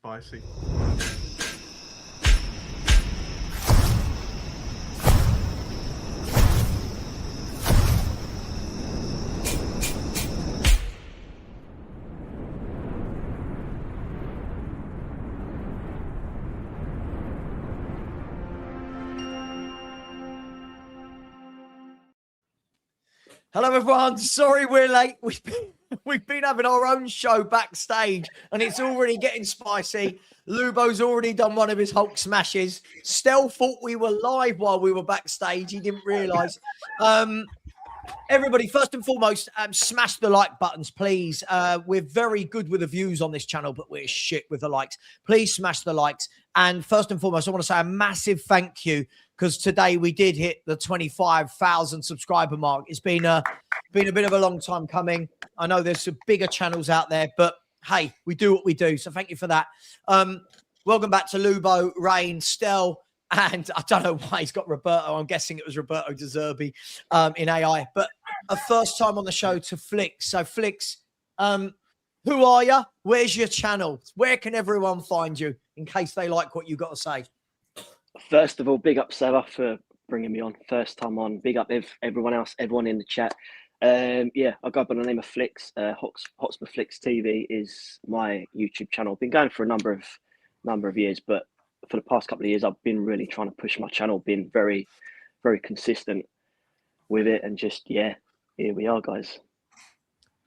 spicy. Hello, everyone. Sorry we're late. We've been having our own show backstage, and it's already getting spicy. Lubo's already done one of his Hulk smashes. Stel thought we were live while we were backstage. He didn't realise. Everybody, first and foremost, smash the like buttons, please. We're very good with the views on this channel, but we're shit with the likes. Please smash the likes. And first and foremost, I want to say a massive thank you, because today we did hit the 25,000 subscriber mark. It's been a bit of a long time coming. I know there's some bigger channels out there, but hey, we do what we do. So thank you for that. Welcome back to Lubo, Rain, Stel, and I don't know why he's got Roberto. I'm guessing it was Roberto De Zerbi in AI, but a first time on the show to Flix. So Flix, who are you? Where's your channel? Where can everyone find you in case they like what you got to say? First of all, big up Savva for bringing me on. First time on. Big up everyone else, everyone in the chat. Yeah, I go by the name of Flix. Hotspur Flix TV is my YouTube channel. Been going for a number of years, but for the past couple of years, I've been really trying to push my channel. Been very, very consistent with it, and just here we are, guys.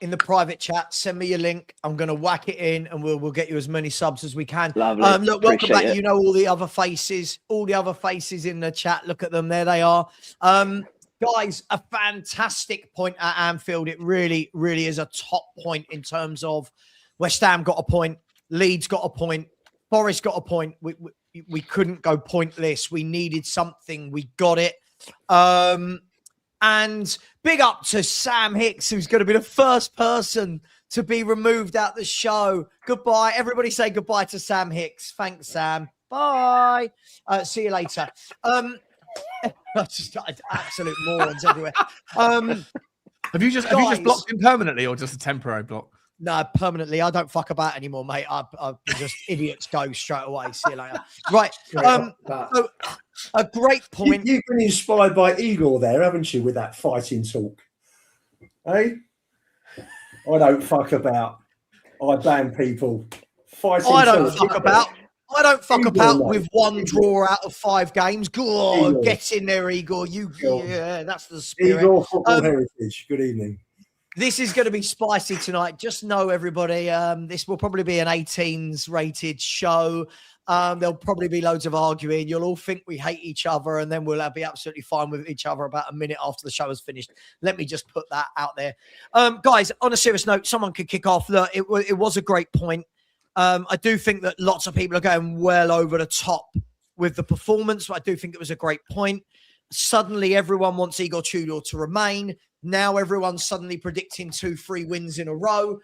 In the private chat, send me your link. I'm going to whack it in, and we'll get you as many subs as we can. Lovely. Look, welcome back. You know all the other faces in the chat. Look at them. There they are. Guys, a fantastic point at Anfield. It really, really is a top point in terms of West Ham got a point, Leeds got a point, Forest got a point. We couldn't go pointless. We needed something. We got it. And big up to Sam Hicks, who's going to be the first person to be removed out the show. Goodbye. Everybody say goodbye to Sam Hicks. Thanks, Sam. Bye. See you later. Just absolute morons everywhere. Have you just blocked him permanently, or just a temporary block? No, permanently. I don't fuck about anymore, mate. I just idiots go straight away. See you later. Right. So a great point. You've been inspired by Igor there, haven't you, with that fighting talk? Hey? I don't fuck about. I ban people. Fighting I don't talk. fuck about. I don't fuck about with one draw out of 5 games. Go on, get in there, Igor. Yeah, that's the spirit. Igor Football Heritage. Good evening. This is going to be spicy tonight. Just know, everybody, this will probably be an 18s rated show. There'll probably be loads of arguing. You'll all think we hate each other, and then we'll be absolutely fine with each other about a minute after the show has finished. Let me just put that out there. Guys, on a serious note, someone could kick off. Look, it was a great point. I do think that lots of people are going well over the top with the performance, but I do think it was a great point. Suddenly, everyone wants Igor Tudor to remain. Now everyone's suddenly predicting 2-3 wins in a row.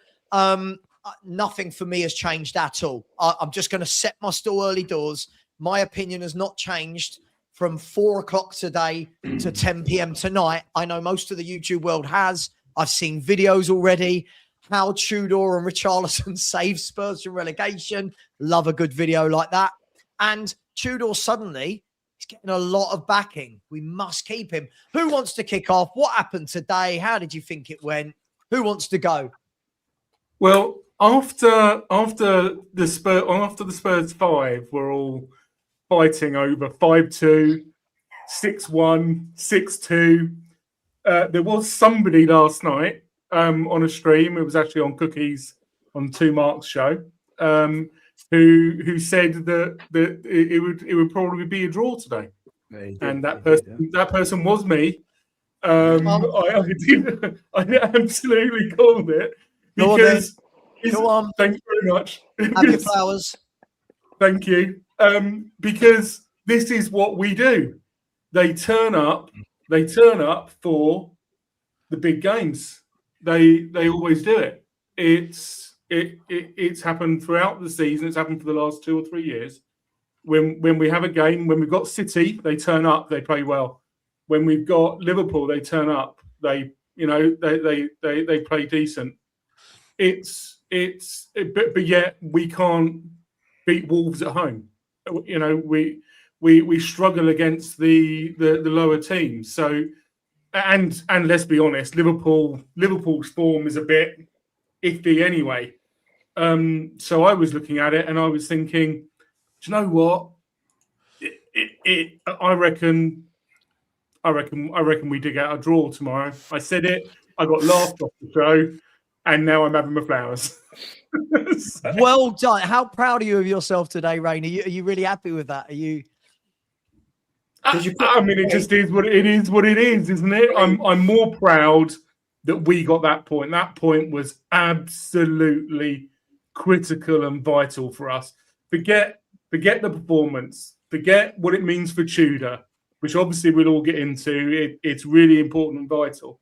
Nothing for me has changed at all. I'm just going to set my stall early doors. My opinion has not changed from 4 o'clock today to 10 p.m. tonight. I know most of the YouTube world has. I've seen videos already. How Tudor and Richarlison save Spurs from relegation. Love a good video like that. And Tudor suddenly is getting a lot of backing. We must keep him. Who wants to kick off? What happened today? How did you think it went? Who wants to go? Well, after the Spurs 5 were all fighting over 5-2, 6-1, 6-2. There was somebody last night on a stream. It was actually on Cookies on 2 Mark's show, who said that it would probably be a draw today, and that person was me. I absolutely called it because. Go on. Thank you very much. Have your flowers. Thank you. Because this is what we do. They turn up for the big games. They always do it. It's happened throughout the season. It's happened for the last 2 or 3 years. When we have a game, when we've got City, they turn up, they play well. When we've got Liverpool, they turn up, they play decent. But yet we can't beat Wolves at home. You know, we struggle against the lower teams. So, and let's be honest, Liverpool's form is a bit iffy anyway. So I was looking at it and I was thinking, do you know what? I reckon we dig out a draw tomorrow. I said it. I got laughed off the show, and now I'm having my flowers. So. Well done. How proud are you of yourself today, Rain? Are you really happy with that? Are you? I mean, it just is what it is, isn't it? I'm more proud that we got that point. That point was absolutely critical and vital for us. Forget the performance. Forget what it means for Tudor, which obviously we'll all get into. It's really important and vital.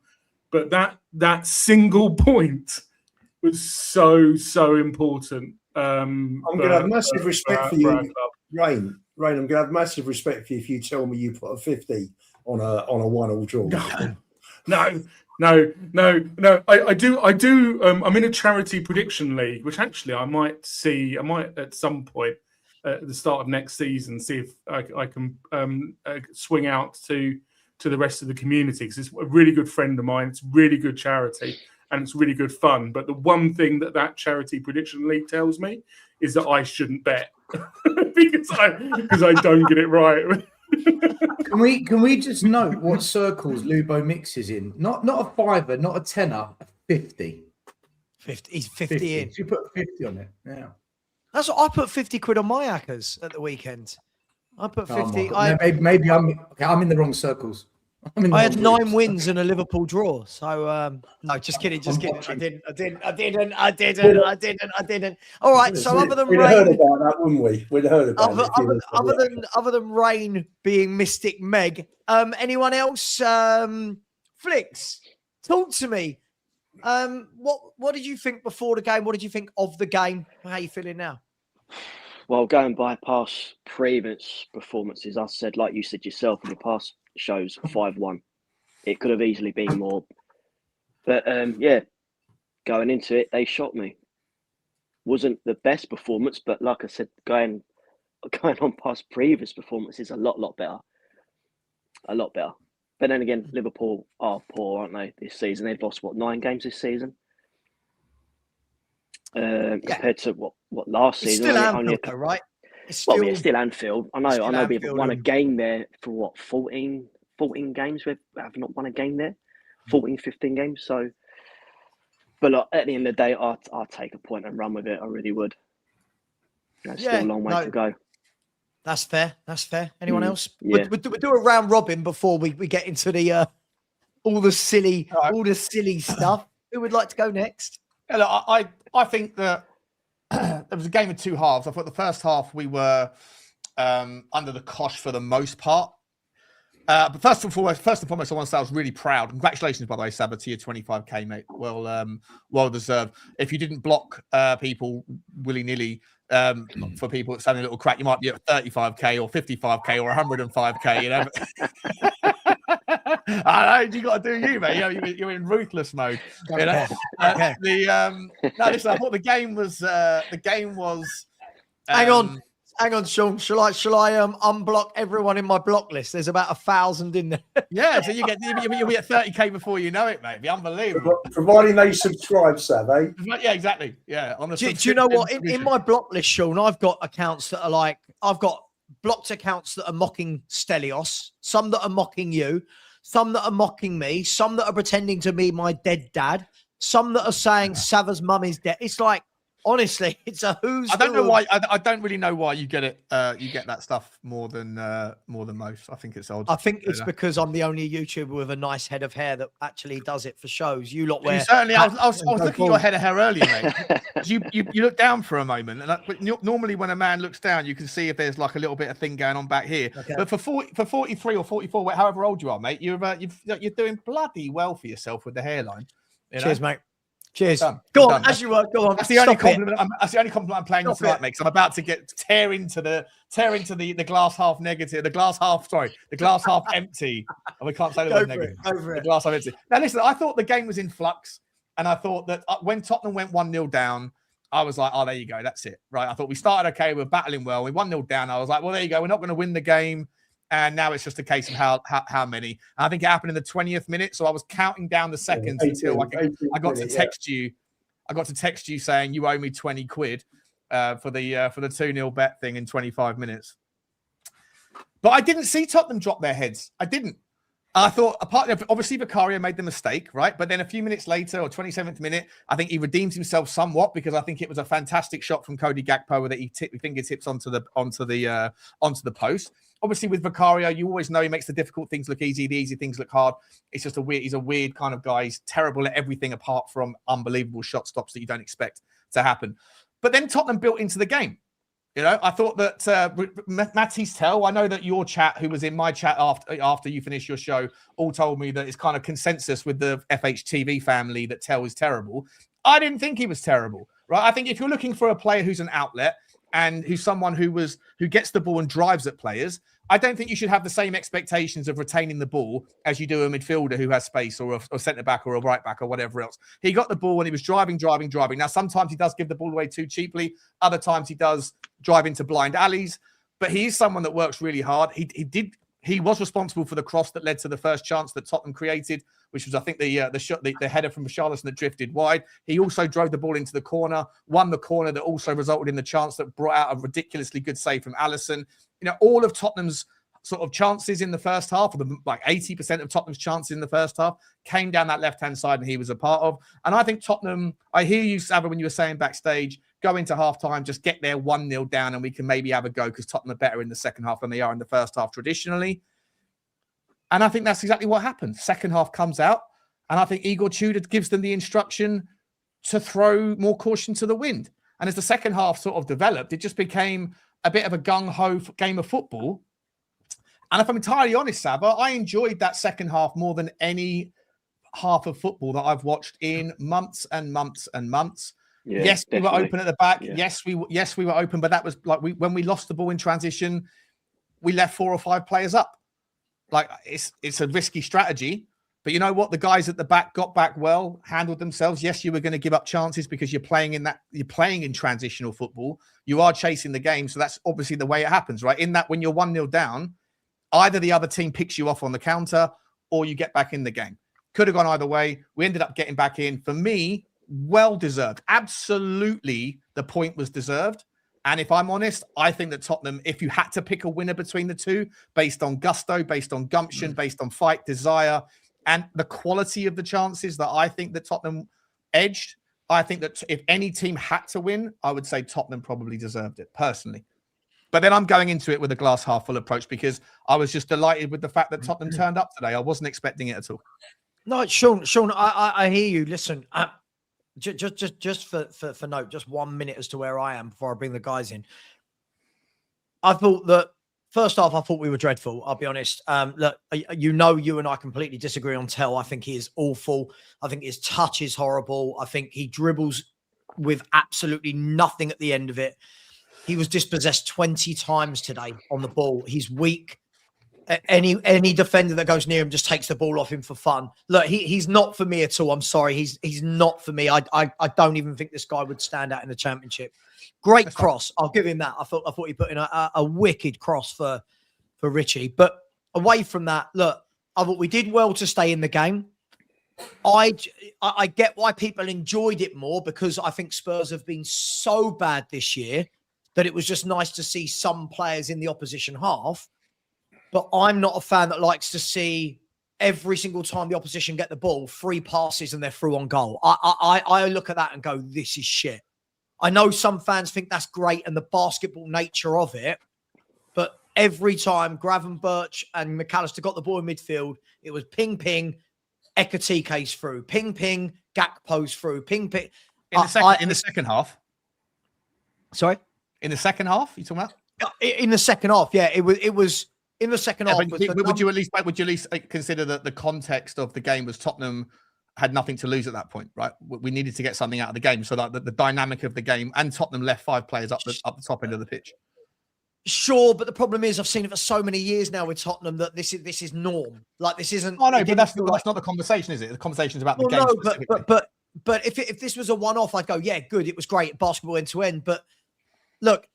But that single point was so important. I'm going to have massive respect for you, Rain. Rain, I'm going to have massive respect for you if you tell me you put a 50 on a 1-all draw. No. I do. I'm in a charity prediction league, which actually I might at some point at the start of next season see if I can swing out to the rest of the community, because it's a really good friend of mine. It's really good charity and it's really good fun. But the one thing that charity prediction league tells me is that I shouldn't bet because I don't get it right. Can we just note what circles Lubo mixes in? Not a fiver, not a tenner, a 50. 50. He's 50 in. So you put 50 on it. Yeah. That's what I put 50 quid on my hackers at the weekend. I put 50. Maybe I'm in the wrong circles. I had 9 wins and a Liverpool draw. So no, just kidding. I didn't. All right. So other than we'd Rain, heard about that, wouldn't we? We'd heard about it. Other than Rain being Mystic Meg, anyone else? Flicks, talk to me. What did you think before the game? What did you think of the game? How are you feeling now? Well, going by past previous performances, I said, like you said yourself in the past shows, 5-1. It could have easily been more. But going into it, they shot me. Wasn't the best performance, but like I said, going on past previous performances, a lot better. A lot better. But then again, Liverpool are poor, aren't they, this season? They've lost, 9 games this season? Compared to what last season? Still Anfield, though, right? It's still Anfield. I know we've won a game there for 14 games. We have not won a game there. 14, 15 games. So, but look, at the end of the day, I'll take a point and run with it. I really would. Still a long way to go. That's fair. Anyone else? Yeah. We'll do a round robin before we get into the all the silly stuff. Who would like to go next? Yeah, look, I think that there was a game of 2 halves. I thought the first half we were under the cosh for the most part. But first and foremost, I want to say I was really proud. Congratulations, by the way, Savva, to your 25k, mate. Well deserved. If you didn't block people willy-nilly for people standing a little crack, you might be at 35k or 55k or 105k. You know. I know you got to do you, mate. You're in ruthless mode. You know? Okay. Listen. I thought the game was. Hang on, Sean. Shall I unblock everyone in my block list? There's about 1,000 in there. Yeah, so you'll be at 30k before you know it, mate. It'd be unbelievable. Providing they subscribe, Sav, eh? Yeah, exactly. Yeah. Do you know what? In my block list, Sean, I've got accounts that are I've got blocked accounts that are mocking Stelios, some that are mocking you, some that are mocking me, some that are pretending to be my dead dad, some that are saying Savva's mum is dead. It's like, honestly, it's a who's. I don't know why. I don't really know why you get it. You get that stuff more than most. I think it's odd. I think it's because I'm the only YouTuber with a nice head of hair that actually does it for shows. You lot wear. Certainly, I was looking at your head of hair earlier, mate. you look down for a moment, and but normally when a man looks down, you can see if there's like a little bit of thing going on back here. Okay. But for 43 or 44, however old you are, mate, you're doing bloody well for yourself with the hairline. Cheers, mate. Cheers. Go on, as you were. Go on. That's the only compliment. That's the only compliment I'm playing tonight, mate. Because I'm about to tear into the glass half negative, the glass half empty. And we can't say the word negative. The glass half empty. Now, listen. I thought the game was in flux, and I thought that when Tottenham went 1-0 down, I was like, oh, there you go. That's it. Right. I thought we started okay. We're battling well. We 1-0 down. I was like, well, there you go. We're not going to win the game. And now it's just a case of how many. And I think it happened in the 20th minute. So I was counting down the seconds until I got to text you. I got to text you saying you owe me 20 quid for the 2-0 bet thing in 25 minutes. But I didn't see Tottenham drop their heads. I didn't. I thought, obviously, Vicario made the mistake, right? But then a few minutes later, or 27th minute, I think he redeemed himself somewhat because I think it was a fantastic shot from Cody Gakpo that he fingertips onto the post. Obviously, with Vicario, you always know he makes the difficult things look easy, the easy things look hard. It's just he's a weird kind of guy. He's terrible at everything apart from unbelievable shot stops that you don't expect to happen. But then Tottenham built into the game. You know, I thought that Matty's tell. I know that your chat, who was in my chat after you finished your show, all told me that it's kind of consensus with the fhtv family that Tell is terrible. I didn't think he was terrible, right? I think if you're looking for a player who's an outlet and who's someone who gets the ball and drives at players, I don't think you should have the same expectations of retaining the ball as you do a midfielder who has space or a centre back or a right back or whatever else. He got the ball and he was driving. Now, sometimes he does give the ball away too cheaply. Other times he does drive into blind alleys. But he is someone that works really hard. He was responsible for the cross that led to the first chance that Tottenham created, which was, I think, the header from Richarlison that drifted wide. He also drove the ball into the corner, won the corner that also resulted in the chance that brought out a ridiculously good save from Alisson. You know, all of Tottenham's sort of chances in the first half, or like 80% of Tottenham's chances in the first half, came down that left-hand side and he was a part of. And I think Tottenham, I hear you, Savva, when you were saying backstage, go into half-time, just get there 1-0 down and we can maybe have a go because Tottenham are better in the second half than they are in the first half traditionally. And I think that's exactly what happened. Second half comes out and I think Igor Tudor gives them the instruction to throw more caution to the wind. And as the second half sort of developed, it just became a bit of a gung-ho game of football. And if I'm entirely honest, Savva, I enjoyed that second half more than any half of football that I've watched in months and months and months. Yeah, yes, definitely. We were open at the back. Yeah. Yes, we were open, but that was like when we lost the ball in transition, we left 4 or 5 players up. Like it's a risky strategy, but you know what? The guys at the back got back well, handled themselves. Yes, you were going to give up chances because you're playing in transitional football. You are chasing the game, so that's obviously the way it happens, right? In that, when you're 1-0 down, either the other team picks you off on the counter or you get back in the game. Could have gone either way. We ended up getting back in. For me, well deserved. Absolutely, the point was deserved. And if I'm honest, I think that Tottenham, if you had to pick a winner between the two, based on gusto, based on gumption, based on fight, desire, and the quality of the chances that I think that Tottenham edged, I think that if any team had to win, I would say Tottenham probably deserved it, personally. But then I'm going into it with a glass half full approach because I was just delighted with the fact that Tottenham turned up today. I wasn't expecting it at all. No, Sean, I hear you. Listen, just for note, just 1 minute as to where I am before I bring the guys in. I thought that first off, I thought we were dreadful. I'll be honest. Look, you and I completely disagree on Tell. I think he is awful. I think his touch is horrible. I think he dribbles with absolutely nothing at the end of it. He was dispossessed 20 times today on the ball. He's weak. Any defender that goes near him just takes the ball off him for fun. Look, he's not for me at all. I'm sorry. He's not for me. I don't even think this guy would stand out in the Championship. Great cross. I'll give him that. I thought he put in a wicked cross for Richie. But away from that, look, I thought we did well to stay in the game. I get why people enjoyed it more because I think Spurs have been so bad this year that it was just nice to see some players in the opposition half. But I'm not a fan that likes to see every single time the opposition get the ball, 3 passes and they're through on goal. I look at that and go, this is shit. I know some fans think that's great and the basketball nature of it, but every time Gravenberch and McAllister got the ball in midfield, it was ping, ping, Ekatike's through, ping, ping, Gakpo's through, ping, ping. In the second half? Sorry? In the second half, you talking about? In the second half, yeah. It was in the second half. Would you at least consider that the context of the game was Tottenham had nothing to lose at that point, right? We needed to get something out of the game, so that the dynamic of the game, and Tottenham left 5 players up the top end of the pitch. Sure, but the problem is I've seen it for so many years now with Tottenham that this is norm. Like this isn't. Oh no, but that's not the conversation, is it? The conversation is about the game. No, but But if this was a one-off, I'd go, yeah, good. It was great. Basketball end to end. But look,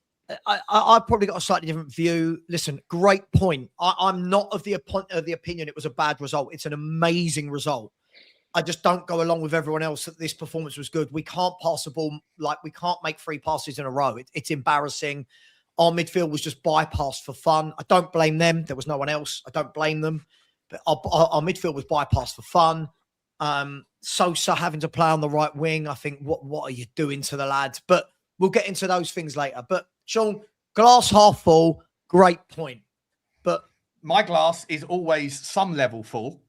I've probably got a slightly different view. Listen, great point. I'm not of the opinion it was a bad result. It's an amazing result. I just don't go along with everyone else that this performance was good. We can't pass the ball. Like, we can't make 3 passes in a row. It's embarrassing. Our midfield was just bypassed for fun. I don't blame them. There was no one else. I don't blame them. But our midfield was bypassed for fun. Sosa having to play on the right wing. I think, what are you doing to the lads? But we'll get into those things later. But Sean, glass half full, great point. But my glass is always some level full.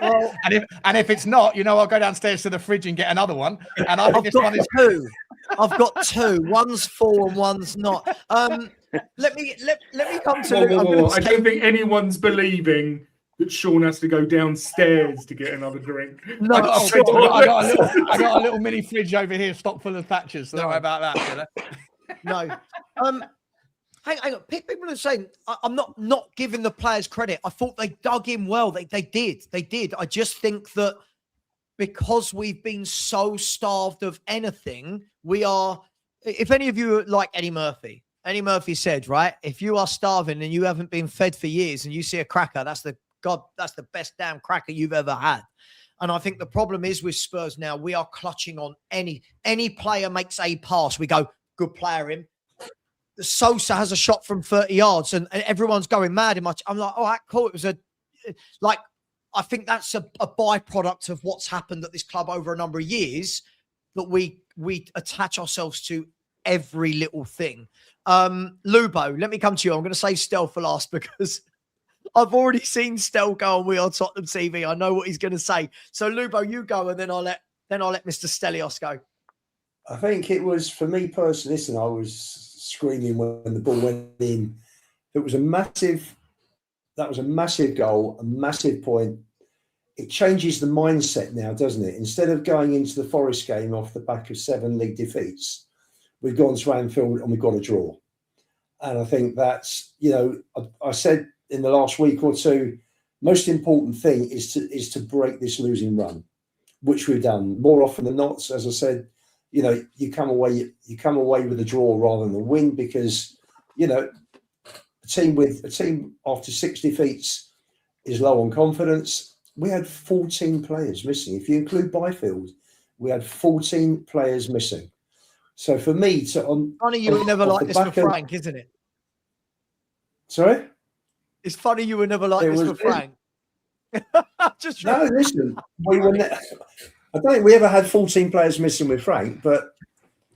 Well, and if it's not, I'll go downstairs to the fridge and get another one. And I think this one is two. I've got 2. One's full and one's not. Let me come to. I don't think anyone's believing that Sean has to go downstairs to get another drink. No, I got a little mini fridge over here, stocked full of Thatchers. So don't worry about that. No. Hang on. People are saying I'm not giving the players credit. I thought they dug in well. They did. I just think that because we've been so starved of anything, we are. If any of you like Eddie Murphy said, right? If you are starving and you haven't been fed for years and you see a cracker, that's the best damn cracker you've ever had. And I think the problem is with Spurs now, we are clutching on any player makes a pass. We go, good player him. Sosa has a shot from 30 yards and everyone's going mad in much. I'm like, all right, cool. It was I think that's a byproduct of what's happened at this club over a number of years, that we attach ourselves to every little thing. Lubo, let me come to you. I'm going to say Stel for last because I've already seen Stel go on We Are Tottenham TV. I know what he's going to say. So Lubo, you go, and then I'll let Mr. Stelios go. I think it was, for me personally, listen, I was screaming when the ball went in. That was a massive goal, a massive point. It changes the mindset now, doesn't it? Instead of going into the Forest game off the back of 7 league defeats, we've gone to Anfield and we've got a draw. And I think that's, I said in the last week or two, most important thing is to break this losing run, which we've done more often than not. As I said, you come away with a draw rather than a win, because a team after 6 defeats is low on confidence. We had 14 players missing. If you include Byfield, we had 14 players missing. So for me, funny you were never like this for Frank, isn't it? Sorry, it's funny you were never like this for Frank. No, listen, we were. I don't think we ever had 14 players missing with Frank, but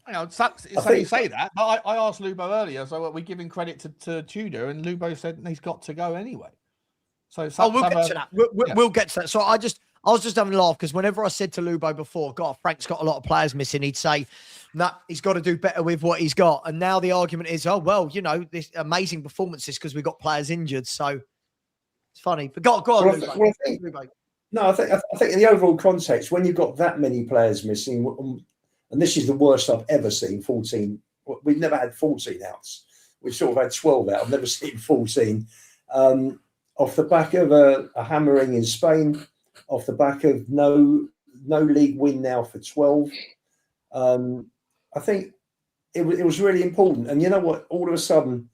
you say that. But I asked Lubo earlier, so are we giving credit to Tudor? And Lubo said he's got to go anyway. So we'll get to that. We'll get to that. So I was just having a laugh because whenever I said to Lubo before, God, Frank's got a lot of players missing, he'd say, nah, he's got to do better with what he's got. And now the argument is, oh, well, this amazing performances because we've got players injured. So it's funny. But go on, Lubo. No, I think in the overall context, when you've got that many players missing, and this is the worst I've ever seen, 14. We've never had 14 outs. We've sort of had 12 out. I've never seen 14. Off the back of a hammering in Spain, off the back of no league win now for 12. I think it was really important. And you know what? All of a sudden,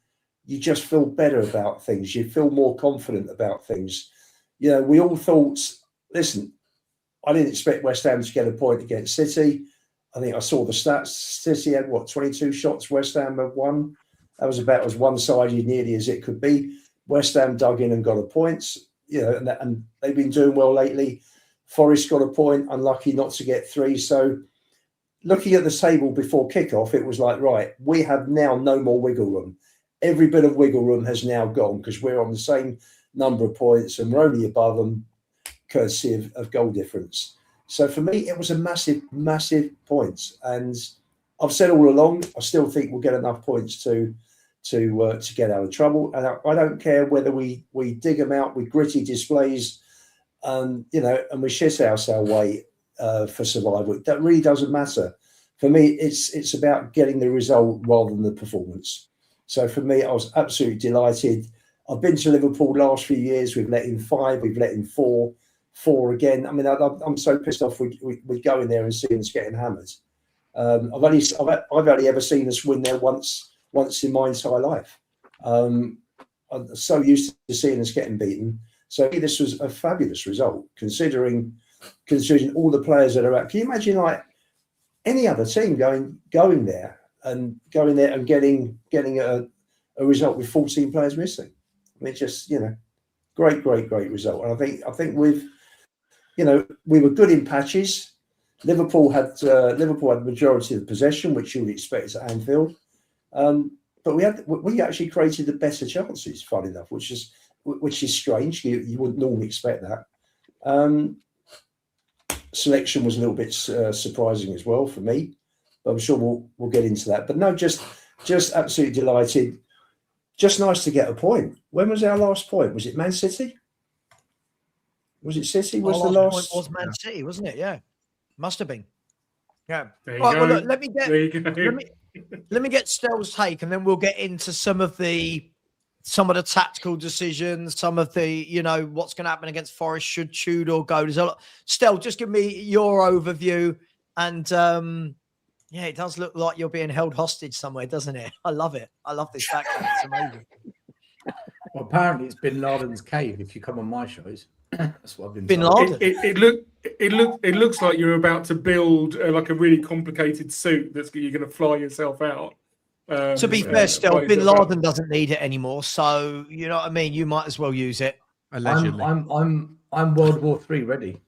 you just feel better about things. You feel more confident about things. We all thought, listen, I didn't expect West Ham to get a point against City. I think I saw the stats. City had, 22 shots, West Ham had 1. That was about as one-sided nearly as it could be. West Ham dug in and got a point, and they've been doing well lately. Forest got a point, unlucky not to get 3. So looking at the table before kickoff, it was like, right, we have now no more wiggle room. Every bit of wiggle room has now gone because we're on the same number of points and we're only above them courtesy of goal difference. So for me, it was a massive, massive point. And I've said all along, I still think we'll get enough points to get out of trouble. And I don't care whether we dig them out with gritty displays and we shit ourselves away for survival. That really doesn't matter. For me, it's about getting the result rather than the performance. So for me, I was absolutely delighted. I've been to Liverpool last few years. We've let in 5, we've let in 4. 4 again. I mean, I'm so pissed off we go in there and see us getting hammered. I've only ever seen us win there once in my entire life. I'm so used to seeing us getting beaten. So this was a fabulous result, considering all the players that are out. Can you imagine like any other team going there and getting a result with 14 players missing? I mean, just, you know, great result. And I think we were good in patches. Liverpool had the majority of the possession, which you would expect at Anfield. But we actually created the better chances, funny enough, which is strange. You wouldn't normally expect that. Selection was a little bit surprising as well for me, but I'm sure we'll get into that. But no, just absolutely delighted. Just nice to get a point. When was our last point? Was it Man City? Was it City? Was the last point was Man City, wasn't it? Yeah, must have been. Yeah. There you Right, go. well, look, let me There let me get Stell's take, and then we'll get into some of the tactical decisions, some of the, you know, what's going to happen against Forest should Tudor go. There's a lot. Stell, just give me your overview. And yeah, it does look like you're being held hostage somewhere, doesn't it? I love it. I love this background. It's amazing. Well, apparently it's Bin Laden's cave. If you come on my shows, that's what I've been. Bin told. Laden. It looks like you're about to build like a really complicated suit that's you're going to fly yourself out. To be fair, Stell, Bin Laden doesn't need it anymore, so you know what I mean. You might as well use it. Allegedly. I'm World War III ready.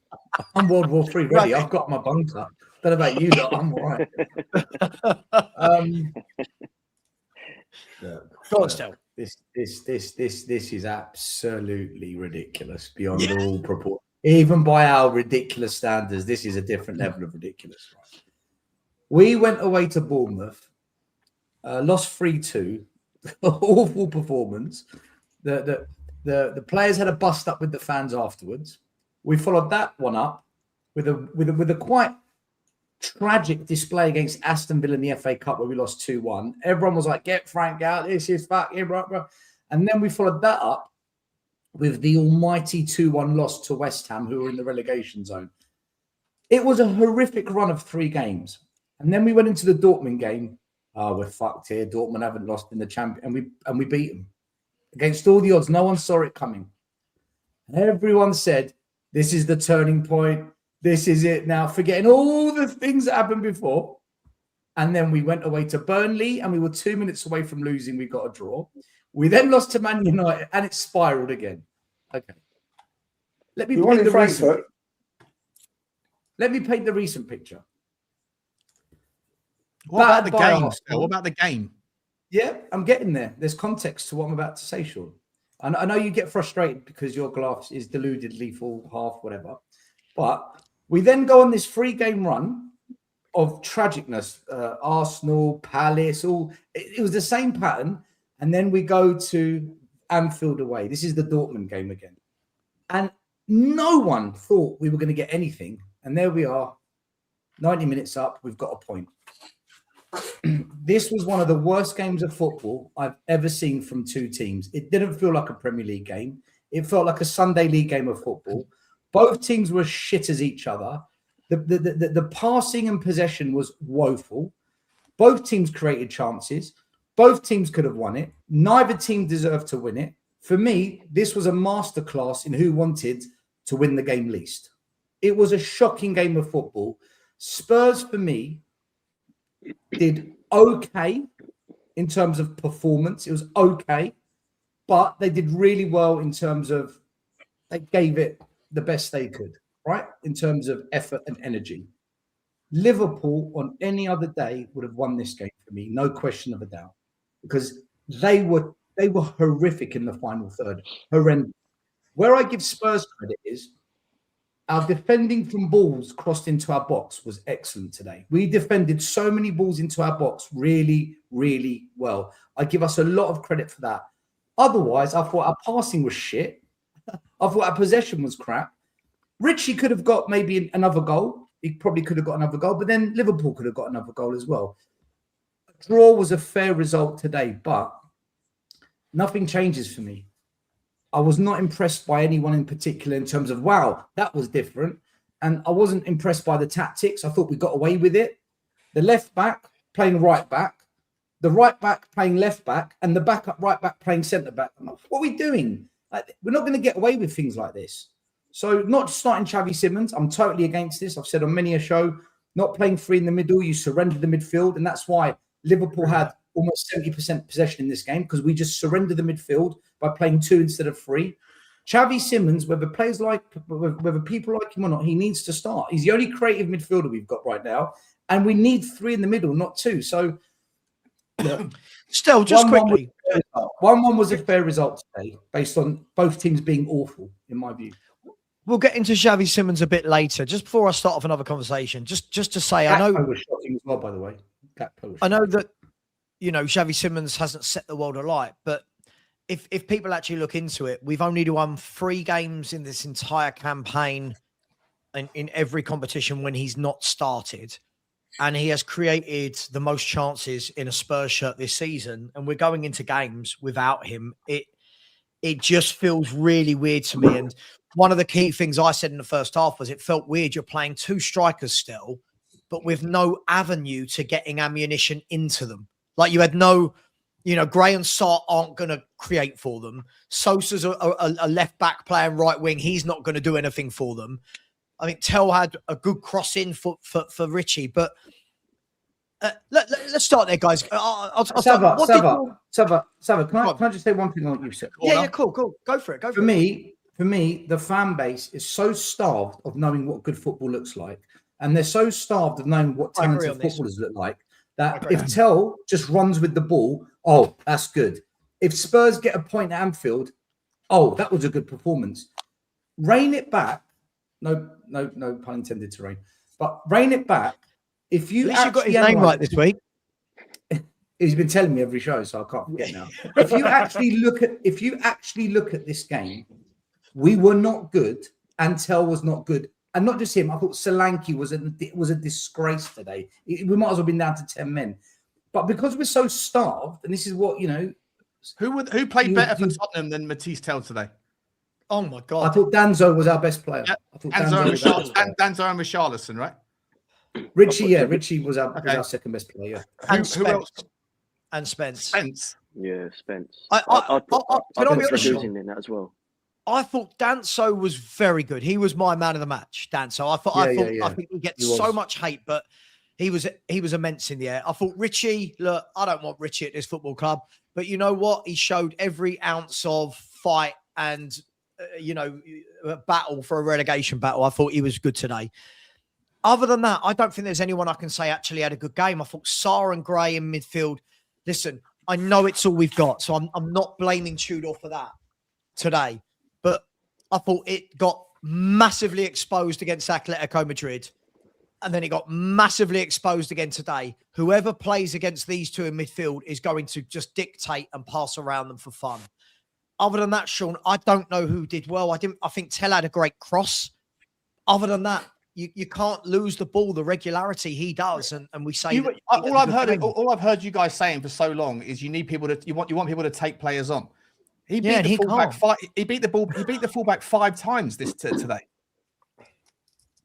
I'm World War III ready. I've got my bunker. Don't know about you, lot. I'm all right. Go on, Stell. This is absolutely ridiculous beyond all proportion. Even by our ridiculous standards, this is a different level of ridiculous. Right? We went away to Bournemouth, lost 3-2, awful performance. The players had a bust up with the fans afterwards. We followed that one up with a quite tragic display against Aston Villa in the FA Cup where we lost 2-1. Everyone was like, "Get Frank out! This is fucking blah." And then we followed that up with the almighty 2-1 loss to West Ham, who were in the relegation zone. It was a horrific run of 3 games. And then we went into the Dortmund game. Oh, we're fucked here. Dortmund haven't lost in the champion, and we beat them against all the odds. No one saw it coming. And everyone said, "This is the turning point. This is it now," forgetting all the things that happened before. And then we went away to Burnley, and we were 2 minutes away from losing. We got a draw. We then lost to Man United, and it spiraled again. Okay. Let me paint the recent picture. What about the game? What about the game? Yeah, I'm getting there. There's context to what I'm about to say, Sean. I know you get frustrated because your glass is deludedly full, half, whatever. But we then go on this 3-game run of tragicness. Arsenal, Palace, all. It was the same pattern. And then we go to Anfield away. This is the Dortmund game again. And no one thought we were going to get anything. And there we are, 90 minutes up, we've got a point. This was one of the worst games of football I've ever seen from 2 teams. It didn't feel like a Premier League game. It felt like a Sunday League game of football. Both teams were shit as each other. The passing and possession was woeful. Both teams created chances. Both teams could have won it. Neither team deserved to win it. For me, this was a masterclass in who wanted to win the game least. It was a shocking game of football. Spurs, for me, did okay in terms of performance. It was okay, but they did really well in terms of they gave it the best they could, right? In terms of effort and energy. Liverpool on any other day would have won this game for me, no question of a doubt, because they were horrific in the final third, horrendous. Where I give Spurs credit is our defending from balls crossed into our box was excellent today. We defended so many balls into our box really, really well. I give us a lot of credit for that. Otherwise, I thought our passing was shit. I thought our possession was crap. Richie could have got maybe another goal. He probably could have got another goal, but then Liverpool could have got another goal as well. A draw was a fair result today, but nothing changes for me. I was not impressed by anyone in particular in terms of, wow, that was different. And I wasn't impressed by the tactics. I thought we got away with it. The left back playing right back, the right back playing left back, and the backup right back playing centre back. What are we doing? We're not going to get away with things like this. So not starting Xavi Simons, I'm totally against this. I've said on many a show, not playing three in the middle, you surrender the midfield. And that's why Liverpool had almost 70% possession in this game, because we just surrendered the midfield by playing two instead of three. Xavi Simons, whether people like him or not, he needs to start. He's the only creative midfielder we've got right now. And we need three in the middle, not two. So, look, still, just quickly. 1-1 was a fair result today, based on both teams being awful, in my view. We'll get into Xavi Simons a bit later. Just before I start off another conversation, just to say, I know was shocking as well, by the way. I know that, you know, Xavi Simons hasn't set the world alight, but if people actually look into it, we've only won 3 games in this entire campaign in every competition when he's not started. And he has created the most chances in a Spurs shirt this season. And we're going into games without him. It just feels really weird to me. And one of the key things I said in the first half was it felt weird. You're playing 2 strikers still, but with no avenue to getting ammunition into them. Like you had no, you know, Gray and Sarr aren't going to create for them. Sosa's a left back playing right wing. He's not going to do anything for them. I think Tell had a good cross in for Richie, but let's start there, guys. Savva, can I just say one thing on what you said? Yeah, cool. Go for it. For me, the fan base is so starved of knowing what good football looks like, and they're so starved of knowing what talented footballers look like, that if Tell just runs with the ball, oh, that's good. If Spurs get a point at Anfield, oh, that was a good performance. Rein it back. No pun intended to rain. But rein it back. If you at least you got his name right this week. He's been telling me every show, so I can't forget now. If you actually look at this game, we were not good, and Tell was not good, and not just him. I thought Solanke was a disgrace today. We might as well have been down to 10 men, but because we're so starved, and this is what you know. Who played better for Tottenham than Matisse Tell today? Oh my God! I thought Danzo was our best player. Yeah. I thought Danzo and Richarlison, right? Richie was our second best player. Yeah. And who else? And Spence. Spence. Yeah, Spence. I'll be honest, in that as well. I thought Danso was very good. He was my man of the match, Danso. I think he gets so much hate, but he was immense in the air. I thought Richie, look, I don't want Richie at this football club, but you know what? He showed every ounce of fight and battle for a relegation battle. I thought he was good today. Other than that, I don't think there's anyone I can say actually had a good game. I thought Sarr and Gray in midfield. Listen, I know it's all we've got, so I'm not blaming Tudor for that today. But I thought it got massively exposed against Atletico Madrid, and then it got massively exposed again today. Whoever plays against these two in midfield is going to just dictate and pass around them for fun. Other than that, Sean, I don't know who did well. I think Tell had a great cross. Other than that, you can't lose the ball the regularity he does, and we say all I've heard you guys saying for so long is you want people to take players on. He beat the fullback he beat the fullback 5 times today.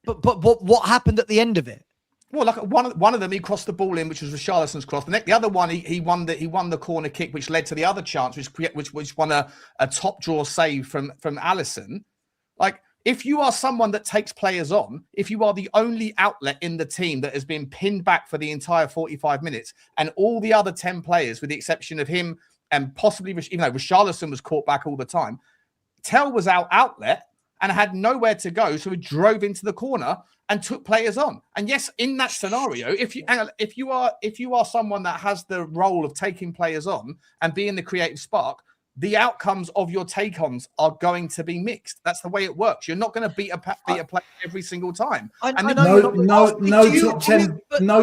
But what happened at the end of it? Well, like one of them, he crossed the ball in, which was Richarlison's cross. The other one, he won the corner kick, which led to the other chance, which won a top draw save from Alisson. Like, if you are someone that takes players on, if you are the only outlet in the team that has been pinned back for the entire 45 minutes, and all the other 10 players, with the exception of him and possibly, even though Richarlison was caught back all the time, Tell was our outlet and had nowhere to go, so he drove into the corner and took players on. And yes, in that scenario, if you are someone that has the role of taking players on and being the creative spark, the outcomes of your take-ons are going to be mixed. That's the way it works. You're not going to beat a player every single time. No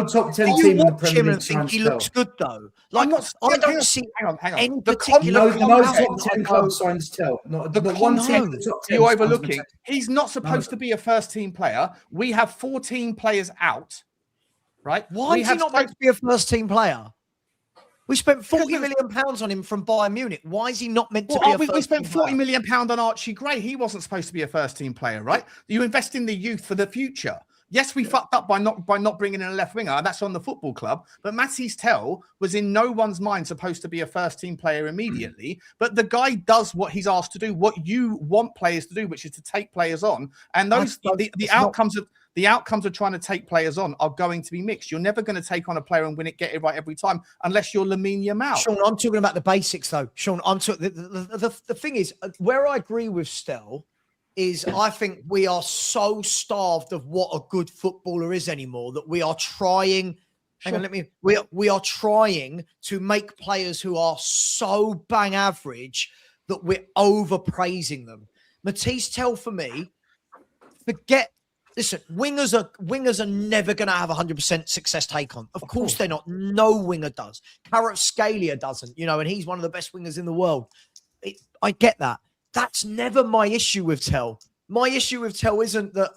top 10 team in the Premier League. Think he looks good though. Like, I don't see hang on. any particular no top 10 club signs Tell. Not the one team. You're overlooking. He's not supposed to be a first-team player. We have 14 players out, right? Why is he not meant to be a first-team player? We spent 40 million pounds on him from Bayern Munich. Why is he not meant to be we spent 40 million pound on Archie Gray. He wasn't supposed to be a first team player, right? You invest in the youth for the future. Yes, we fucked up by not bringing in a left winger. That's on the football club. But Matisse Tell was in no one's mind supposed to be a first team player immediately. But the guy does what he's asked to do, what you want players to do, which is to take players on. And those the outcomes of trying to take players on are going to be mixed. You're never going to take on a player and get it right every time, unless you're Lamine Yamal. Sean, I'm talking about the basics, though. Sean, I'm talking. The thing is, where I agree with Stell is I think we are so starved of what a good footballer is anymore that we are trying. Hang on, we are trying to make players who are so bang average that we're overpraising them. Matisse Tell, for me, forget. Listen, wingers are never going to have 100% success take on. Of course they're not. No winger does. Kvaratskhelia doesn't, and he's one of the best wingers in the world. I get that. That's never my issue with Tell. My issue with Tell isn't that,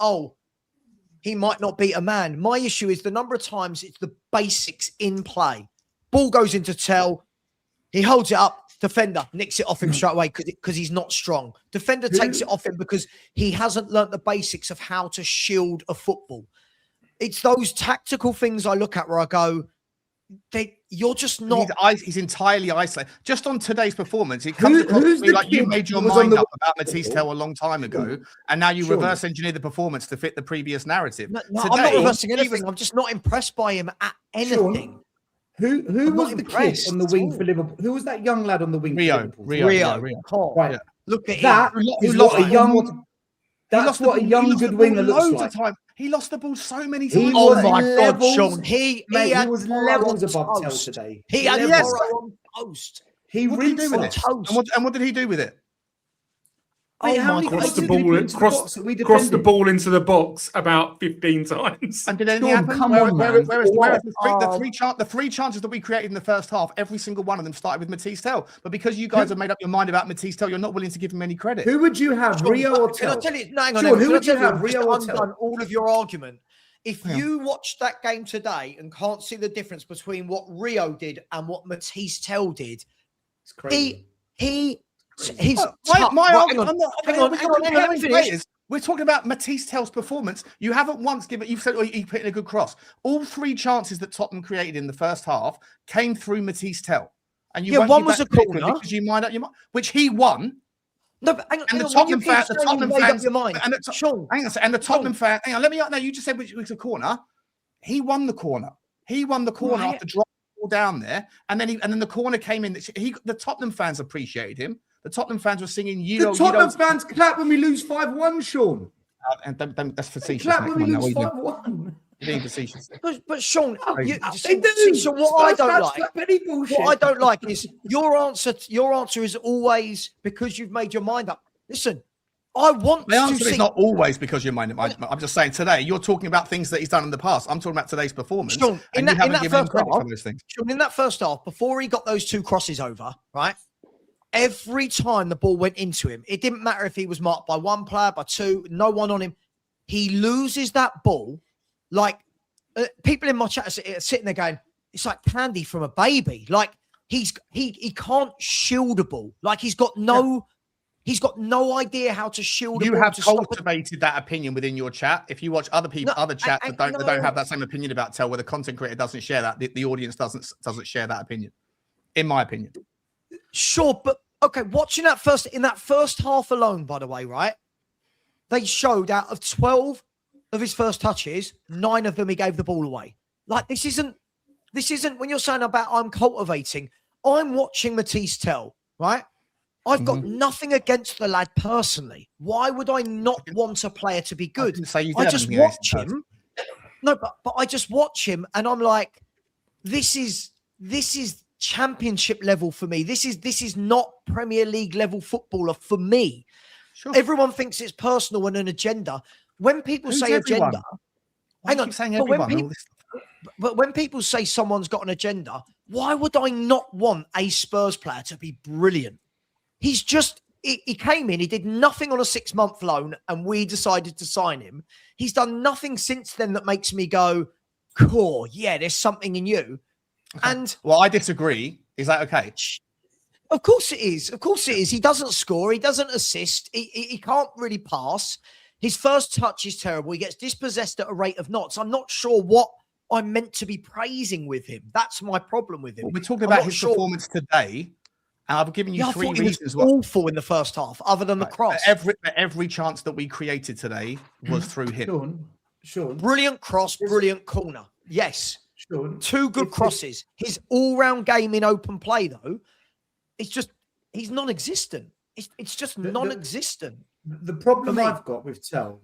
he might not beat a man. My issue is the number of times it's the basics in play. Ball goes into Tell. He holds it up. Defender nicks it off him straight away because he's not strong. Defender takes it off him because he hasn't learnt the basics of how to shield a football. It's those tactical things I look at where I go, you're just not. He's entirely isolated. Just on today's performance, it comes across to me like you made your mind up about Matisse Tell a long time ago, and now you reverse engineer the performance to fit the previous narrative. No, I'm not reversing anything. I'm just not impressed by him at anything. Who was the kid on the wing for Liverpool? Who was that young lad on the wing Rio. for Liverpool? Right. Yeah. Look at that. him. That's what a young good winger looks like. Time. He lost the ball so many times. God, Sean. He was levels above Tell today. He had Morrow on post. He really did with it. And what did he do with it? Crossed the ball into the box about 15 times. And did anything happen? Come on, the three chances that we created in the first half, every single one of them started with Matisse Tell. But because you guys have made up your mind about Matisse Tell, you're not willing to give him any credit. Who would you have, Rio or Tell? Can I tell you? No, hang on. Sean, who would you have, Rio or Tell? All of your argument. If you watch that game today and can't see the difference between what Rio did and what Matisse Tell did, it's crazy. We're talking about Matisse Tell's performance. You haven't once given. You've said he put in a good cross. All three chances that Tottenham created in the first half came through Matisse Tell, and one was a corner because you mind up your mind, which he won. No, but hang on. And the Tottenham fans, and the Tottenham fan. Hang on, let me. No, you just said which was a corner. He won the corner. He won the corner after dropping the ball down there, and then the corner came in. The Tottenham fans appreciated him. The Tottenham fans were singing, The Tottenham fans clap when we lose 5-1, Sean. And that's facetious. Clap when we lose 5-1. Being facetious. But Sean, they do. So what I don't like is your answer is always because you've made your mind up. Listen, I want My answer is not always because you're minding. I'm just saying today you're talking about things that he's done in the past. I'm talking about today's performance. Sean, in that first half, before he got those two crosses over, right? Every time the ball went into him, it didn't matter if he was marked by one player, by two, no one on him. He loses that ball. Like people in my chat are sitting there going, it's like candy from a baby. Like he can't shield a ball. Like he's got no idea how to shield a ball. You have cultivated that opinion within your chat. If you watch other people, other chats that don't have that same opinion about Tell, where the content creator doesn't share that, the audience doesn't share that opinion. In my opinion. Sure, but okay, watching that in that first half alone, by the way, right? They showed out of 12 of his first touches, 9 of them he gave the ball away. Like this isn't when you're saying about I'm cultivating. I'm watching Matisse Tell, right? I've got nothing against the lad personally. Why would I not want a player to be good? I just watch him. No, but I just watch him and I'm like, this is championship level for me. This is not Premier League level footballer for me. Sure. Everyone thinks it's personal and an agenda. When people say agenda, hang on. But when people say someone's got an agenda, why would I not want a Spurs player to be brilliant? He's just he came in, he did nothing on a 6-month loan, and we decided to sign him. He's done nothing since then that makes me go, cool, yeah, there's something in you. Okay. And well, I disagree. Is that okay? of course it is. Of course it is. He doesn't score. He doesn't assist. He can't really pass. His first touch is terrible. He gets dispossessed at a rate of knots. I'm not sure what I'm meant to be praising with him. That's my problem with him. Well, we're talking about his performance today, and I've given you three reasons. He was awful in the first half, other than the cross. Every chance that we created today was through him. Sean. Brilliant cross, brilliant corner. Yes. Sean. 2 good crosses. His all-round game in open play, though, he's non-existent. It's just non-existent. The problem I've got with Tell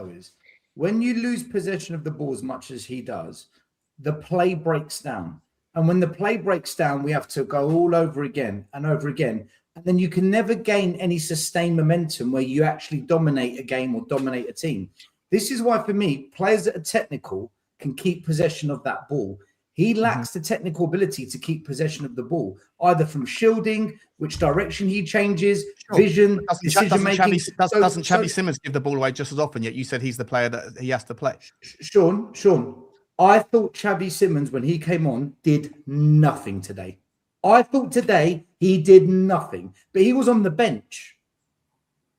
is when you lose possession of the ball as much as he does, the play breaks down. And when the play breaks down, we have to go all over again and over again. And then you can never gain any sustained momentum where you actually dominate a game or dominate a team. This is why, for me, players that are technical can keep possession of that ball. He lacks the technical ability to keep possession of the ball, either from shielding, which direction he changes, vision, decision-making. Doesn't Xavi Simons give the ball away just as often, yet you said he's the player that he has to play? Sean, I thought Xavi Simons, when he came on, did nothing today. I thought today he did nothing, but he was on the bench.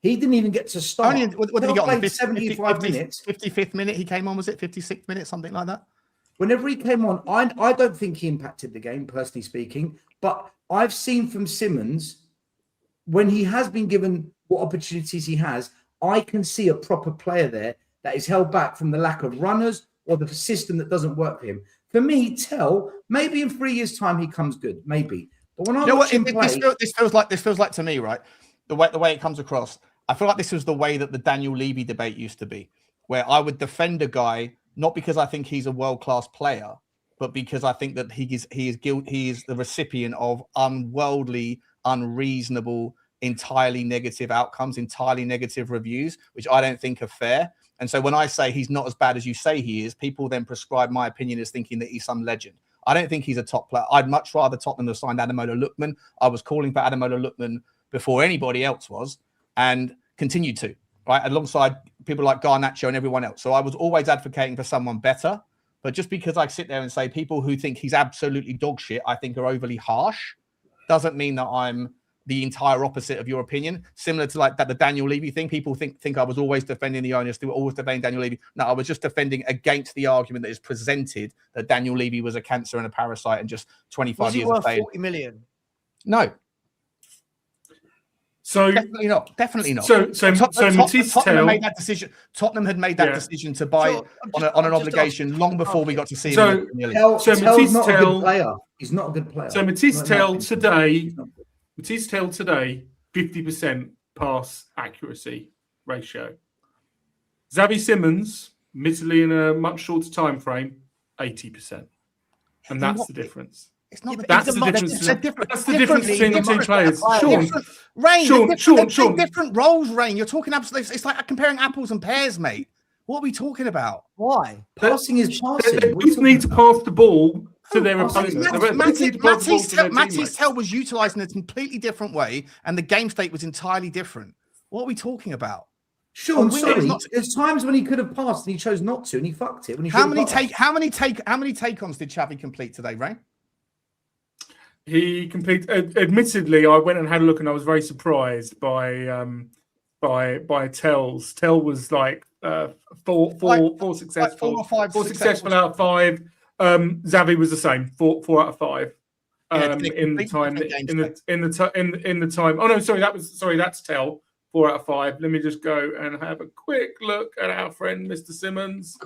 He didn't even get to start. What did he get on? 75 minutes. 55th minute he came on, was it? 56th minute, something like that? Whenever he came on, I don't think he impacted the game, personally speaking. But I've seen from Simons, when he has been given what opportunities he has, I can see a proper player there that is held back from the lack of runners or the system that doesn't work for him. For me, Tell, maybe in 3 years' time he comes good, maybe. But when I watch him play, this feels like to me, right? The way it comes across, I feel like this was the way that the Daniel Levy debate used to be, where I would defend a guy not because I think he's a world-class player, but because I think that he is the recipient of unworldly, unreasonable, entirely negative outcomes, entirely negative reviews, which I don't think are fair. And so when I say he's not as bad as you say he is, people then prescribe my opinion as thinking that he's some legend. I don't think he's a top player. I'd much rather Tottenham have signed Ademola Lookman. I was calling for Ademola Lookman before anybody else was, and continued to, right, alongside people like Garnacho and everyone else. So I was always advocating for someone better. But just because I sit there and say people who think he's absolutely dog shit, I think are overly harsh, doesn't mean that I'm the entire opposite of your opinion. Similar to like that the Daniel Levy thing. People think I was always defending the owners, they were always defending Daniel Levy. No, I was just defending against the argument that is presented that Daniel Levy was a cancer and a parasite and just 25 years of failure. 40 million? No. So definitely not. So Tottenham made that decision. Tottenham had made that decision to buy on an obligation long before we got to see him. Tell's not a good player. He's not a good player. So Matisse Tell today, 50% pass accuracy ratio. Xavi Simons, admittedly in a much shorter time frame, 80%, and that's the difference. It's not. That's the difference. That's the difference between the two players. Sean, different roles. Rain, you're talking absolutely. It's like comparing apples and pears, mate. What are we talking about? Why? Passing is passing. They both need to pass the ball to their opponents. Matisse Tell was utilised in a completely different way, and the game state was entirely different. What are we talking about? Sean, there's times when he could have passed and he chose not to, and he fucked it. How many take-ons did Xavi complete today, Rain? He completed. Admittedly, I went and had a look, and I was very surprised by Tell's. Tell was like four successful, like 4 or 5 4 successful out of 5. Xavi was the same, 4 out of 5. In the time. Oh no, that's Tell. 4 out of 5. Let me just go and have a quick look at our friend Mr. Simmons.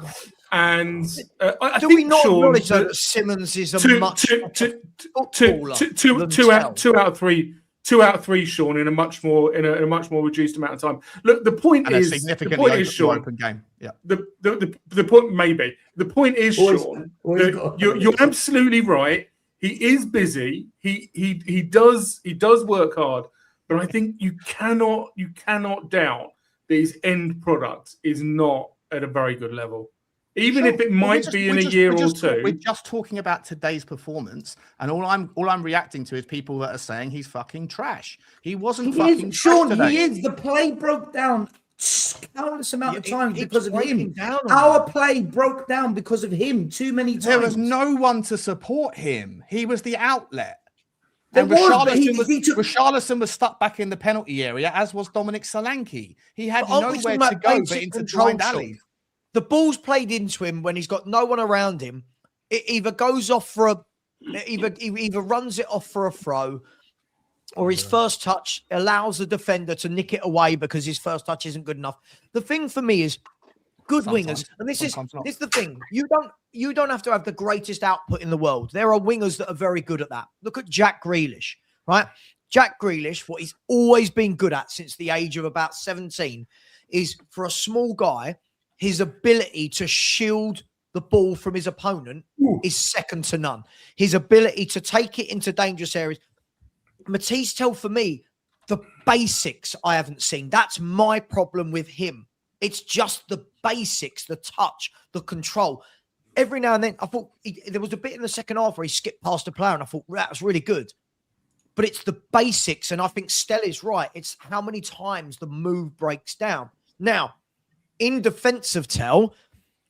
And I think we not acknowledge that Simmons is a much two out of 3, Sean, in a much more reduced amount of time. Look, the point is, Sean, open game. Yeah. The point maybe. The point is, Sean, you're absolutely right. He is busy. He does work hard. But I think you cannot doubt that his end product is not at a very good level. Even if it might be in a year or two. We're just talking about today's performance, and all I'm reacting to is people that are saying he's fucking trash. He wasn't fucking trash Sean, today. he is. The play broke down countless amount of It times keeps because of breaking him. down on Our him. play broke down because of him too many times. There was no one to support him. He was the outlet. There And was, but Richarlison was stuck back in the penalty area, as was Dominic Solanke. He had But aren't we nowhere talking to about go basic but into control, blind Sean? alleys. The ball's played into him when he's got no one around him. It either goes off for either runs it off for a throw, or his first touch allows the defender to nick it away because his first touch isn't good enough. The thing for me is good wingers, and this is the thing. You don't have to have the greatest output in the world. There are wingers that are very good at that. Look at Jack Grealish, right? Jack Grealish, what he's always been good at since the age of about 17 is, for a small guy, his ability to shield the ball from his opponent is second to none. His ability to take it into dangerous areas. Matisse Tell, for me, the basics I haven't seen. That's my problem with him. It's just the basics, the touch, the control. Every now and then, I thought there was a bit in the second half where he skipped past a player, and I thought, that was really good. But it's the basics, and I think Stella's right. It's how many times the move breaks down. Now, in defense of Tell,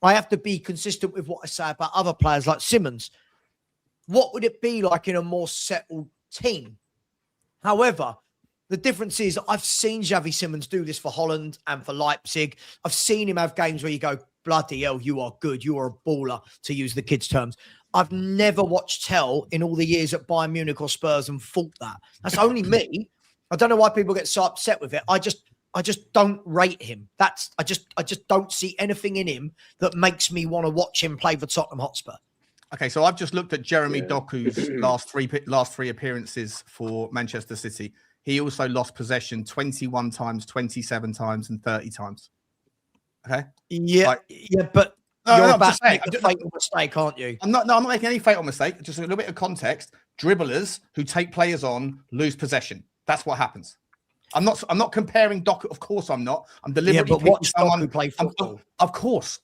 I have to be consistent with what I say about other players like Simmons. What would it be like in a more settled team? However, the difference is I've seen Xavi Simmons do this for Holland and for Leipzig. I've seen him have games where you go, bloody hell, you are good. You are a baller, to use the kids' terms. I've never watched Tell in all the years at Bayern Munich or Spurs and thought that. That's only me. I don't know why people get so upset with it. I just don't rate him. I just don't see anything in him that makes me want to watch him play for Tottenham Hotspur. Okay, so I've just looked at Jeremy Doku's last three appearances for Manchester City. He also lost possession 21 times, 27 times, and 30 times. Okay. Yeah, but you're about to make a fatal mistake, aren't you? I'm not making any fatal mistake. Just a little bit of context. Dribblers who take players on lose possession. That's what happens. I'm not comparing Doku. Of course, I'm not. I'm deliberately picking someone who play football. Of course.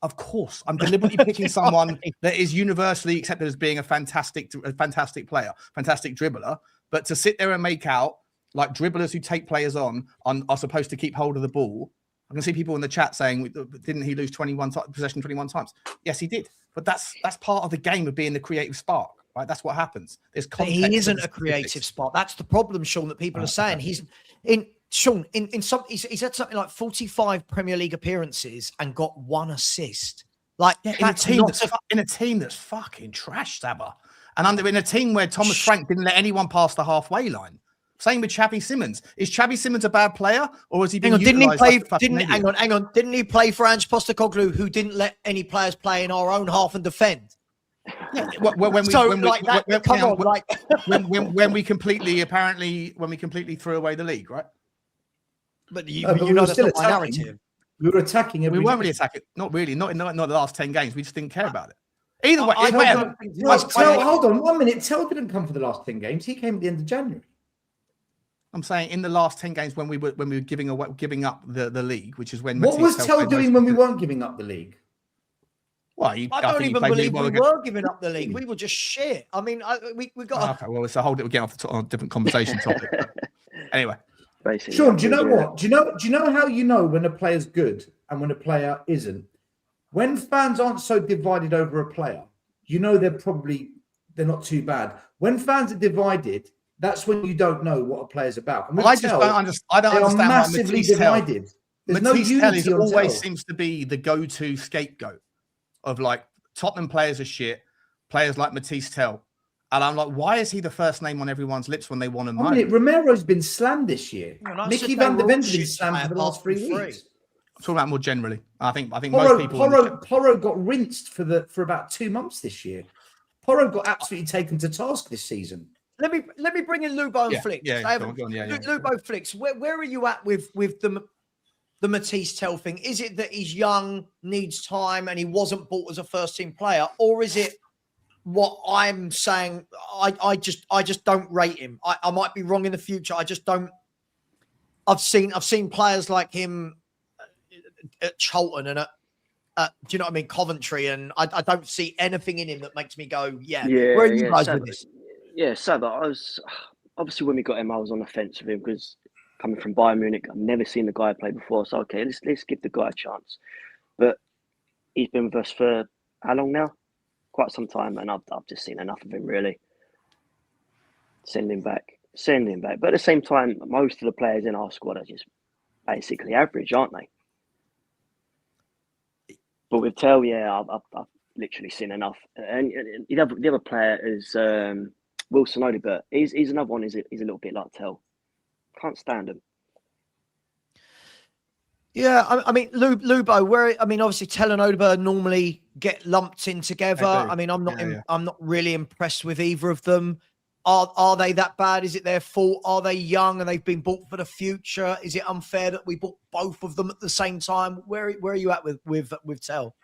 I'm deliberately picking someone that is universally accepted as being a fantastic player, fantastic dribbler. But to sit there and make out like dribblers who take players on are supposed to keep hold of the ball. I can see people in the chat saying, "Didn't he lose possession 21 times?" Yes, he did. But that's part of the game of being the creative spark, right? That's what happens. There's context. He isn't a creative spark. That's the problem, Sean. That people are saying he's in. Sean, he's had something like 45 Premier League appearances and got 1 assist. Like in a team that's fucking trash, Savva, and in a team where Thomas Frank didn't let anyone pass the halfway line. Same with Xavi Simmons. Is Xavi Simmons a bad player, or has he been? Didn't he play? Hang on. Didn't he play for Ange Postecoglou, who didn't let any players play in our own half and defend? Yeah, when we completely threw away the league, right? But you know that's not my narrative. We were attacking. We weren't really attacking. Not really. Not in the last 10 games. We just didn't care about it. Either way, hold on 1 minute. Tell didn't come for the last 10 games. He came at the end of January. I'm saying in the last 10 games when we were giving up the league, which is when what was Tell doing when we weren't giving up the league? Well, I don't even believe we were giving up the league. We were just shit. I mean, we got. Okay, well, it's a whole different on a different conversation topic. Anyway, basically, Sean, do you know what? Do you know how you know when a player's good and when a player isn't? When fans aren't so divided over a player, you know they're not too bad. When fans are divided, that's when you don't know what a player's about. I just don't understand. I don't understand. Massively divided. There's no unity. Always seems to be the go-to scapegoat of like Tottenham players are shit, players like Matisse Tell. And I'm like, why is he the first name on everyone's lips when they want to moan? Romero's been slammed this year. Mickey van der Vende's been slammed for the last 3 weeks. I'm talking about more generally. I think most people. Porro got rinsed for about 2 months this year. Porro got absolutely taken to task this season. Let me bring in Lubo and Flicks. Lubo Flicks, where are you at with the Matisse Tell thing? Is it that he's young, needs time, and he wasn't bought as a first-team player, or is it what I'm saying? I just don't rate him. I might be wrong in the future. I just don't. I've seen players like him at Charlton and at do you know what I mean, Coventry, and I don't see anything in him that makes me go, where are you guys with this? Yeah, Savva, I was obviously when we got him, I was on the fence with him because coming from Bayern Munich. I've never seen the guy play before, so okay, let's give the guy a chance. But he's been with us for how long now? Quite some time, and I've just seen enough of him, really. Send him back. But at the same time, most of the players in our squad are just basically average, aren't they? But with Tell, yeah, I've literally seen enough. And the other player is Wilson Odobert. He's another one. He's a little bit like Tell. Can't stand him. Yeah, I mean, Lubo, obviously Tell and Odobert normally get lumped in together. I mean, I'm not really impressed with either of them. Are they that bad? Is it their fault? Are they young and they've been bought for the future? Is it unfair that we bought both of them at the same time? Where are you at with Tell?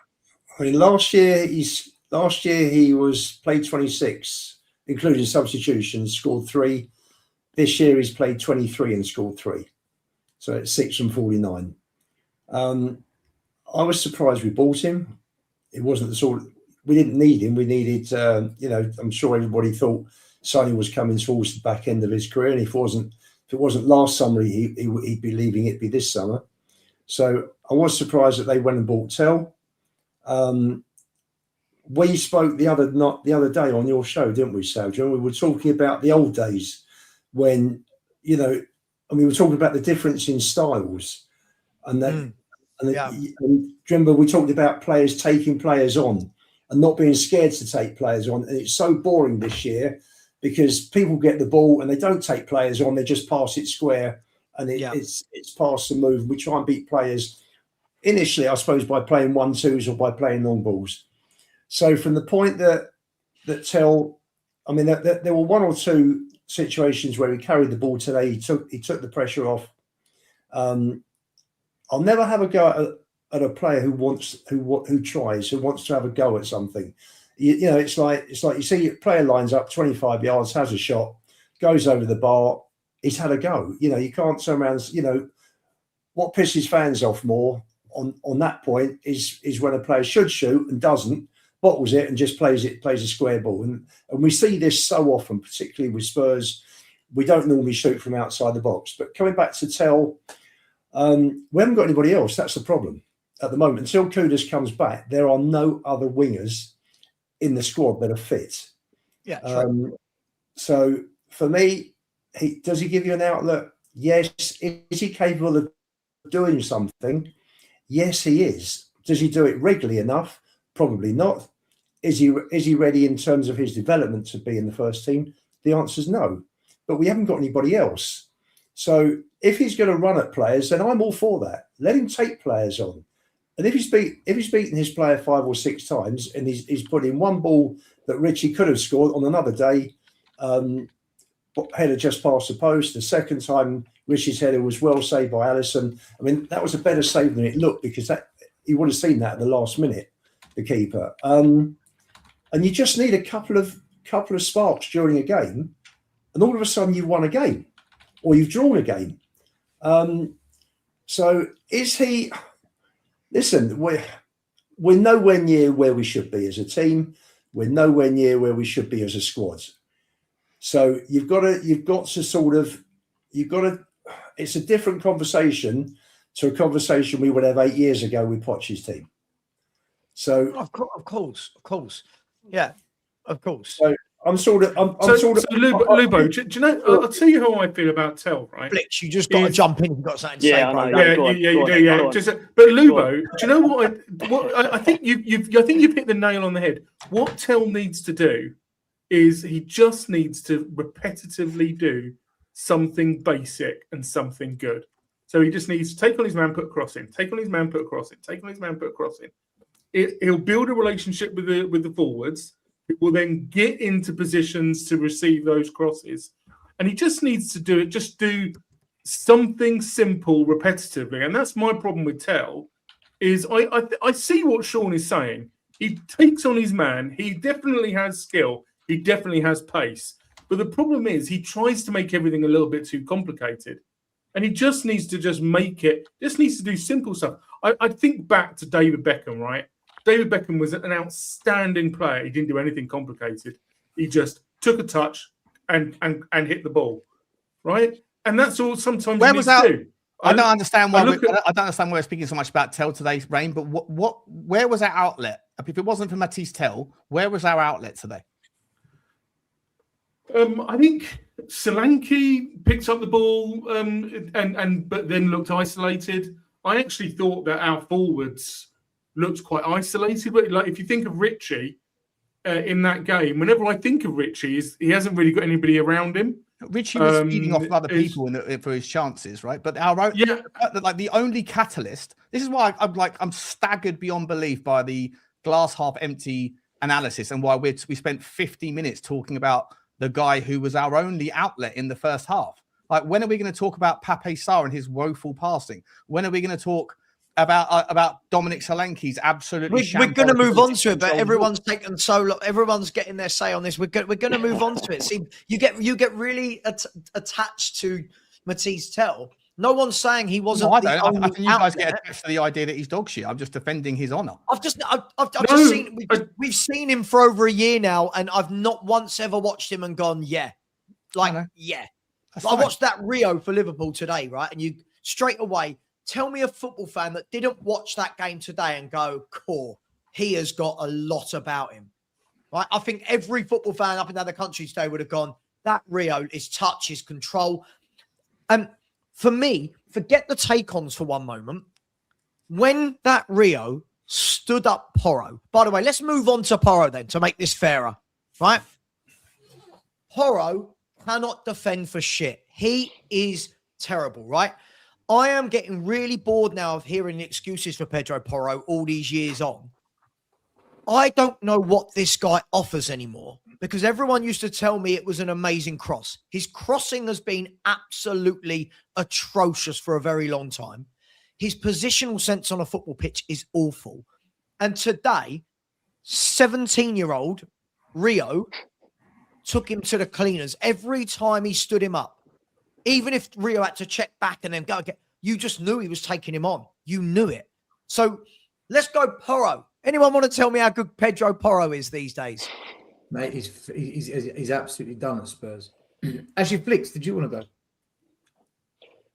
I mean, last year he was played 26, including substitutions, scored 3. This year he's played 23 and scored 3, so it's 6 from 49. I was surprised we bought him. It wasn't the sort of, we didn't need him. We needed, I'm sure everybody thought Sonny was coming towards the back end of his career, and if it wasn't last summer, he'd be leaving. It'd be this summer. So I was surprised that they went and bought Tell. We spoke the other day on your show, didn't we, Sal? We were talking about the old days when, and we were talking about the difference in styles, and that. And remember, we talked about players taking players on and not being scared to take players on. And it's so boring this year because people get the ball and they don't take players on. They just pass it square and it's pass and move. We try and beat players initially, I suppose, by playing 1-2s or by playing long balls. So from the point that Tell, I mean, there were 1 or 2 situations where he carried the ball today. He took the pressure off. I'll never have a go at a player who wants to have a go at something. It's like you see a player lines up 25 yards, has a shot, goes over the bar. He's had a go. You can't turn around. What pisses fans off more on that point is when a player should shoot and doesn't, bottles it and just plays a square ball. And we see this so often, particularly with Spurs. We don't normally shoot from outside the box. But coming back to Tell. We haven't got anybody else. That's the problem at the moment. Until Kudus comes back, there are no other wingers in the squad that are fit. Yeah. True. So for me, does he give you an outlet? Yes. Is he capable of doing something? Yes, he is. Does he do it regularly enough? Probably not. Is he ready in terms of his development to be in the first team? The answer is no. But we haven't got anybody else. So if he's going to run at players, then I'm all for that. Let him take players on. And if he's beaten his player 5 or 6 times and he's put in one ball that Richie could have scored on another day, header just past the post. The second time Richie's header was well saved by Alisson. I mean, that was a better save than it looked because he would have seen that at the last minute, the keeper. And you just need a couple of sparks during a game, and all of a sudden you've won a game. Or you've drawn a game. So is he? Listen, we're nowhere near where we should be as a team. We're nowhere near where we should be as a squad. So you've got to. It's a different conversation to a conversation we would have 8 years ago with Poch's team. So of course, yeah, of course. So I'm sort of. Lubo, do you know? I'll tell you how I feel about Tell. Right, Blitz, you just got to jump in. You've got something to say, bro. You do. But Lubo, do you know what? I think you've hit the nail on the head. What Tell needs to do is he just needs to repetitively do something basic and something good. So he just needs to take on his man, put a cross in. Take on his man, put a cross in. Take on his man, put a cross in. He'll build a relationship with the forwards. It will then get into positions to receive those crosses. And he just needs to do something simple repetitively. And that's my problem with Tell, is I see what Sean is saying. He takes on his man. He definitely has skill. He definitely has pace. But the problem is he tries to make everything a little bit too complicated. And he just needs to do simple stuff. I think back to David Beckham, right? David Beckham was an outstanding player. He didn't do anything complicated. He just took a touch and hit the ball, right? And that's all sometimes Where you was need to that? do. I don't understand why. I look at- I don't understand why we're speaking so much about Tell today, Rain. But where was our outlet? If it wasn't for Matisse Tell, where was our outlet today? I think Solanke picked up the ball but then looked isolated. I actually thought that our forwards looked quite isolated. But like if you think of Richie in that game, whenever I think of Richie, he hasn't really got anybody around him. Richie was feeding off other people for his chances, right? But our own, like the only catalyst. This is why I'm staggered beyond belief by the glass half empty analysis and why we spent 50 minutes talking about the guy who was our only outlet in the first half. Like, when are we going to talk about Pape Sarr and his woeful passing? When are we going to talk about Dominic Solanke's absolutely? We're going to move on to it, but everyone's taken so long. Everyone's getting their say on this. We're going to move on to it. See, you get really attached to Matisse Tell. No one's saying he wasn't. No, I the don't. only I think you guys outlet. get attached to the idea that he's dog shit. I'm just defending his honour. I've just seen. We've seen him for over a year now, and I've not once ever watched him and gone, yeah, yeah. I watched that Rio for Liverpool today, right? And you straight away tell me a football fan that didn't watch that game today and go, "Core, he has got a lot about him." Right? I think every football fan up and down the country today would have gone, "That Rio, his touch, his control." And for me, forget the take-ons for one moment. When that Rio stood up Porro, by the way, let's move on to Porro then to make this fairer, right? Porro cannot defend for shit. He is terrible, right? I am getting really bored now of hearing the excuses for Pedro Porro all these years on. I don't know what this guy offers anymore because everyone used to tell me it was an amazing cross. His crossing has been absolutely atrocious for a very long time. His positional sense on a football pitch is awful. And today, 17-year-old Rio took him to the cleaners every time he stood him up. Even if Rio had to check back and then go again, you just knew he was taking him on. You knew it. So let's go Porro. Anyone want to tell me how good Pedro Porro is these days? Mate, he's absolutely done at Spurs. Actually, Flicks, did you want to go?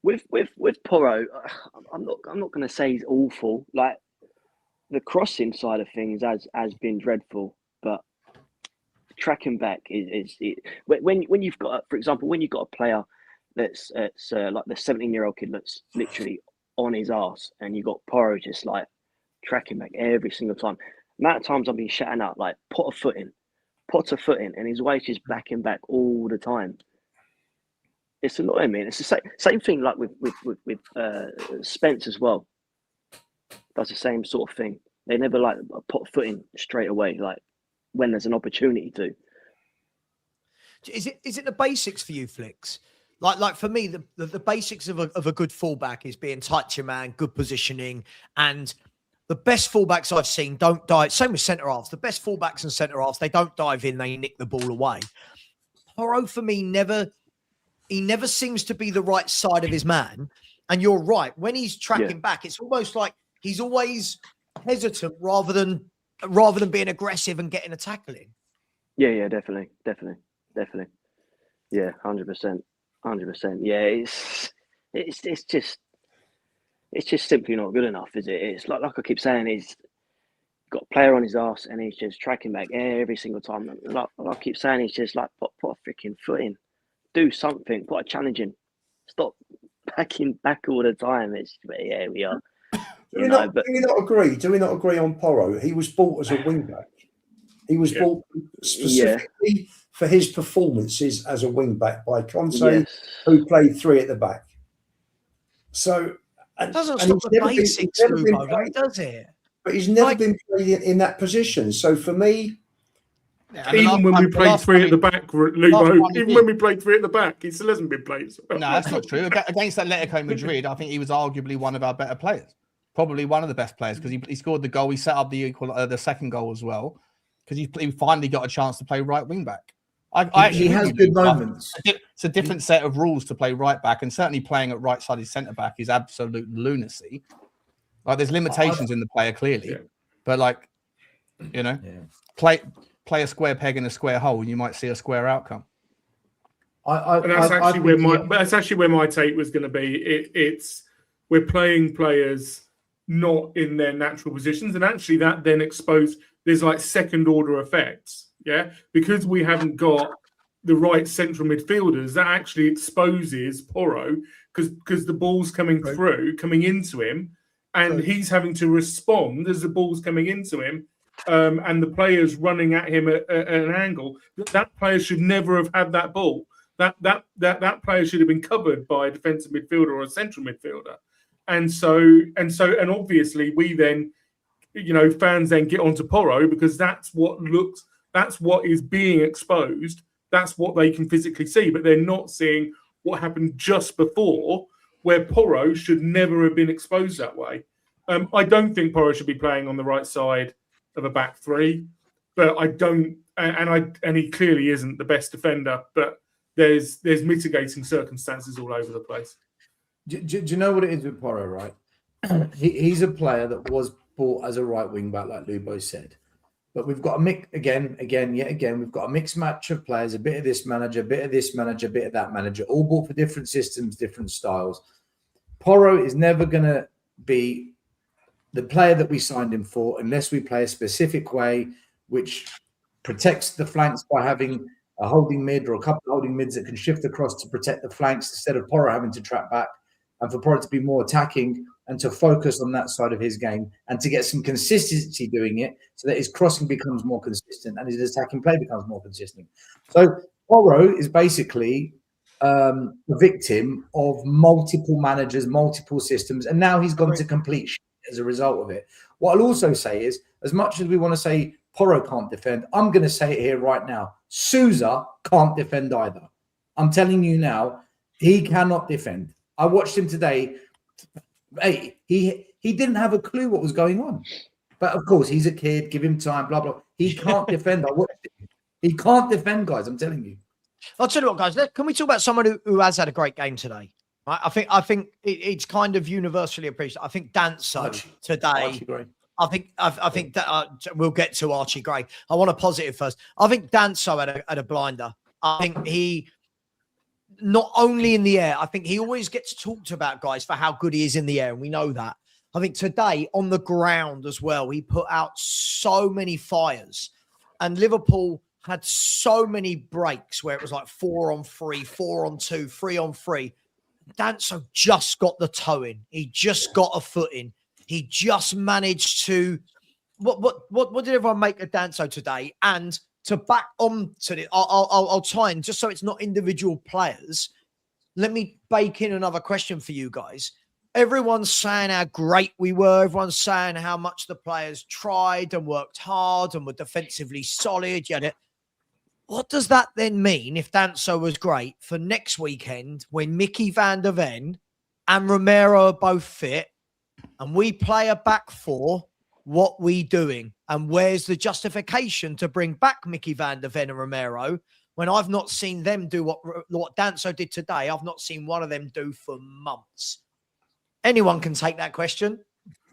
With Porro, I'm not going to say he's awful. Like, the crossing side of things has been dreadful, but tracking back is when you've got, for example, when you've got a player that's like the 17-year-old kid that's literally on his ass, and you got Porro just like tracking back every single time. The amount of times I've been shouting out like put a foot in, and his way just backing back all the time. It's annoying, man. It's the same thing like with Spence as well. Does the same sort of thing. They never like put a foot in straight away, like when there's an opportunity to. Is it the basics for you, Flicks? Like for me, the basics of a good fullback is being tight to your man, good positioning, and the best fullbacks I've seen don't dive. Same with centre halves. The best fullbacks and centre halves, they don't dive in; they nick the ball away. Porro for me never seems to be the right side of his man. And you're right. When he's tracking back, it's almost like he's always hesitant rather than being aggressive and getting a tackle in. Yeah, definitely. Yeah, 100%. Yeah, it's just simply not good enough, is it? It's like I keep saying, he's got a player on his arse and he's just tracking back every single time. Like I keep saying, he's just like put a freaking foot in, do something, put a challenge in, stop backing back all the time. Yeah, we are. Do we not agree? Do we not agree on Porro? He was bought as a wing back. He was bought specifically for his performances as a wing back by Conte, who played three at the back. So it doesn't stop the basics, does it? But he's never been played in that position. So for me, even when we played three at the back, Lubo, even when we played three at the back, he still hasn't been played. No, that's not true. Against Atletico Madrid, I think he was arguably one of our better players. Probably one of the best players because he scored the goal. He set up the second goal as well because he finally got a chance to play right wing back. He has good moments. It's a different set of rules to play right back, and certainly playing at right sided centre back is absolute lunacy. Like there's limitations in the player clearly, but like play a square peg in a square hole, and you might see a square outcome. And that's actually where my take was going to be. We're playing players not in their natural positions, and actually that then exposed there's like second order effects, yeah, because we haven't got the right central midfielders. That actually exposes Porro because the ball's coming into him, and he's having to respond as the ball's coming into him, and the player's running at him at an angle. That player should never have had that ball. That player should have been covered by a defensive midfielder or a central midfielder. And obviously we then, fans then get onto Porro because that's what is being exposed. That's what they can physically see, but they're not seeing what happened just before, where Porro should never have been exposed that way. I don't think Porro should be playing on the right side of a back three, but I don't, and he clearly isn't the best defender, but there's mitigating circumstances all over the place. Do you know what it is with Porro, right? He's a player that was bought as a right wing back, like Lubo said. But we've got a mix again, we've got a mixed match of players, a bit of this manager, a bit of this manager, a bit of that manager, all bought for different systems, different styles. Porro is never going to be the player that we signed him for unless we play a specific way, which protects the flanks by having a holding mid or a couple of holding mids that can shift across to protect the flanks instead of Porro having to track back, and for Porro to be more attacking and to focus on that side of his game and to get some consistency doing it so that his crossing becomes more consistent and his attacking play becomes more consistent. So Porro is basically a victim of multiple managers, multiple systems, and now he's gone to complete shit as a result of it. What I'll also say is, as much as we want to say Porro can't defend, I'm going to say it here right now. Sousa can't defend either. I'm telling you now, he cannot defend. I watched him today. Hey, he didn't have a clue what was going on. But of course, he's a kid. Give him time, blah, blah. He can't defend. I watched him. He can't defend, guys. I'm telling you. I'll tell you what, guys. Can we talk about someone who has had a great game today? Right? I think it's kind of universally appreciated. I think Danso today. I think that we'll get to Archie Gray. I want a positive first. I think Danso had a blinder. I think he, not only in the air, I think he always gets talked about, guys, for how good he is in the air, and we know that. I think today on the ground as well, he put out so many fires, and Liverpool had so many breaks where it was like 4-on-3, 4-on-2, 3-on-3. Danso just got the toe in. He just got a foot in. He just managed to. What did everyone make of Danso today? And to back on to it, I'll tie in just so it's not individual players. Let me bake in another question for you guys. Everyone's saying how great we were. Everyone's saying how much the players tried and worked hard and were defensively solid. What does that then mean if Danso was great for next weekend when Mickey van der Ven and Romero are both fit and we play a back four? What we doing? And where's the justification to bring back Mickey van der Ven and Romero when I've not seen them do what Danso did today? I've not seen one of them do for months. Anyone can take that question.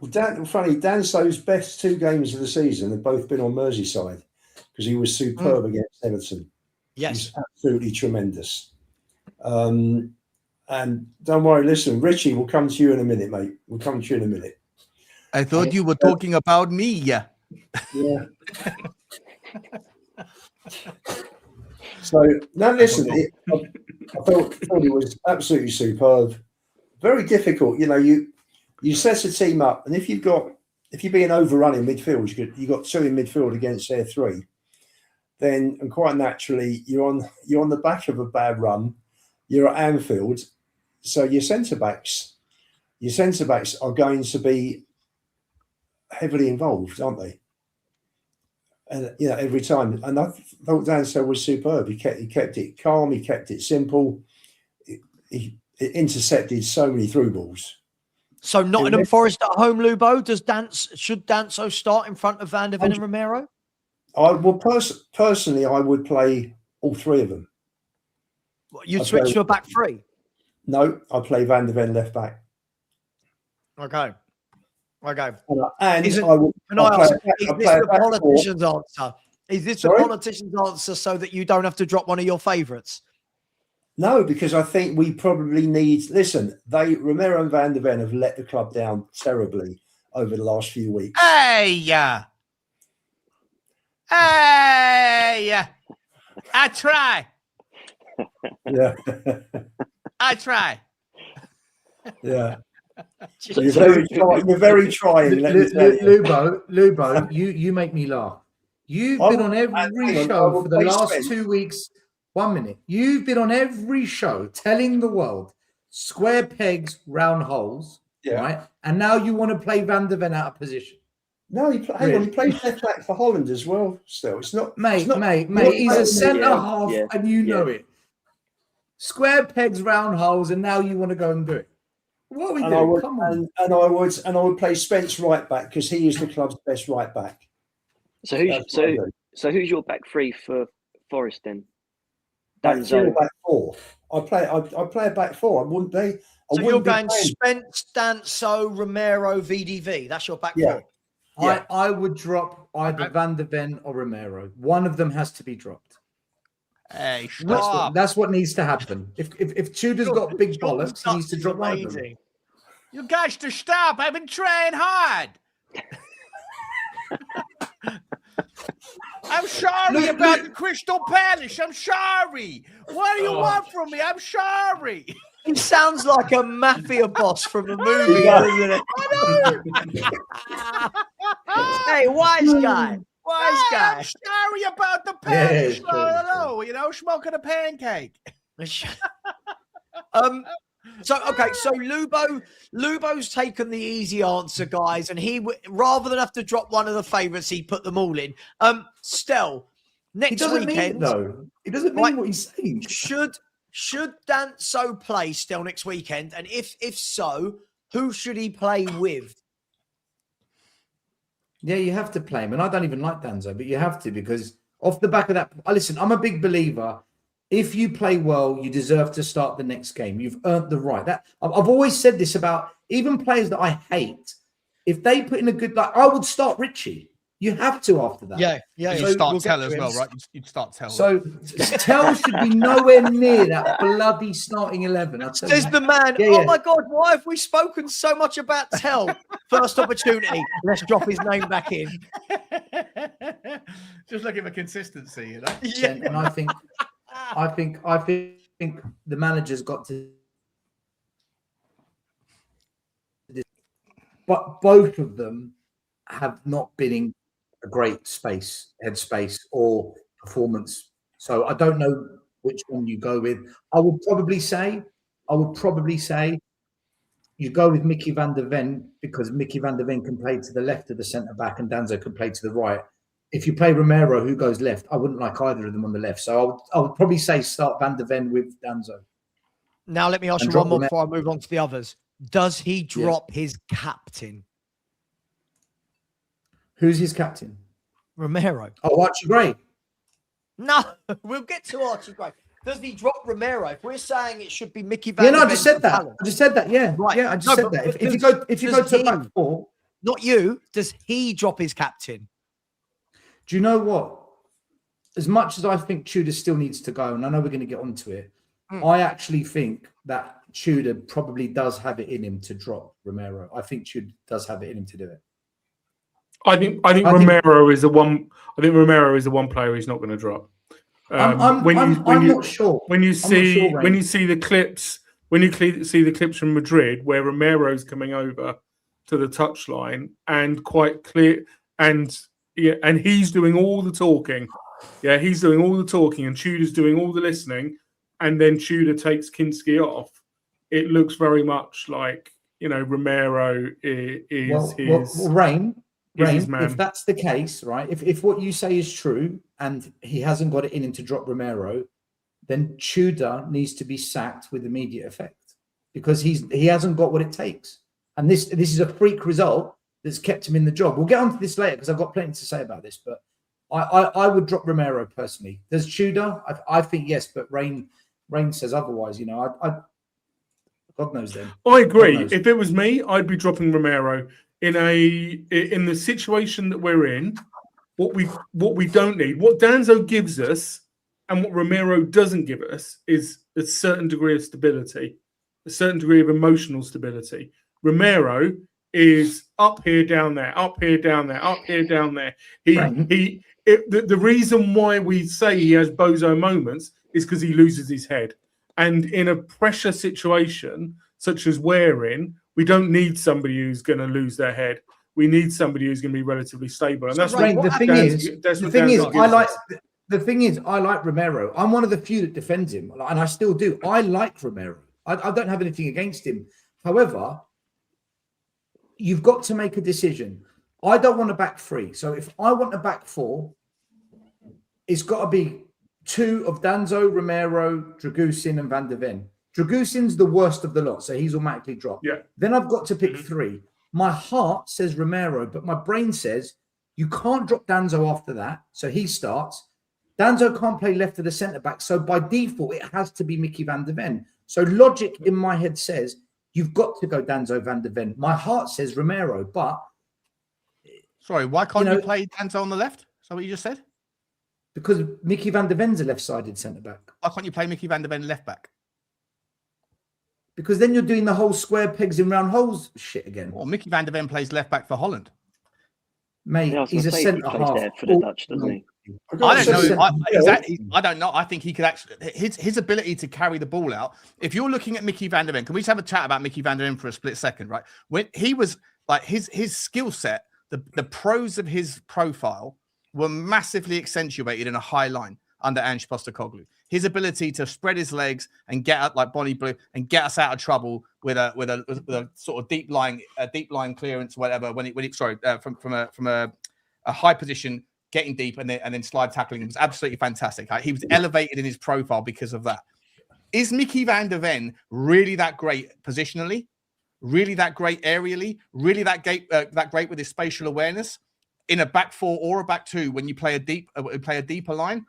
Well, Danso's best 2 games of the season have both been on Merseyside because he was superb against Everton. Yes. He's absolutely tremendous. And don't worry, listen, Richie, we'll come to you in a minute, mate. We'll come to you in a minute. I thought you were talking about me. Yeah. So, now listen, I thought he was absolutely superb. Very difficult. You set a team up, and if you're being overrun in midfield, you've got 2 in midfield against their 3, then, and quite naturally, you're on the back of a bad run. You're at Anfield, so your centre backs are going to be heavily involved, aren't they? And every time. And I thought Danso was superb. He kept it calm. He kept it simple. He intercepted so many through balls. So Nottingham Forest at home, Lubo. Should Danso start in front of Van der Ven and Romero? Personally, I would play all 3 of them. You'd switch to a back 3? No, I play Van der Ven left back. Okay. And is this the politician's answer? Is this the politician's answer so that you don't have to drop one of your favourites? No, because I think we probably need. Listen, Romero and Van der Ven have let the club down terribly over the last few weeks. Hey, I try. Yeah, I try. yeah. So- You're so- very trying. Let me tell you. Lubo, you make me laugh. You've I been will- on every hang on, I show will for the play last Spence. 2 weeks. 1 minute. You've been on every show telling the world square pegs, round holes, Yeah. right? And now you want to play Van der Ven out of position. No, hang on. He plays left back for Holland as well. Still, it's not, Mate, it's not, he's a centre half yeah, and you know it. Square pegs, round holes, and now you want to go and do it. What are we And I doing? would, Come on. and I would play Spence right back because he is the club's best right back. So who's That's what I do. so who's your back three for Forest then? Back three or Danzo. back four. I play a back four. I wouldn't be. So you're going Spence, Danso, Romero, VDV. That's your back Yeah. four. Yeah. I would drop either Van der Ven or Romero. One of them has to be dropped. Hey, That's stop. that's what needs to happen. If Tudor's got big bollocks, he needs to drop one of them. Amazing. You guys to stop. I've been trying hard. I'm sorry about the Crystal Palace. I'm sorry. What do you want from me? I'm sorry. He sounds like a mafia boss from a movie, doesn't it? Hey, wise guy. Wise Hey, guy. I'm sorry about the Yeah, Palace. true, Hello, you know, smoking a pancake. So Lubo's taken the easy answer, guys, and rather than have to drop one of the favourites, he put them all in. Stel, He next doesn't weekend, mean it, though. He doesn't mean Right. what he's saying. should Danso play Stel next weekend, and if so, who should he play with? Yeah, you have to play him. And I don't even like Danzo, but you have to because off the back of that, listen, I'm a big believer. If you play well, you deserve to start the next game. You've earned the right. That I've always said this about even players that I hate. If they put in a good, I would start Richie. You have to after that. Yeah. You So start we'll get Tell to as him. well, right? You'd start Tell. So Tell should be nowhere near that bloody starting 11. I tell Says you. the man, Yeah, oh yeah. my God, why have we spoken so much about Tell? First opportunity, let's drop his name back in. Just looking for consistency, you know. Yeah. And I think the manager's got to. But both of them have not been in a great headspace or performance. So I don't know which one you go with. I would probably say you go with Mickey van der Ven because Mickey van der Ven can play to the left of the centre back and Danzo can play to the right. If you play Romero, who goes left, I wouldn't like either of them on the left. So I would probably say start Van der Ven with Danzo. Now let me ask And you drop one more Romero. before I move on to the others. Does he drop his captain, Who's his captain? Romero? Oh, Archie Gray. No, we'll get to Archie Gray. Does he drop Romero? If we're saying it should be Mickey van Yeah, der no, I Ven just said for that. Palace. I just said that. Yeah, Right. yeah, I just No, said but that. If you does go to he- back four, Not you. Does he drop his captain? do you know what? As much as I think Tudor still needs to go, and I know we're going to get onto it, I actually think that Tudor probably does have it in him to drop Romero. I think Tudor does have it in him to do it. I think Romero is the one. I think Romero is the one player he's not going to drop. I'm not sure. When you see Ray. when you see the clips from Madrid where Romero's coming over to the touchline and quite clear and he's doing all the talking. Yeah, he's doing all the talking and Tudor's doing all the listening, and then Tudor takes Kinski off. It looks very much like Romero is his. Rain, his man. if that's the case, right? If what you say is true and he hasn't got it in him to drop Romero, then Tudor needs to be sacked with immediate effect because he hasn't got what it takes. And this is a freak result that's kept him in the job. We'll get onto this later because I've got plenty to say about this, but I would drop Romero personally. Does Tudor? I think yes, but Rain says otherwise. God knows then. I agree. If it was me, I'd be dropping Romero in the situation that we're in. What we don't need, what Danzo gives us, And what Romero doesn't give us is a certain degree of stability, a certain degree of emotional stability. Romero is up here, down there, up here, down there, up here, down there. The reason why we say he has bozo moments is because he loses his head. And in a pressure situation such as we're in, we don't need somebody who's going to lose their head. We need somebody who's going to be relatively stable. And that's right. what The thing is, I like Romero. I'm one of the few that defends him, and I still do. I like Romero. I don't have anything against him. However, you've got to make a decision. I don't want a back three. So if I want a back four, it's got to be two of Danzo, Romero, Dragusin, and Van der Ven. Dragusin's the worst of the lot, so he's automatically dropped. Yeah. Then I've got to pick three. My heart says Romero, but my brain says you can't drop Danzo after that, so he starts. Danzo can't play left of the centre-back, so by default, it has to be Mickey Van der Ven. So logic in my head says you've got to go Danzo, Van der Ven. My heart says Romero, but... Sorry, why can't you play Danzo on the left? Is that what you just said? Because Mickey Van der Ven's a left-sided centre-back. Why can't you play Mickey Van der Ven left-back? Because then you're doing the whole square pegs in round holes shit again. Well, Mickey Van der Ven plays left-back for Holland. Mate, he's a centre-half. There for the Dutch, doesn't he? I don't know. I don't know. I think he could actually his ability to carry the ball out. If you're looking at Mickey Van der Ven, can we just have a chat about Mickey Van der Ven for a split second? Right, when he was like his skill set, the pros of his profile were massively accentuated in a high line under Ange Postecoglou. His ability to spread his legs and get out like Bonnie Blue and get us out of trouble with a sort of deep line clearance, whatever. From a high position, getting deep and then slide tackling was absolutely fantastic. He was elevated in his profile because of that. Is Mickey Van der Ven really that great positionally? Really that great aerially? Really that great with his spatial awareness in a back four or a back two when you play a deeper line?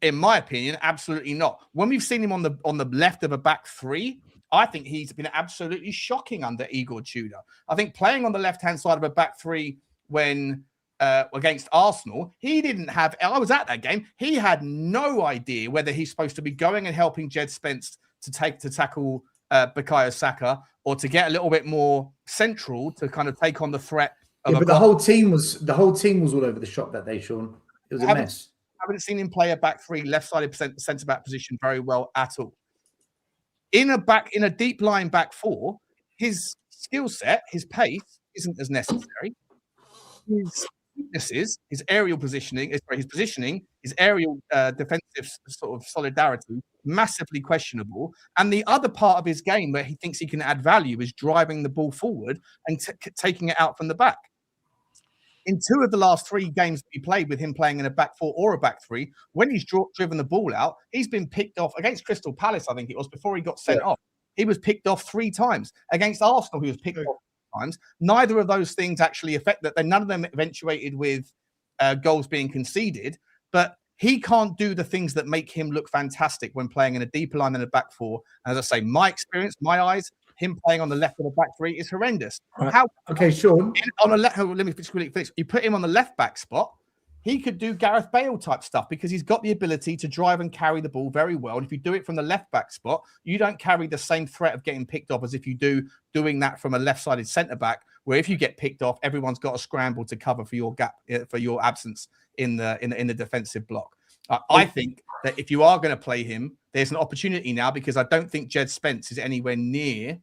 In my opinion, absolutely not. When we've seen him on the left of a back three, I think he's been absolutely shocking under Igor Tudor. I think playing on the left-hand side of a back three when against Arsenal, he didn't have... I was at that game. He had no idea whether he's supposed to be going and helping Jed Spence to tackle Bukayo Saka or to get a little bit more central to kind of take on the threat. But the whole team was all over the shop that day, Sean. It was a mess. I haven't seen him play a back three, left-sided centre-back position very well at all. In a deep line back four, his skill set, his pace isn't as necessary. His weaknesses, his aerial positioning, his aerial defensive sort of solidarity, massively questionable. And the other part of his game where he thinks he can add value is driving the ball forward and taking it out from the back. In two of the last three games that he played with him playing in a back four or a back three, when he's driven the ball out, he's been picked off against Crystal Palace, I think it was, before he got sent off. He was picked off 3 times. Against Arsenal, he was picked off 3 times. Neither of those things actually affect that. None of them eventuated with goals being conceded, but he can't do the things that make him look fantastic when playing in a deeper line than a back four. And as I say, my experience, my eyes, him playing on the left of the back three is horrendous. Right. Okay, Sean. On a let me finish. You put him on the left back spot, he could do Gareth Bale type stuff because he's got the ability to drive and carry the ball very well. And if you do it from the left back spot, you don't carry the same threat of getting picked off as if you do doing that from a left-sided centre back, where if you get picked off, everyone's got to scramble to cover for your gap, for your absence in the defensive block. I think that if you are going to play him, there's an opportunity now because I don't think Jed Spence is anywhere near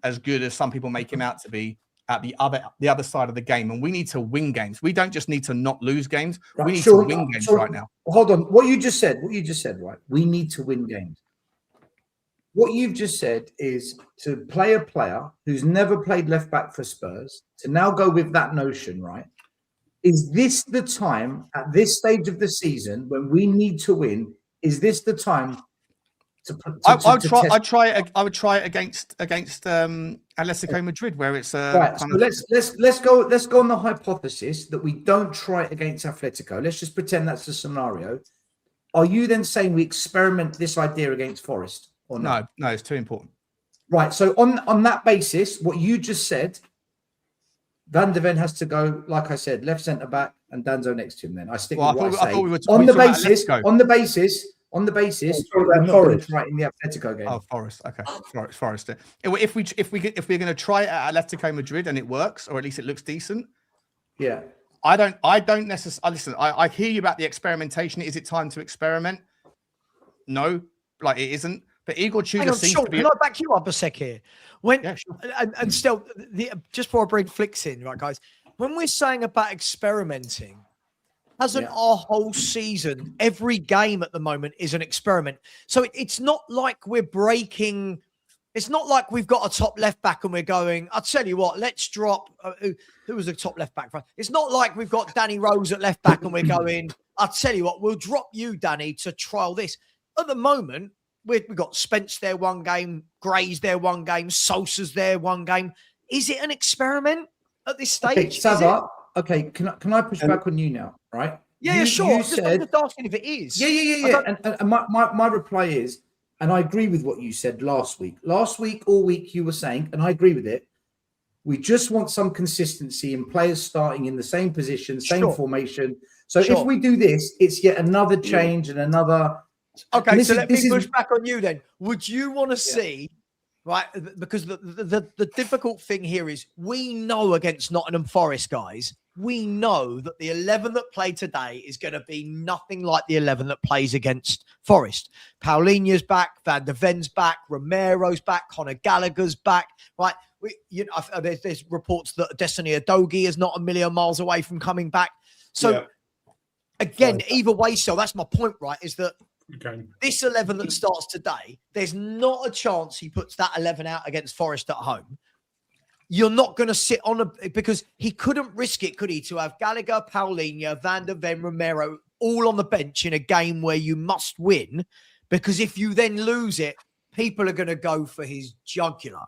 as good as some people make him out to be at the other side of the game. And we need to win games. We don't just need to not lose games. Right. We need to win games right now. Hold on. What you just said, right? We need to win games. What you've just said is to play a player who's never played left back for Spurs to now go with that notion, right? Is this the time at this stage of the season when we need to win? Is this the time I would try it against Atletico Madrid, where it's right. So let's go on the hypothesis that we don't try it against Atletico. Let's just pretend that's the scenario. Are you then saying we experiment this idea against Forest or not? No, it's too important. Right. So on that basis, what you just said, Van der Ven has to go, like I said, left centre back and Danzo next to him. Then I stick with what I say. On the on the basis What we're about not going to Forest? try it in the Atletico game. Oh, Forest. Okay, Forest. If we're going to try it at Atletico Madrid and it works, or at least it looks decent, Yeah. I don't necessarily listen. I hear you about the experimentation. Is it time to experiment? No, like it isn't. But Igor Hang Tudor on, seems Sean, to be. can I back you up a sec here? Yeah, sure. And still, just before I bring Flicks in, right, guys, when we're saying about experimenting, hasn't our whole season, every game at the moment is an experiment. So it's not like we're breaking. It's not like we've got a top left back and we're going, I'll tell you what, let's drop. Who was the top left back? It's not like we've got Danny Rose at left back and we're going, I'll tell you what, we'll drop you, Danny, to trial this. At the moment, we've got Spence there one game, Gray's there one game, Sosa's there one game. Is it an experiment at this stage? Okay, Savva, okay, can I push back on you now, right? Yeah, sure. I'm just asking if it is. Yeah. And my reply is, and I agree with what you said last week. Last week, all week, you were saying, and I agree with it, we just want some consistency in players starting in the same position, same formation. So if we do this, it's yet another change and another... Okay, so let me push back on you then. Would you want to see, right, because the difficult thing here is we know against Nottingham Forest, guys, we know that the 11 that played today is going to be nothing like the 11 that plays against Forest. Paulinho's back, Van der Ven's back, Romero's back, Conor Gallagher's back, right? There's reports that Destiny Adogi is not a million miles away from coming back. So, again, either way, so that's my point, right, is that this 11 that starts today, there's not a chance he puts that 11 out against Forest at home. You're not going to sit on because he couldn't risk it, could he, to have Gallagher, Paulinho, Van der Ven, Romero all on the bench in a game where you must win, because if you then lose it, people are going to go for his jugular,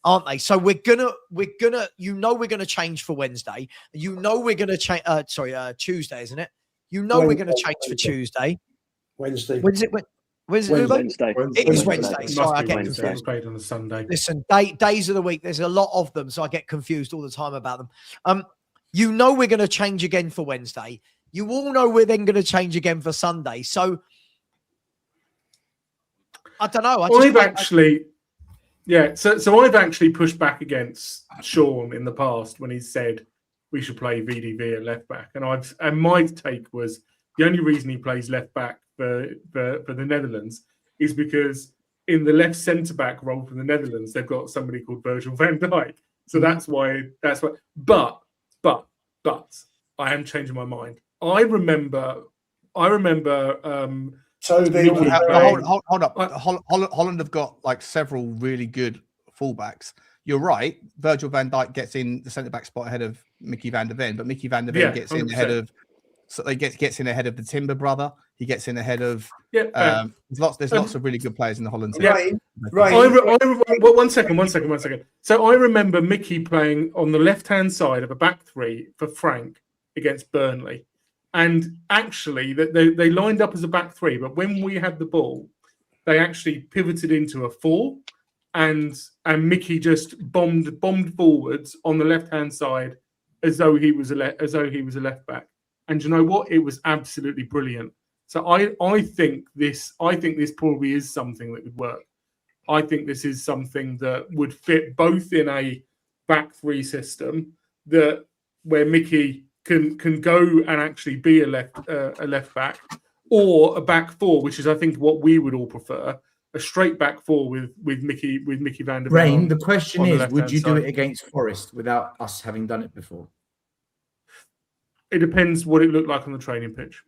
aren't they? So we're gonna, we're going to change for Wednesday. We're going to change. Tuesday, isn't it? We're going to change for Tuesday. Wednesday. When's it? Wednesday. It is Wednesday. Sorry, I get Wednesday. confused. Played on a Sunday. Listen, days of the week, there's a lot of them, so I get confused all the time about them. We're going to change again for Wednesday. You all know we're then going to change again for Sunday. So I don't know. I've actually pushed back against Sean in the past when he said we should play VDV at left back, and my take was the only reason he plays left back for the Netherlands is because in the left centre back role for the Netherlands they've got somebody called Virgil van Dijk. So that's why. But I am changing my mind. I remember. So they hold up. Holland have got like several really good fullbacks. You're right. Virgil van Dijk gets in the centre back spot ahead of Mickey van der Ven, but Mickey van der Ven gets 100%. In ahead of. So they gets in ahead of the Timber brother. He gets in ahead of. There's lots of really good players in the Holland team. Right. One second. So I remember Mickey playing on the left-hand side of a back three for Frank against Burnley, and actually they lined up as a back three, but when we had the ball, they actually pivoted into a four, and Mickey just bombed forwards on the left-hand side as though he was a left back. And you know what? It was absolutely brilliant. So I think this probably is something that would work. I think this is something that would fit both in a back three system where Mickey can go and actually be a left back, or a back four, which is I think what we would all prefer, a straight back four with Mickey van der Ven. Rain, the question is, would you do it against Forest without us having done it before? It depends what it looked like on the training pitch.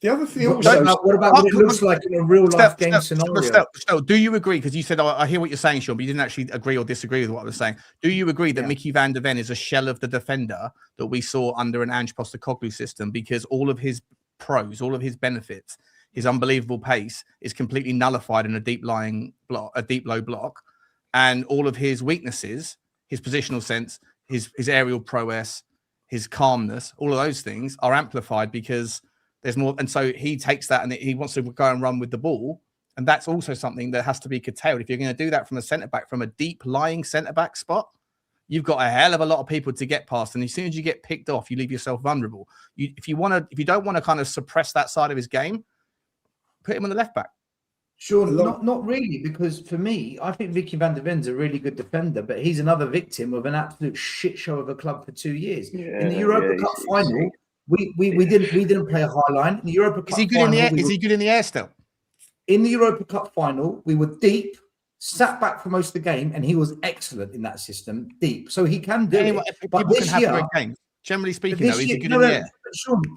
The other thing what about what it looks like in a real life game scenario? Do you agree? Because you said, I hear what you're saying, Sean, but you didn't actually agree or disagree with what I was saying. Do you agree that Mickey van der Ven is a shell of the defender that we saw under an Ange Postecoglou system, because all of his pros, all of his benefits, his unbelievable pace is completely nullified in a deep low block, and all of his weaknesses, his positional sense, his aerial prowess, his calmness, all of those things are amplified because there's more. And so he takes that and he wants to go and run with the ball. And that's also something that has to be curtailed. If you're going to do that from a centre back, from a deep lying centre back spot, you've got a hell of a lot of people to get past. And as soon as you get picked off, you leave yourself vulnerable. If you don't want to kind of suppress that side of his game, put him on the left back. Sure, not really, because for me, I think Mickey van der Ven's a really good defender, but he's another victim of an absolute shit show of a club for 2 years. In the Europa Cup final, we didn't play a high line. In the Europa Cup is he good final, in the air? Is he good in the air still? In the Europa Cup final, we were deep, sat back for most of the game, and he was excellent in that system, deep. So he can do it. But this year, generally speaking, though, is he good in the air?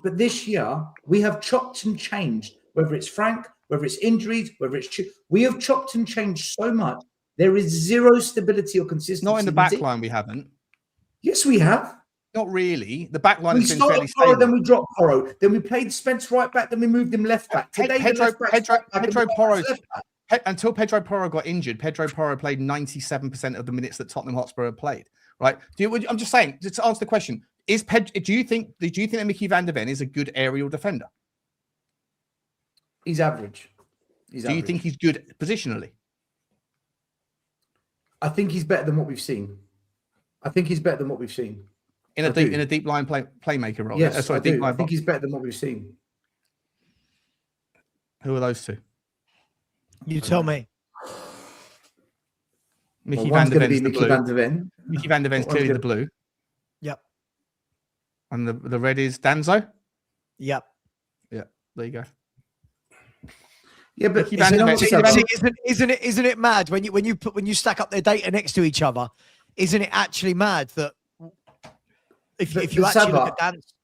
But this year, we have chopped and changed, whether it's Frank, whether it's injuries, whether it's... We have chopped and changed so much. There is zero stability or consistency. Not in the back line, we haven't. Yes, we have. Not really. The back line We has been fairly started Porro, stable. then we dropped Porro. Then we played Spence right back, then we moved him left back. Today, Pedro Porro... Until Pedro Porro got injured, Pedro Porro played 97% of the minutes that Tottenham Hotspur have played. Right? I'm just saying, to answer the question, do you think that Mickey van der Ven is a good aerial defender? He's average. Do you think he's good positionally? I think he's better than what we've seen. In a deep line playmaker role. Yes, I deep line think he's better than what we've seen. Who are those two? You tell me. Mickey van der Ven's the Mickey blue. van der Ven. Mickey van der Ven's clearly the blue. Yep. And the red is Danzo? Yep. Yeah, there you go. Yeah, but isn't it mad when you stack up their data next to each other? Isn't it actually mad that if you actually look at dance?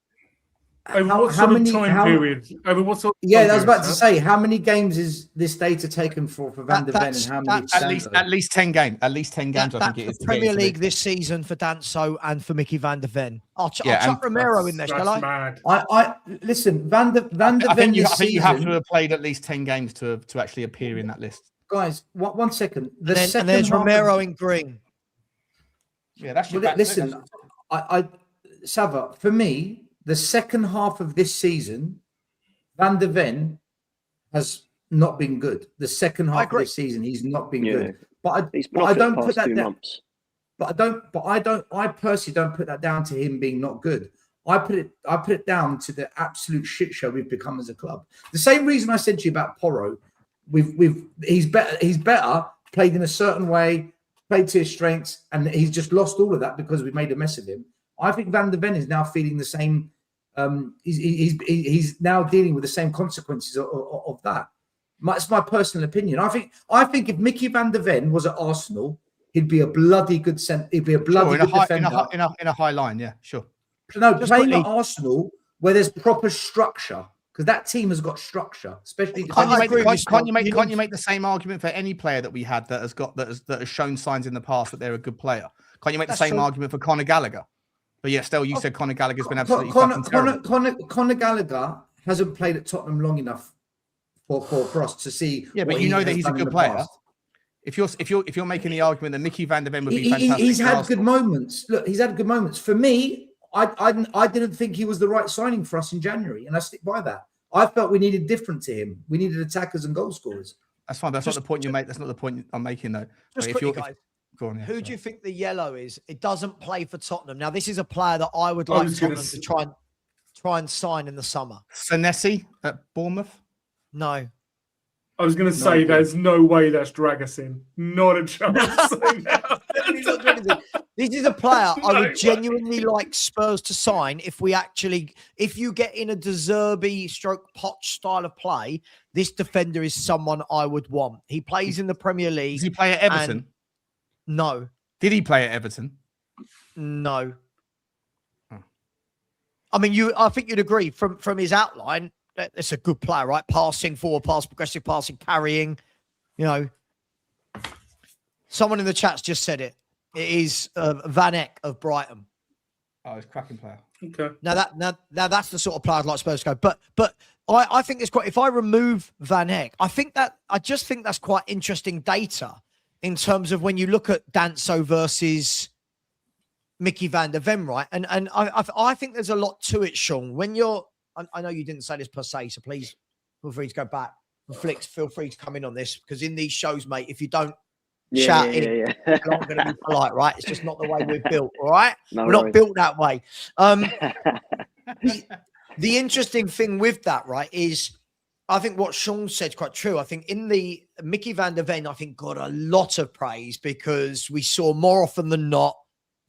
Over what sort of time period? Over what sort? Yeah, I was about to say, how many games is this data taken for Van der Ven, and how many? At least 10 games. At least 10 games. I think it is. The Premier League this season for Danso and for Mickey van der Ven. I'll chuck Romero in there, shall I? Mad. I listen. Van der Ven. I think you have to have played at least 10 games to actually appear in that list. Guys, one second. And there's Romero in green. Yeah, that's your listen. Savva, for me, the second half of this season, Van der Ven has not been good. The second half of this season, he's not been good. But I don't put that down. I personally don't put that down to him being not good. I put it down to the absolute shit show we've become as a club. The same reason I said to you about Porro, he's better, played in a certain way, played to his strengths, and he's just lost all of that because we made a mess of him. I think Van der Ven is now feeling the same. He's now dealing with the same consequences of that. That's my personal opinion. I think if Mickey van der Ven was at Arsenal, he'd be a bloody good He'd be a bloody good defender in a high line. Yeah, sure. No, just playing at Arsenal where there's proper structure, because that team has got structure, especially. Can't you make the same argument for any player that we had that has shown signs in the past that they're a good player? Can't you make the same argument for Conor Gallagher? But yeah, still, you said Conor Gallagher's been absolutely fucking terrible. Conor Gallagher hasn't played at Tottenham long enough for us to see. Yeah, but you know that he's a good player. Past. If you're making the argument that Mickey van der Ven would be fantastic, he's had good moments. Look, he's had good moments. For me, I didn't think he was the right signing for us in January, and I stick by that. I felt we needed different to him. We needed attackers and goal scorers. That's fine. That's not the point you make. That's not the point I'm making, though. Just quickly, guys. Who do you think the yellow is? It doesn't play for Tottenham. Now, this is a player that I would like Tottenham to try and sign in the summer. Senesi at Bournemouth? No. I was going to say there's no way that's Dragusin. Not a chance. This is a player I would genuinely like Spurs to sign if you get in a De Zerbi / Poch style of play. This defender is someone I would want. He plays in the Premier League. Does he play at Everton? No. Did he play at Everton? No. Oh. I mean, I think you'd agree from his outline. It's a good player, right? Passing, forward pass, progressive passing, carrying. You know, someone in the chat's just said it. It is Van Eck of Brighton. Oh, he's a cracking player. Okay. Now that's the sort of player I'd like Spurs to go. But I think it's quite. If I remove Van Eck, I just think that's quite interesting data in terms of when you look at Danso versus Mickey van der Ven, right? And I think there's a lot to it, Sean. When I know you didn't say this per se, so please feel free to go back. Flicks, feel free to come in on this, because in these shows, mate, if you don't shouting. Yeah. We're not going to be polite, right? It's just not the way we're built, all right? No We're not worries. built that way. The interesting thing with that, right, is I think what Sean said is quite true. I think in the Mickey van der Ven, I think got a lot of praise because we saw more often than not,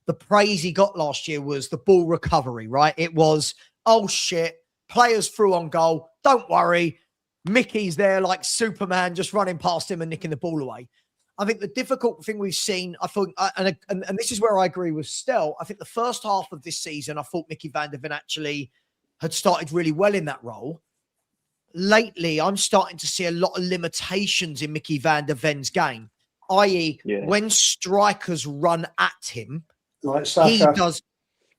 the praise he got last year was the ball recovery, right? It was, oh shit, players through on goal. Don't worry. Mickey's there like Superman just running past him and nicking the ball away. I think the difficult thing we've seen, I thought, and this is where I agree with Stel, I think the first half of this season, I thought Mickey van der Ven actually had started really well in that role. Lately, I'm starting to see a lot of limitations in Mickey van der Ven's game, i.e. when strikers run at him, Like he Saka. does.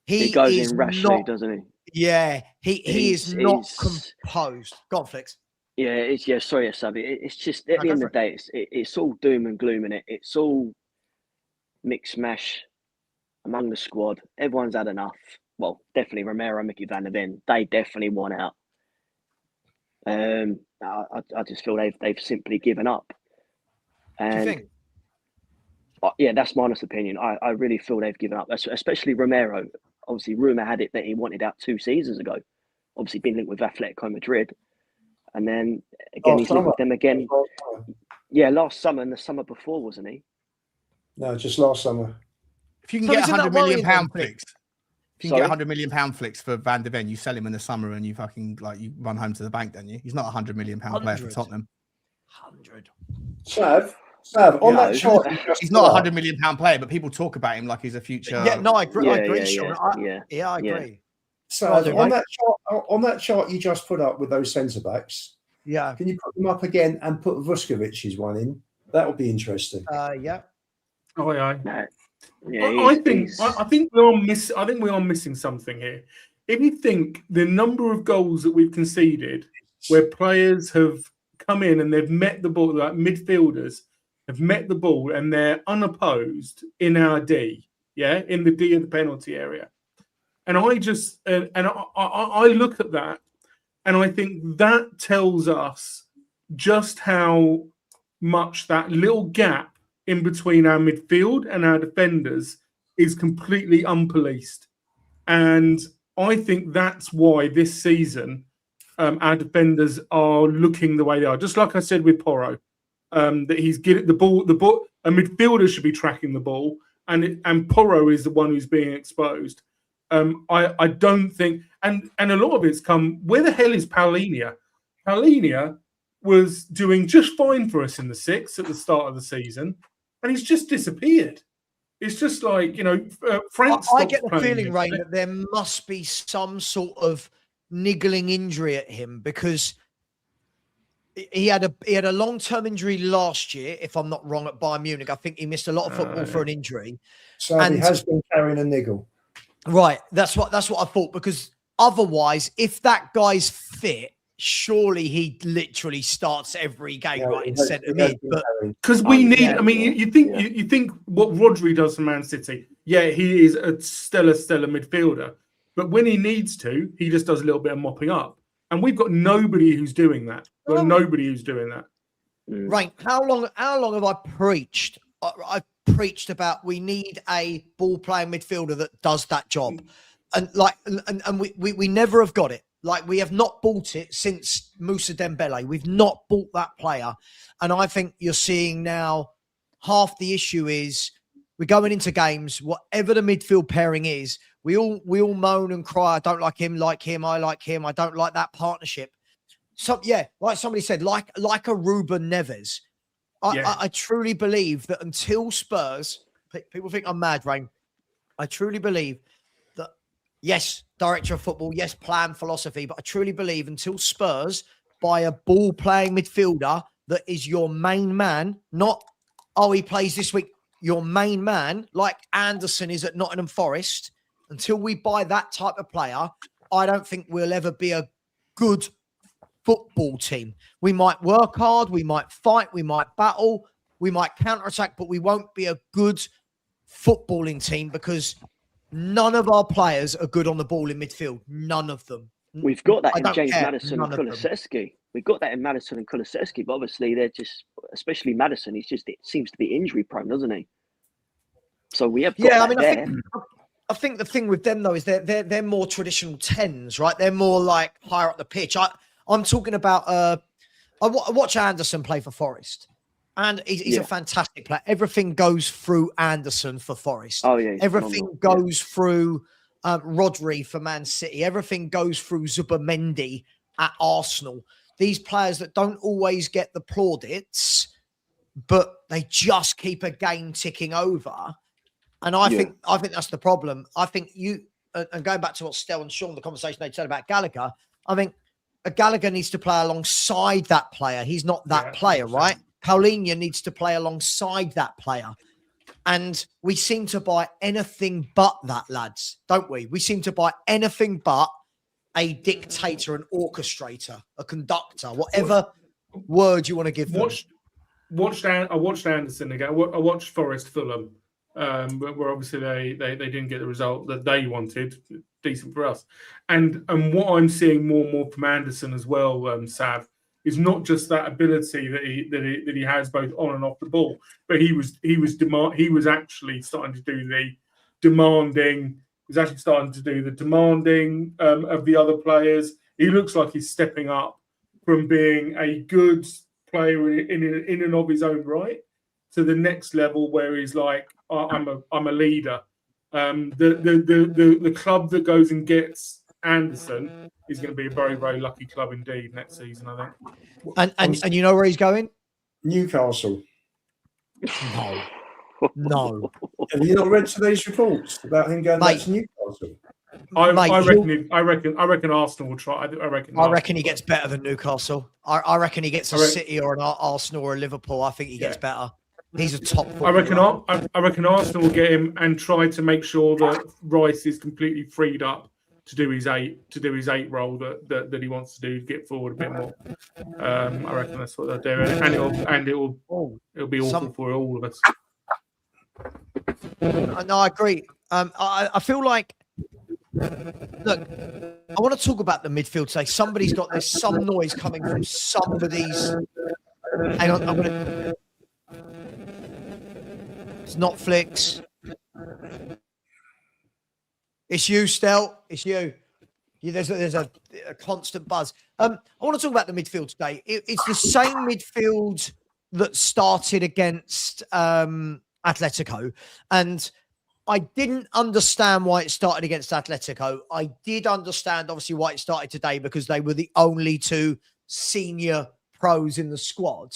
He goes in rashly, doesn't he? Yeah, he is not composed. Go on, Flicks. Yeah, sorry, Savva. It's just at the end of the day, it's all doom and gloom in it. It's all mix mash among the squad. Everyone's had enough. Well, definitely Romero and Mickey van der Ven. They definitely want out. I just feel they've simply given up. And Do you think? Yeah, that's my honest opinion. I really feel they've given up, especially Romero. Obviously, rumour had it that he wanted out 2 seasons ago. Obviously, been linked with Atletico Madrid. And then, again, he's linked with them again. Yeah, last summer and the summer before, wasn't he? No, just last summer. If you can So get isn't that £100 million worrying then, flicks, if you Sorry? can get £100 million flicks for Van der Ven, you sell him in the summer and you fucking you run home to the bank, don't you? He's not a £100 million player for 100. Tottenham. 100. Sav, on that chart, you just He's not put a up, £100 million player, but people talk about him like he's a future. Yeah, no, I agree. I agree, yeah, Sean. I agree. Sav, Right, on that chart you just put up with those centre backs, Yeah. can you put them up again and put Vusković's one in? That would be interesting. Yeah. Oh, yeah. Yeah, I think we are missing something here. If you think the number of goals that we've conceded, where players have come in and they've met the ball, like midfielders have met the ball and they're unopposed in our D, in the D of the penalty area, and I look at that and I think that tells us just how much that little gap in between our midfield and our defenders is completely unpoliced. And I think that's why this season our defenders are looking the way they are. Just like I said with Porro, that he's getting the ball. A midfielder should be tracking the ball, and Porro is the one who's being exposed. I don't think, and a lot of it's come. Where the hell is Paulinho? Paulinho was doing just fine for us in the 6 at the start of the season, and he's just disappeared. It's just like, Frank. I get the feeling, Rain, that there must be some sort of niggling injury at him because he had a long-term injury last year, if I'm not wrong, at Bayern Munich. I think he missed a lot of football for an injury. So he has been carrying a niggle. Right. That's what I thought, because otherwise, if that guy's fit, surely he literally starts every game in centre mid. But because we need, you think what Rodri does for Man City? Yeah, he is a stellar midfielder. But when he needs to, he just does a little bit of mopping up, and we've got nobody who's doing that. Right. How long have I preached? I've preached about we need a ball playing midfielder that does that job, and we never have got it. Like, we have not bought it since Moussa Dembele. We've not bought that player. And I think you're seeing now half the issue is we're going into games, whatever the midfield pairing is, we all moan and cry, I don't like him, I like him, I don't like that partnership. So, like somebody said, like a Ruben Neves. I truly believe that until Spurs, people think I'm mad, Rain. I truly believe that, yes, director of football, yes, plan, philosophy, but I truly believe until Spurs buy a ball-playing midfielder that is your main man, not, he plays this week, your main man, like Anderson is at Nottingham Forest, until we buy that type of player, I don't think we'll ever be a good football team. We might work hard, we might fight, we might battle, we might counterattack, but we won't be a good footballing team because none of our players are good on the ball in midfield. None of them. We've got that I in don't James care. Maddison and None of them. Kulusevski. We've got that in Maddison and Kulusevski, but obviously they're just, especially Maddison, it seems to be injury prone, doesn't he? So we have got Yeah, I that mean, there. I think the thing with them though is they're more traditional 10s, right? They're more like higher up the pitch. I'm talking about I watch Anderson play for Forest, and he's a fantastic player. Everything goes through Anderson for Forest. Oh yeah, everything goes through Rodri for Man City. Everything goes through Zubimendi at Arsenal. These players that don't always get the plaudits, but they just keep a game ticking over. And I think that's the problem. I think and going back to what Stel and Sean, the conversation they said about Gallagher, I think Gallagher needs to play alongside that player. He's not that player, right? Paulinho needs to play alongside that player. And we seem to buy anything but that, lads, don't we? We seem to buy anything but a dictator, an orchestrator, a conductor, whatever word you want to give them. I watched Anderson again. I watched Forest Fulham, where obviously they didn't get the result that they wanted. Decent for us. And what I'm seeing more and more from Anderson as well, Sav, is not just that ability that he has both on and off the ball, but he was actually starting to do the demanding. He's actually starting to do the demanding of the other players. He looks like he's stepping up from being a good player in and of his own right to the next level where he's like, I'm a leader. The club that goes and gets Anderson is going to be a very, very lucky club indeed next season, I think. And you know where he's going? Newcastle. No. Have you not read today's reports about him going back to Newcastle? I reckon Arsenal will try. I reckon he gets better than Newcastle. I reckon he gets a City or an Arsenal or a Liverpool. I think he gets better. He's a top footballer. I reckon Arsenal will get him and try to make sure that Rice is completely freed up to do his eight role that he wants to do to get forward a bit more. I reckon that's what they'll do, and it'll be awful for all of us. No, I agree. I feel like, look, I want to talk about the midfield today. There's some noise coming from somebody's. Hang on, it's not Flicks. It's you, Stel. It's you. There's a constant buzz. I want to talk about the midfield today. It's the same midfield that started against Atletico, and I didn't understand why it started against Atletico. I did understand, obviously, why it started today because they were the only two senior pros in the squad.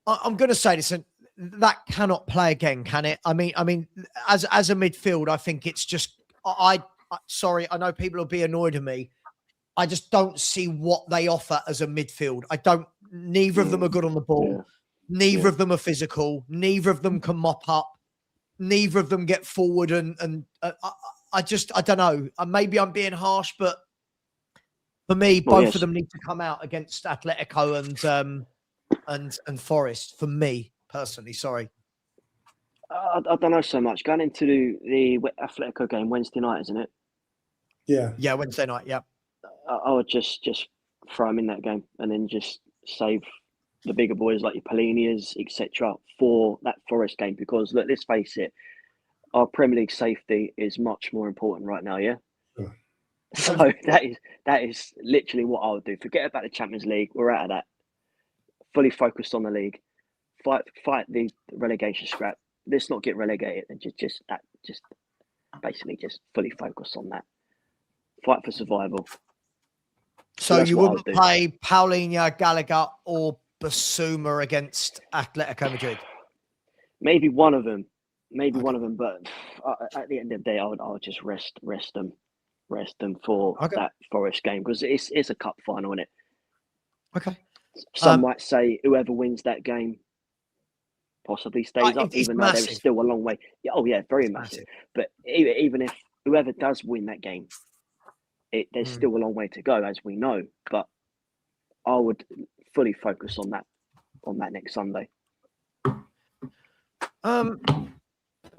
I'm going to say this, and that cannot play again, can it? I mean, as a midfield, I think it's just. Sorry, I know people will be annoyed at me. I just don't see what they offer as a midfield. Neither of them are good on the ball. Yeah. Neither of them are physical. Neither of them can mop up. Neither of them get forward. And I don't know. Maybe I'm being harsh, but for me, both of them need to come out against Atletico and Forest. For me personally, sorry. I don't know so much. Going into the Atletico game Wednesday night, isn't it? Yeah, Wednesday night. Yeah. I would just throw him in that game and then just save the bigger boys like your Palinias, etc., for that Forest game because look, let's face it, our Premier League safety is much more important right now. Yeah. Sure. So that is literally what I would do. Forget about the Champions League. We're out of that. Fully focused on the league. Fight the relegation scrap. Let's not get relegated and just basically just fully focus on that. Fight for survival. So you wouldn't play Paulinho, Gallagher, or Basuma against Atletico Madrid? Maybe one of them. But at the end of the day, I would just rest them for that Forest game because it's a cup final, isn't it? Okay. Some might say whoever wins that game possibly stays up, even though there's still a long way. Yeah, very massive. But even if whoever does win that game, there's still a long way to go, as we know. But I would fully focus on that next Sunday.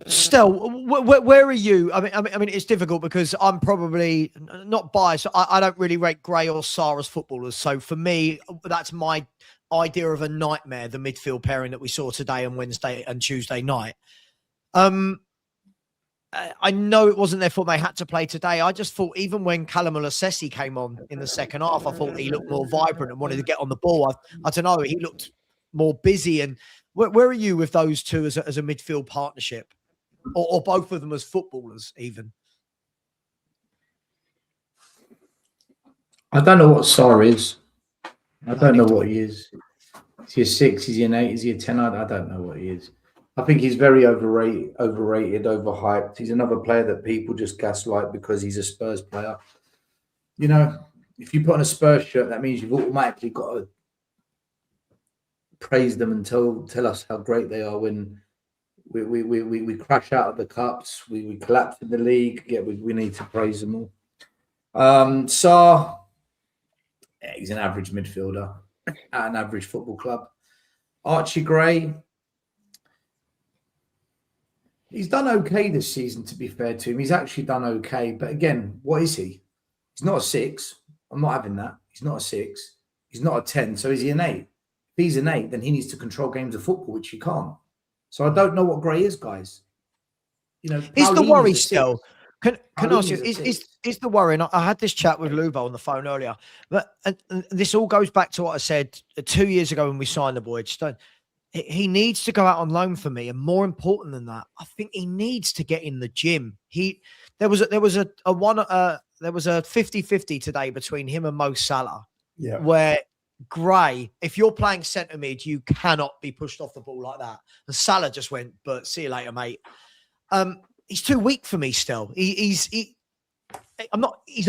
Still, where are you? I mean, it's difficult because I'm probably not biased. I don't really rate Gray or Sarr as footballers. So for me, that's my idea of a nightmare. The midfield pairing that we saw today on Wednesday and Tuesday night. I know it wasn't their fault they had to play today. I just thought even when Callum Lasesi came on in the second half, I thought he looked more vibrant and wanted to get on the ball. I don't know. He looked more busy. And where are you with those two as a midfield partnership? Or both of them as footballers, even? I don't know what Sarr is. I don't know what he is. Is he a 6? Is he an 8? Is he a 10? I don't know what he is. I think he's very overrated, overhyped. He's another player that people just gaslight because he's a Spurs player. You know, if you put on a Spurs shirt, that means you've automatically got to praise them and tell us how great they are when we crash out of the cups, we collapse in the league. Yeah, we need to praise them all. Sarr, yeah, he's an average midfielder at an average football club. Archie Gray, he's done okay this season, to be fair to him. He's actually done okay. But again, what is he? He's not a 6. I'm not having that. He's not a 6. He's not a 10. So is he an 8? If he's an 8, then he needs to control games of football, which he can't. So I don't know what Gray is, guys. You know, is the worry still? Can I ask you? Is the worry? And I had this chat with Lubo on the phone earlier, but and this all goes back to what I said 2 years ago when we signed the boy Stone. He needs to go out on loan for me, and more important than that, I think he needs to get in the gym. There was a 50-50 today between him and Mo Salah, where Gray, if you're playing centre mid, you cannot be pushed off the ball like that. And Salah just went, but see you later, mate. He's too weak for me still. He's a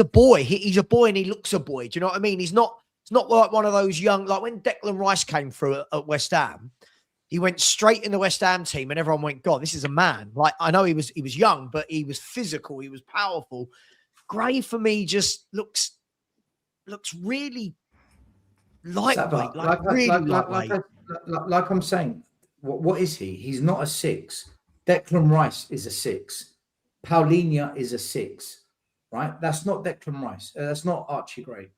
boy. He's a boy and he looks a boy. Do you know what I mean? It's not like one of those young, like when Declan Rice came through at West Ham, he went straight in the West Ham team and everyone went, God, this is a man. Like, I know he was young, but he was physical. He was powerful. Gray for me just looks really lightweight, like I'm saying, what is he? He's not a 6. Declan Rice is a 6. Paulinho is a 6, right? That's not Declan Rice. That's not Archie Gray.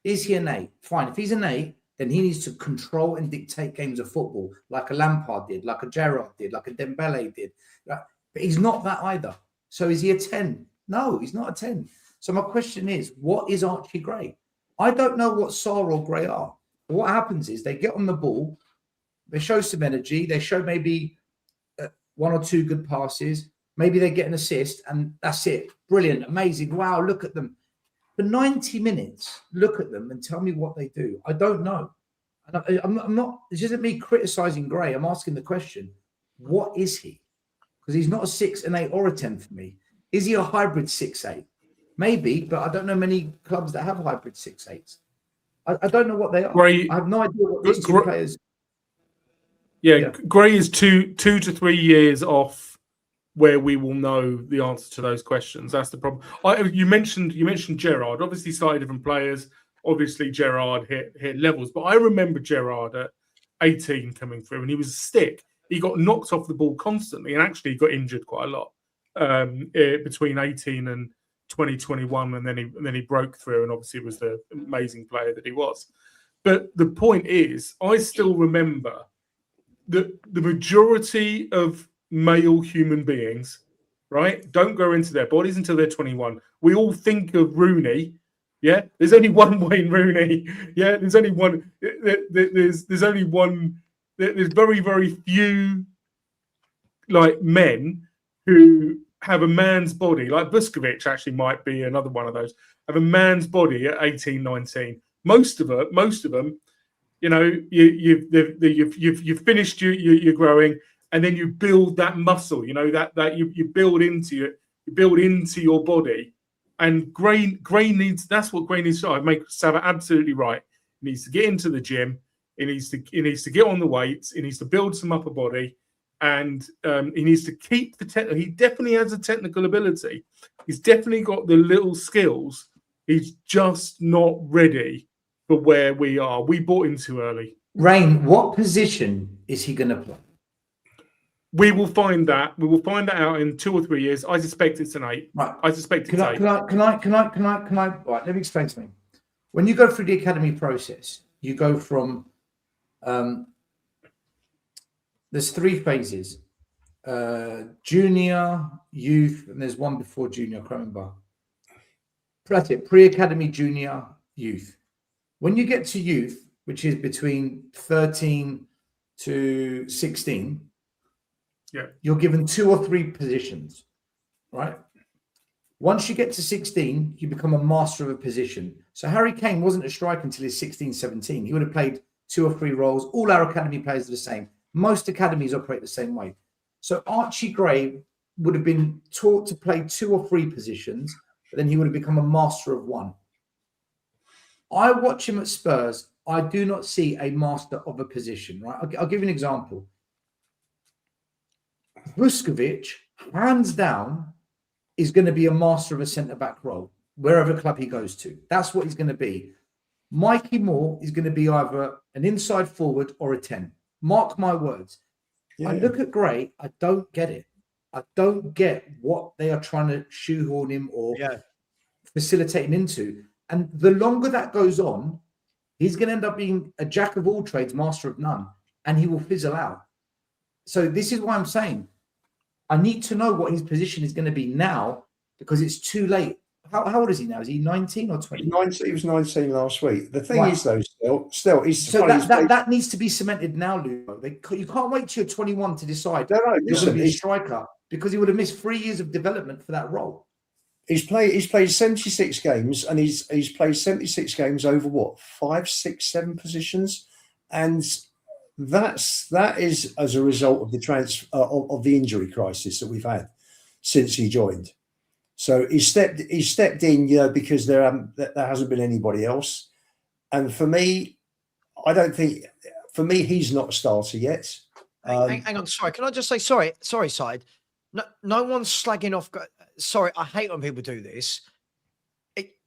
Is he an 8? Fine. If he's an 8, then he needs to control and dictate games of football like a Lampard did, like a Gerrard did, like a Dembele did. But he's not that either. So is he a 10? No, he's not a 10. So my question is, what is Archie Gray? I don't know what Sarr or Gray are. But what happens is they get on the ball, they show some energy, they show maybe 1 or 2 good passes, maybe they get an assist, and that's it. Brilliant, amazing. Wow, look at them. For 90 minutes, look at them and tell me what they do. I don't know. And I'm not, this isn't me criticizing Gray. I'm asking the question, what is he? Because he's not a 6, an 8, or a 10 for me. Is he a hybrid 6-8? Maybe, but I don't know many clubs that have hybrid 6-8s. I don't know what they are. Gray, I have no idea what these two players. Yeah, Gray is two to 3 years off where we will know the answer to those questions. That's the problem. You mentioned Gerrard. Obviously, slightly different players. Obviously, Gerrard hit levels, but I remember Gerrard at 18 coming through, and he was a stick. He got knocked off the ball constantly, and actually got injured quite a lot between 18 and 2021, and then he broke through, and obviously was the amazing player that he was. But the point is, I still remember that the majority of male human beings, right, don't go into their bodies until they're 21. We all think of Rooney. Yeah, there's only one Wayne Rooney. Yeah, there's only one. There's only one. There's very, very few like men who have a man's body. Like Buskovich actually might be another one of those. Have a man's body at 18, 19. Most of them, you know, you've finished your growing, and then you build that muscle. You know that you build into your body. And Gray needs. That's what Gray needs to do. I make Savva absolutely right. He needs to get into the gym. He needs to get on the weights. He needs to build some upper body, and he needs to keep the. He definitely has a technical ability. He's definitely got the little skills. He's just not ready for where we are. We bought him too early. Rain, what position is he going to play? We will find that. We will find that out in 2 or 3 years. I suspect it's an 8. Right. I suspect it's Can I? 8. Right, let me explain something. When you go through the academy process, you go from there's 3 phases: junior, youth, and there's one before junior. I can't remember. That's it. Pre-academy, junior, youth. When you get to youth, which is between 13 to 16, you're given 2 or 3 positions, right? Once you get to 16, you become a master of a position. So Harry Kane wasn't a striker until he's 16, 17. He would have played 2 or 3 roles. All our academy players are the same. Most academies operate the same way. So Archie Gray would have been taught to play 2 or 3 positions, but then he would have become a master of 1. I watch him at Spurs. I do not see a master of a position, right? I'll give you an example. Vuskovic, hands down, is going to be a master of a centre-back role, wherever club he goes to. That's what he's going to be. Mikey Moore is going to be either an inside forward or a 10. Mark my words. Yeah. I look at Gray, I don't get it. I don't get what they are trying to shoehorn him or facilitate him into. And the longer that goes on, he's going to end up being a jack of all trades, master of none, and he will fizzle out. So this is why I'm saying I need to know what his position is going to be now, because it's too late. How old is he now? Is he 19 or 20? He was 19 last week. The thing Right. is, though, still, he's So that needs to be cemented now, Ludo. You can't wait till you're 21 to decide No, you're listen, going to be a striker, because he would have missed 3 years of development for that role. He's played 76 games, and he's played 76 games over what, 5, 6, 7 positions, and that is as a result of the of the injury crisis that we've had since he joined. So he stepped in, because there hasn't been anybody else, and for me, I don't think. For me, he's not a starter yet. Hang on, sorry. Can I just say sorry, Side? No one's slagging off. Sorry, I hate when people do this.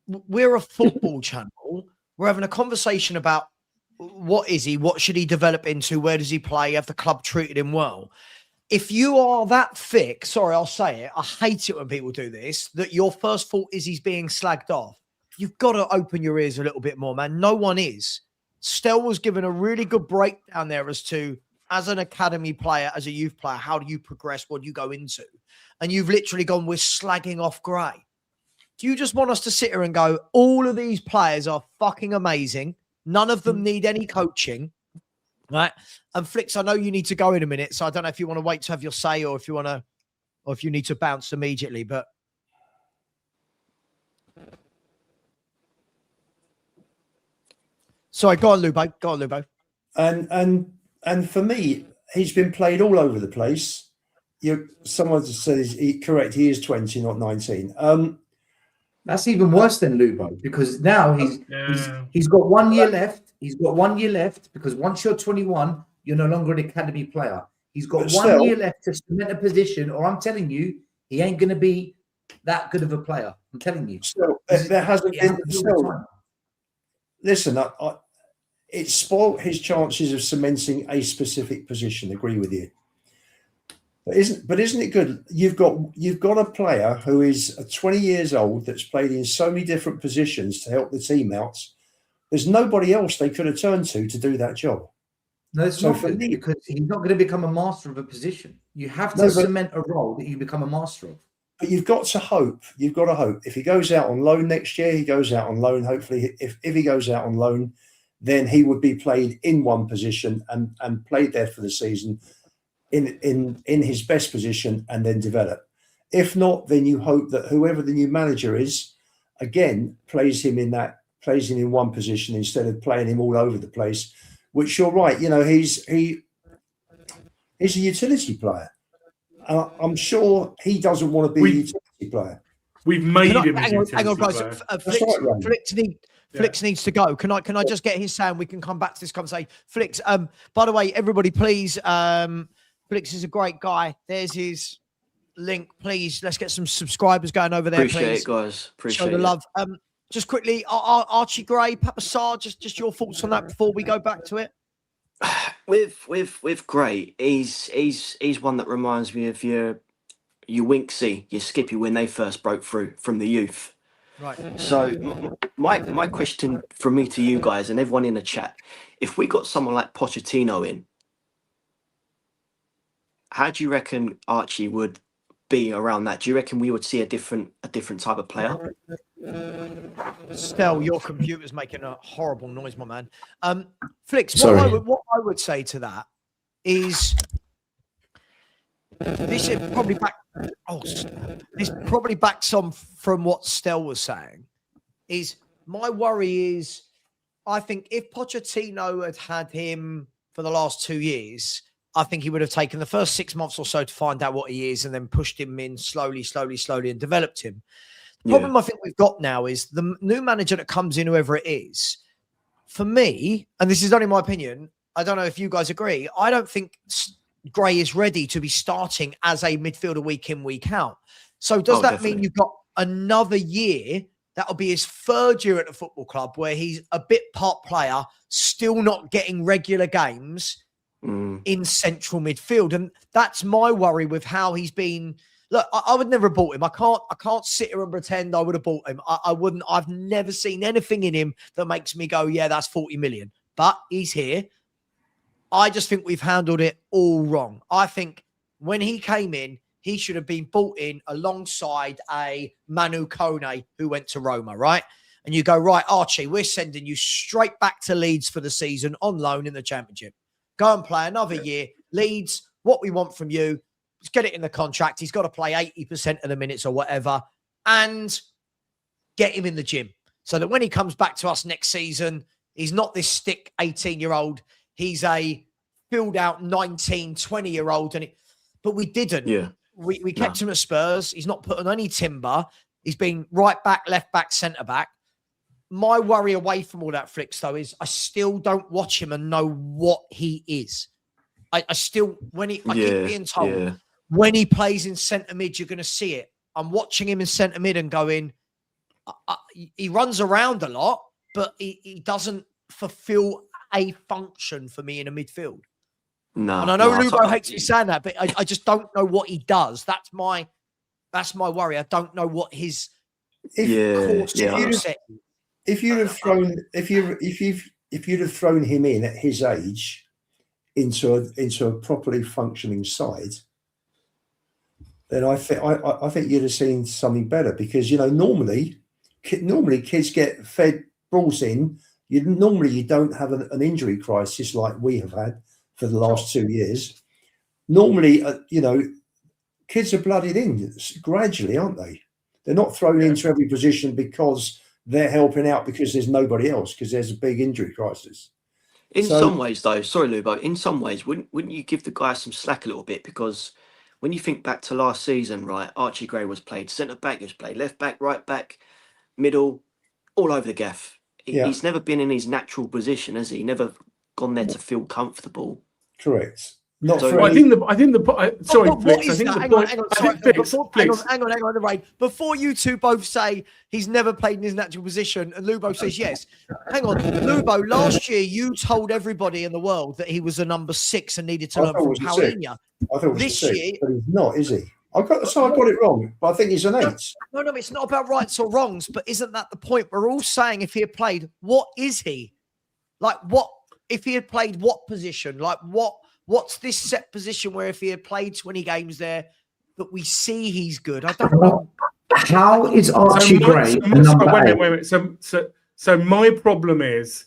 We're a football channel. We're having a conversation about what is he, what should he develop into, where does he play, have the club treated him well? If you are that thick, sorry, I'll say it, I hate it when people do this, that your first thought is he's being slagged off. You've got to open your ears a little bit more, man. No one is. Stel was given a really good breakdown there as to, as an academy player, as a youth player, how do you progress? What do you go into? And you've literally gone, we're slagging off Gray. Do you just want us to sit here and go, all of these players are fucking amazing. None of them need any coaching, right? And Flicks, I know you need to go in a minute, so I don't know if you want to wait to have your say or if you need to bounce immediately, but. Sorry, go on, Lubo. And for me, he's been played all over the place. Someone says correct. He is 20, not 19. That's even worse than Lubo, because now he's got 1 year left. He's got 1 year left, because once you're 21, you're no longer an academy player. He's got 1 year left to cement a position, or I'm telling you, he ain't going to be that good of a player. I'm telling you. There hasn't been. Listen, it spoilt his chances of cementing a specific position. Agree with you. But isn't it good? You've got a player who is 20 years old that's played in so many different positions to help the team out. There's nobody else they could have turned to do that job. No, it's not for me, because he's not going to become a master of a position. You have to cement a role that you become a master of. But you've got to hope. You've got to hope. If he goes out on loan next year, he goes out on loan. Hopefully, if he goes out on loan, then he would be played in one position and played there for the season in his best position and then develop. If not, then you hope that whoever the new manager is, again, plays him in one position instead of playing him all over the place. Which you're right, he's a utility player. I'm sure he doesn't want to be a utility player. We've made him a utility hang on, guys. player. Flix needs to go. Can I just get his sound? We can come back to this conversation. Flix, by the way, everybody, please, Flix is a great guy. There's his link. Please, let's get some subscribers going over there. Appreciate it, guys. Appreciate Show the love. Just quickly, Archie Gray, Papa Sarr, just your thoughts on that before we go back to it. with Gray, he's one that reminds me of your Winksy, your Skippy when they first broke through from the youth. Right. So my question from me to you guys and everyone in the chat: if we got someone like Pochettino in, how do you reckon Archie would be around that? Do you reckon we would see a different type of player? Stel, your computer's making a horrible noise, my man. Flicks, Sorry. what I would say to that is this is probably back. Oh, this probably backs on from what Stel was saying. Is my worry is, I think if Pochettino had him for the last 2 years, I think he would have taken the first 6 months or so to find out what he is, and then pushed him in slowly, and developed him. The problem I think we've got now is the new manager that comes in, whoever it is, for me, and this is only my opinion, I don't know if you guys agree, I don't think Gray is ready to be starting as a midfielder week in, week out. So does that mean you've got another year? That'll be his 3rd year at the football club where he's a bit part player, still not getting regular games in central midfield. And that's my worry with how he's been. Look, I would never have bought him. I can't sit here and pretend I would have bought him. I wouldn't. I've never seen anything in him that makes me go, yeah, that's 40 million. But he's here. I just think we've handled it all wrong. I think when he came in, he should have been brought in alongside a Manu Kone who went to Roma, right? And you go, right, Archie, we're sending you straight back to Leeds for the season on loan in the Championship. Go and play another year. Leeds, what we want from you, let's get it in the contract. He's got to play 80% of the minutes or whatever, and get him in the gym so that when he comes back to us next season, he's not this stick 18-year-old. He's a filled out 19, 20-year-old. But we didn't. Yeah. We kept him at Spurs. He's not put on any timber. He's been right back, left back, centre back. My worry away from all that, Flicks, though, is I still don't watch him and know what he is. I still, I keep being told, when he plays in centre mid, you're going to see it. I'm watching him in centre mid and going, he runs around a lot, but he doesn't fulfill a function for me in a midfield. No, and I know Lubo hates me saying that, but I just don't know what he does. That's my worry. I don't know what his If you'd have thrown him in at his age into a properly functioning side, then I think you'd have seen something better, because normally kids get fed balls in. You don't have an injury crisis like we have had for the last 2 years. Normally, kids are blooded in gradually, aren't they? They're not thrown into every position because they're helping out because there's nobody else, because there's a big injury crisis. In some ways, though, sorry, Lubo, in some ways, wouldn't you give the guy some slack a little bit? Because when you think back to last season, right, Archie Gray was played centre-back, he was played left-back, right-back, middle, all over the gaff. He's never been in his natural position, has he? Never gone there to feel comfortable. Correct. Hang on, Ray. Before you two both say he's never played in his natural position, and Lubo says yes. Hang on, Lubo. Last year you told everybody in the world that he was a number 6 and needed to learn from Paulinho. I thought it was this year, but he's not, is he? I got it wrong, but I think he's an 8. No, it's not about rights or wrongs. But isn't that the point? We're all saying if he had played, what is he? Like what? If he had played what position? Like what? What's this set position where if he had played 20 games there, that we see he's good? I don't know. How is Archie Gray Wait. So my problem is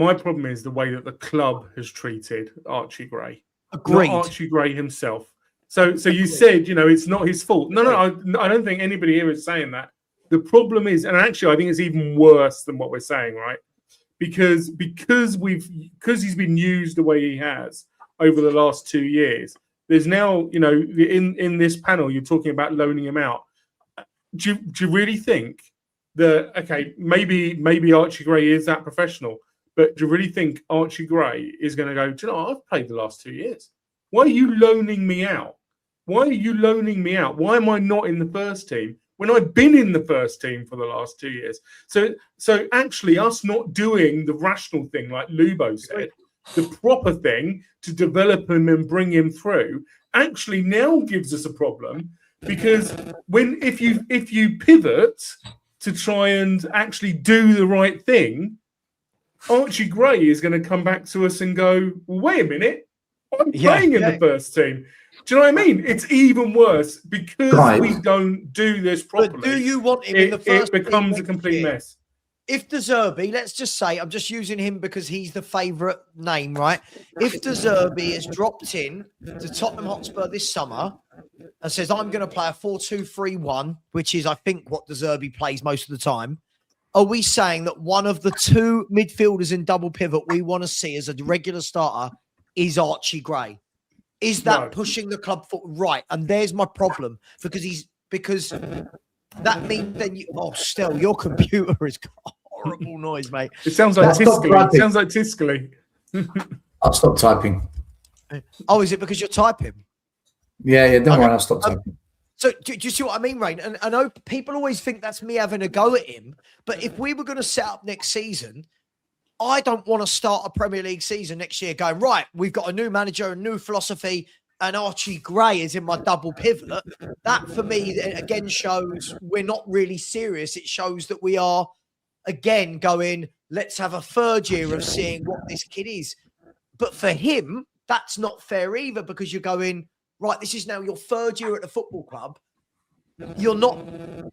the way that the club has treated Archie Gray. Agreed. Not Archie Gray himself. So you said, it's not his fault. No, I don't think anybody here is saying that. The problem is, and actually I think it's even worse than what we're saying, right? Because he's been used the way he has over the last 2 years. There's now, in this panel, you're talking about loaning him out. Do you really think that, okay, maybe Archie Gray is that professional, but do you really think Archie Gray is going to go, do you know, I've played the last 2 years. Why are you loaning me out? Why am I not in the first team when I've been in the first team for the last 2 years? So actually us not doing the rational thing, like Lubo said, the proper thing to develop him and bring him through, actually now gives us a problem, because if you pivot to try and actually do the right thing, Archie Gray is going to come back to us and go, well, wait a minute, I'm playing in the first team. Do you know what I mean? It's even worse because we don't do this properly. But do you want him in the first It becomes team a complete mess. If De Zerbi, let's just say, I'm just using him because he's the favourite name, right? If De Zerbi has dropped in to Tottenham Hotspur this summer and says, I'm going to play a 4-2-3-1, which is, I think, what De Zerbi plays most of the time, are we saying that one of the two midfielders in double pivot we want to see as a regular starter is Archie Gray? Is that pushing the club forward? Right. And there's my problem, because that means then still your computer is horrible noise, mate. It sounds like Tiscali. It sounds like Tiscali. I'll stop typing. Oh, is it because you're typing? Yeah, don't worry, I'll stop typing. So do you see what I mean, Rain? And I know people always think that's me having a go at him, but if we were going to set up next season, I don't want to start a Premier League season next year going, right, we've got a new manager, a new philosophy, and Archie Gray is in my double pivot. That, for me, again, shows we're not really serious. It shows that we are, again, going, let's have a third year of seeing what this kid is. But for him, that's not fair either, because you're going, right, this is now your third year at the football club. You're not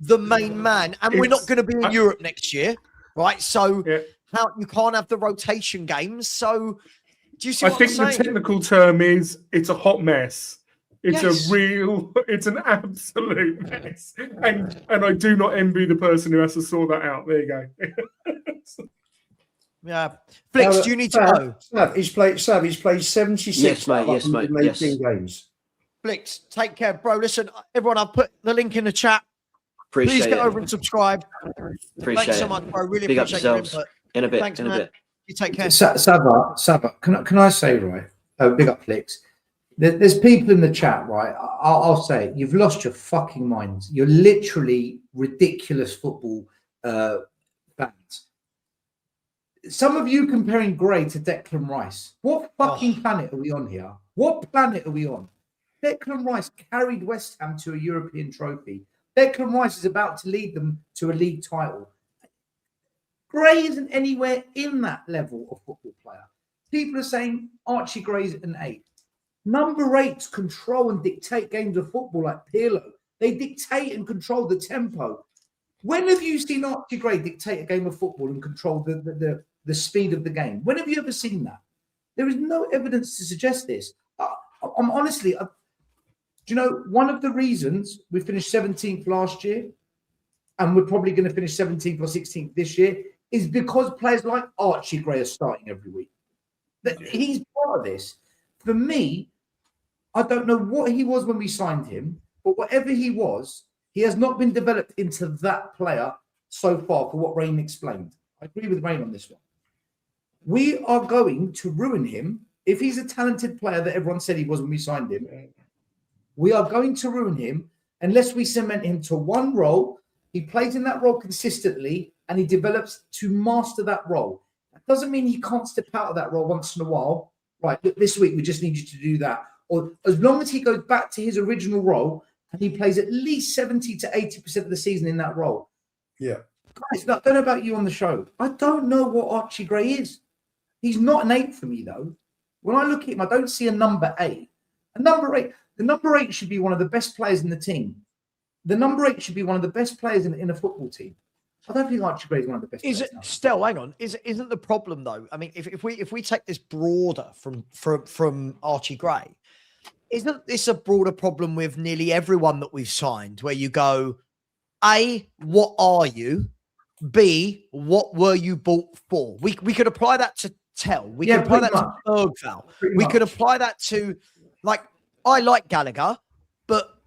the main man, and we're not going to be in Europe next year, right? So how you can't have the rotation games. So do you see what I'm saying? I think the technical term is it's a hot mess. It's it's an absolute mess. And I do not envy the person who has to sort that out. There you go. Yeah. Flix, do you need to go? He's played 76 yes, mate. 18 games. Flix, take care, bro. Listen, everyone, I'll put the link in the chat. Please get over and subscribe. Thanks so much, bro. Really appreciate your input. In a bit. Thanks, man. You take care. Savva, can I say, right? Big up Flix. There's people in the chat, right? I'll say it. You've lost your fucking minds. You're literally ridiculous football fans. Some of you comparing Gray to Declan Rice. What fucking planet are we on here? What planet are we on? Declan Rice carried West Ham to a European trophy. Declan Rice is about to lead them to a league title. Gray isn't anywhere in that level of football player. People are saying Archie Gray's an 8. Number 8s control and dictate games of football like Pirlo. They dictate and control the tempo. When have you seen Archie Gray dictate a game of football and control the speed of the game? When have you ever seen that? There is no evidence to suggest this. I'm honestly, do you know, one of the reasons we finished 17th last year and we're probably going to finish 17th or 16th this year is because players like Archie Gray are starting every week. He's part of this. For me, I don't know what he was when we signed him, but whatever he was, he has not been developed into that player so far for what Rain explained. I agree with Rain on this one. We are going to ruin him. If he's a talented player that everyone said he was when we signed him, we are going to ruin him unless we cement him to one role. He plays in that role consistently and he develops to master that role. That doesn't mean he can't step out of that role once in a while. Right, look, this week we just need you to do that. Or as long as he goes back to his original role and he plays at least 70 to 80% of the season in that role. Yeah. Guys, I don't know about you on the show. I don't know what Archie Gray is. He's not an 8 for me, though. When I look at him, I don't see a number 8. The number 8 should be one of the best players in the team. The number 8 should be one of the best players in a football team. I don't think Archie Gray is one of the best. Is it still? Hang on. Isn't the problem though? I mean, if we take this broader from Archie Gray, isn't this a broader problem with nearly everyone that we've signed? Where you go, A, what are you? B, what were you bought for? We could apply that to Tell. We could apply that to Bergval. We could apply that to, like, I like Gallagher, but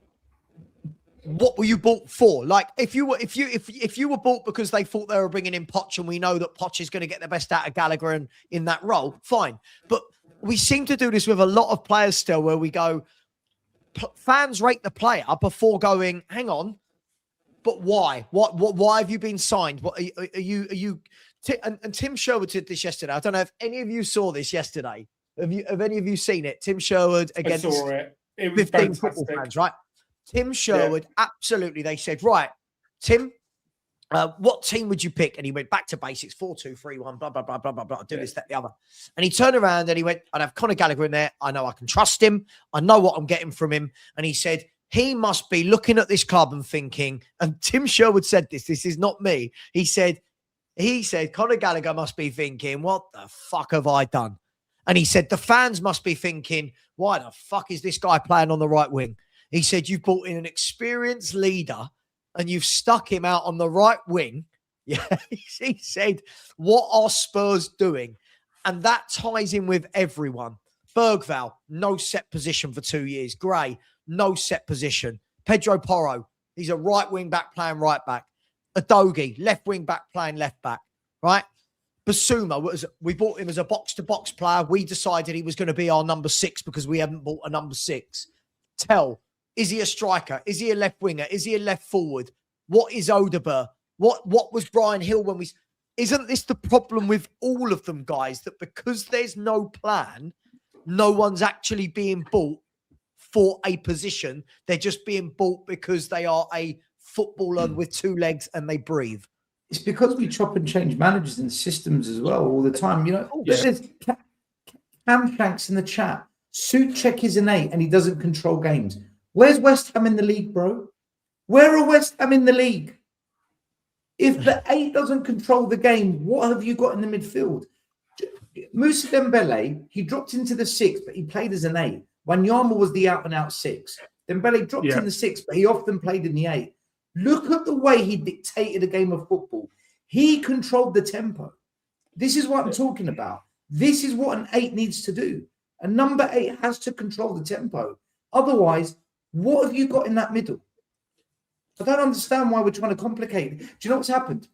what were you bought for? Like, if you were bought because they thought they were bringing in Poch, and we know that Poch is going to get the best out of Gallagher in that role, fine. But we seem to do this with a lot of players still, where we go, fans rate the player before going, hang on, but why? Why have you been signed? What are you And Tim Sherwood did this yesterday. I don't know if any of you saw this yesterday. Have any of you seen it? Tim Sherwood against I saw it. It was 15 fantastic. football fans, right? Tim Sherwood, absolutely. They said, right, Tim, what team would you pick? And he went back to basics, 4-2-3-1, blah, blah, blah, blah, blah, blah, do this, that, the other. And he turned around and he went, I'd have Conor Gallagher in there. I know I can trust him. I know what I'm getting from him. And he said, he must be looking at this club and thinking, and Tim Sherwood said this is not me. He said, Conor Gallagher must be thinking, what the fuck have I done? And he said, the fans must be thinking, why the fuck is this guy playing on the right wing? He said, you've brought in an experienced leader and you've stuck him out on the right wing. Yeah, he said, what are Spurs doing? And that ties in with everyone. Bergvall, no set position for 2 years. Gray, no set position. Pedro Porro, he's a right wing back playing right back. Adogi, left wing back playing left back, right? Basuma, we bought him as a box-to-box player. We decided he was going to be our number 6 because we haven't bought a number 6. Tell, is he a striker? Is he a left winger? Is he a left forward? What is Odeberg? What was Brian Hill when we... Isn't this the problem with all of them, guys? That because there's no plan, no one's actually being bought for a position. They're just being bought because they are a footballer with 2 legs and they breathe. It's because we chop and change managers and systems as well all the time. You know, there's Cam Shanks in the chat. Suchek is an 8 and he doesn't control games. Where's West Ham in the league, bro? Where are West Ham in the league? If the 8 doesn't control the game, what have you got in the midfield? Moussa Dembele, he dropped into the 6, but he played as an 8. Wanyama was the out-and-out 6. Dembele dropped in the 6, but he often played in the 8. Look at the way he dictated a game of football. He controlled the tempo. This is what I'm talking about. This is what an 8 needs to do. A number 8 has to control the tempo. Otherwise, what have you got in that middle? I don't understand why we're trying to complicate it. Do you know what's happened?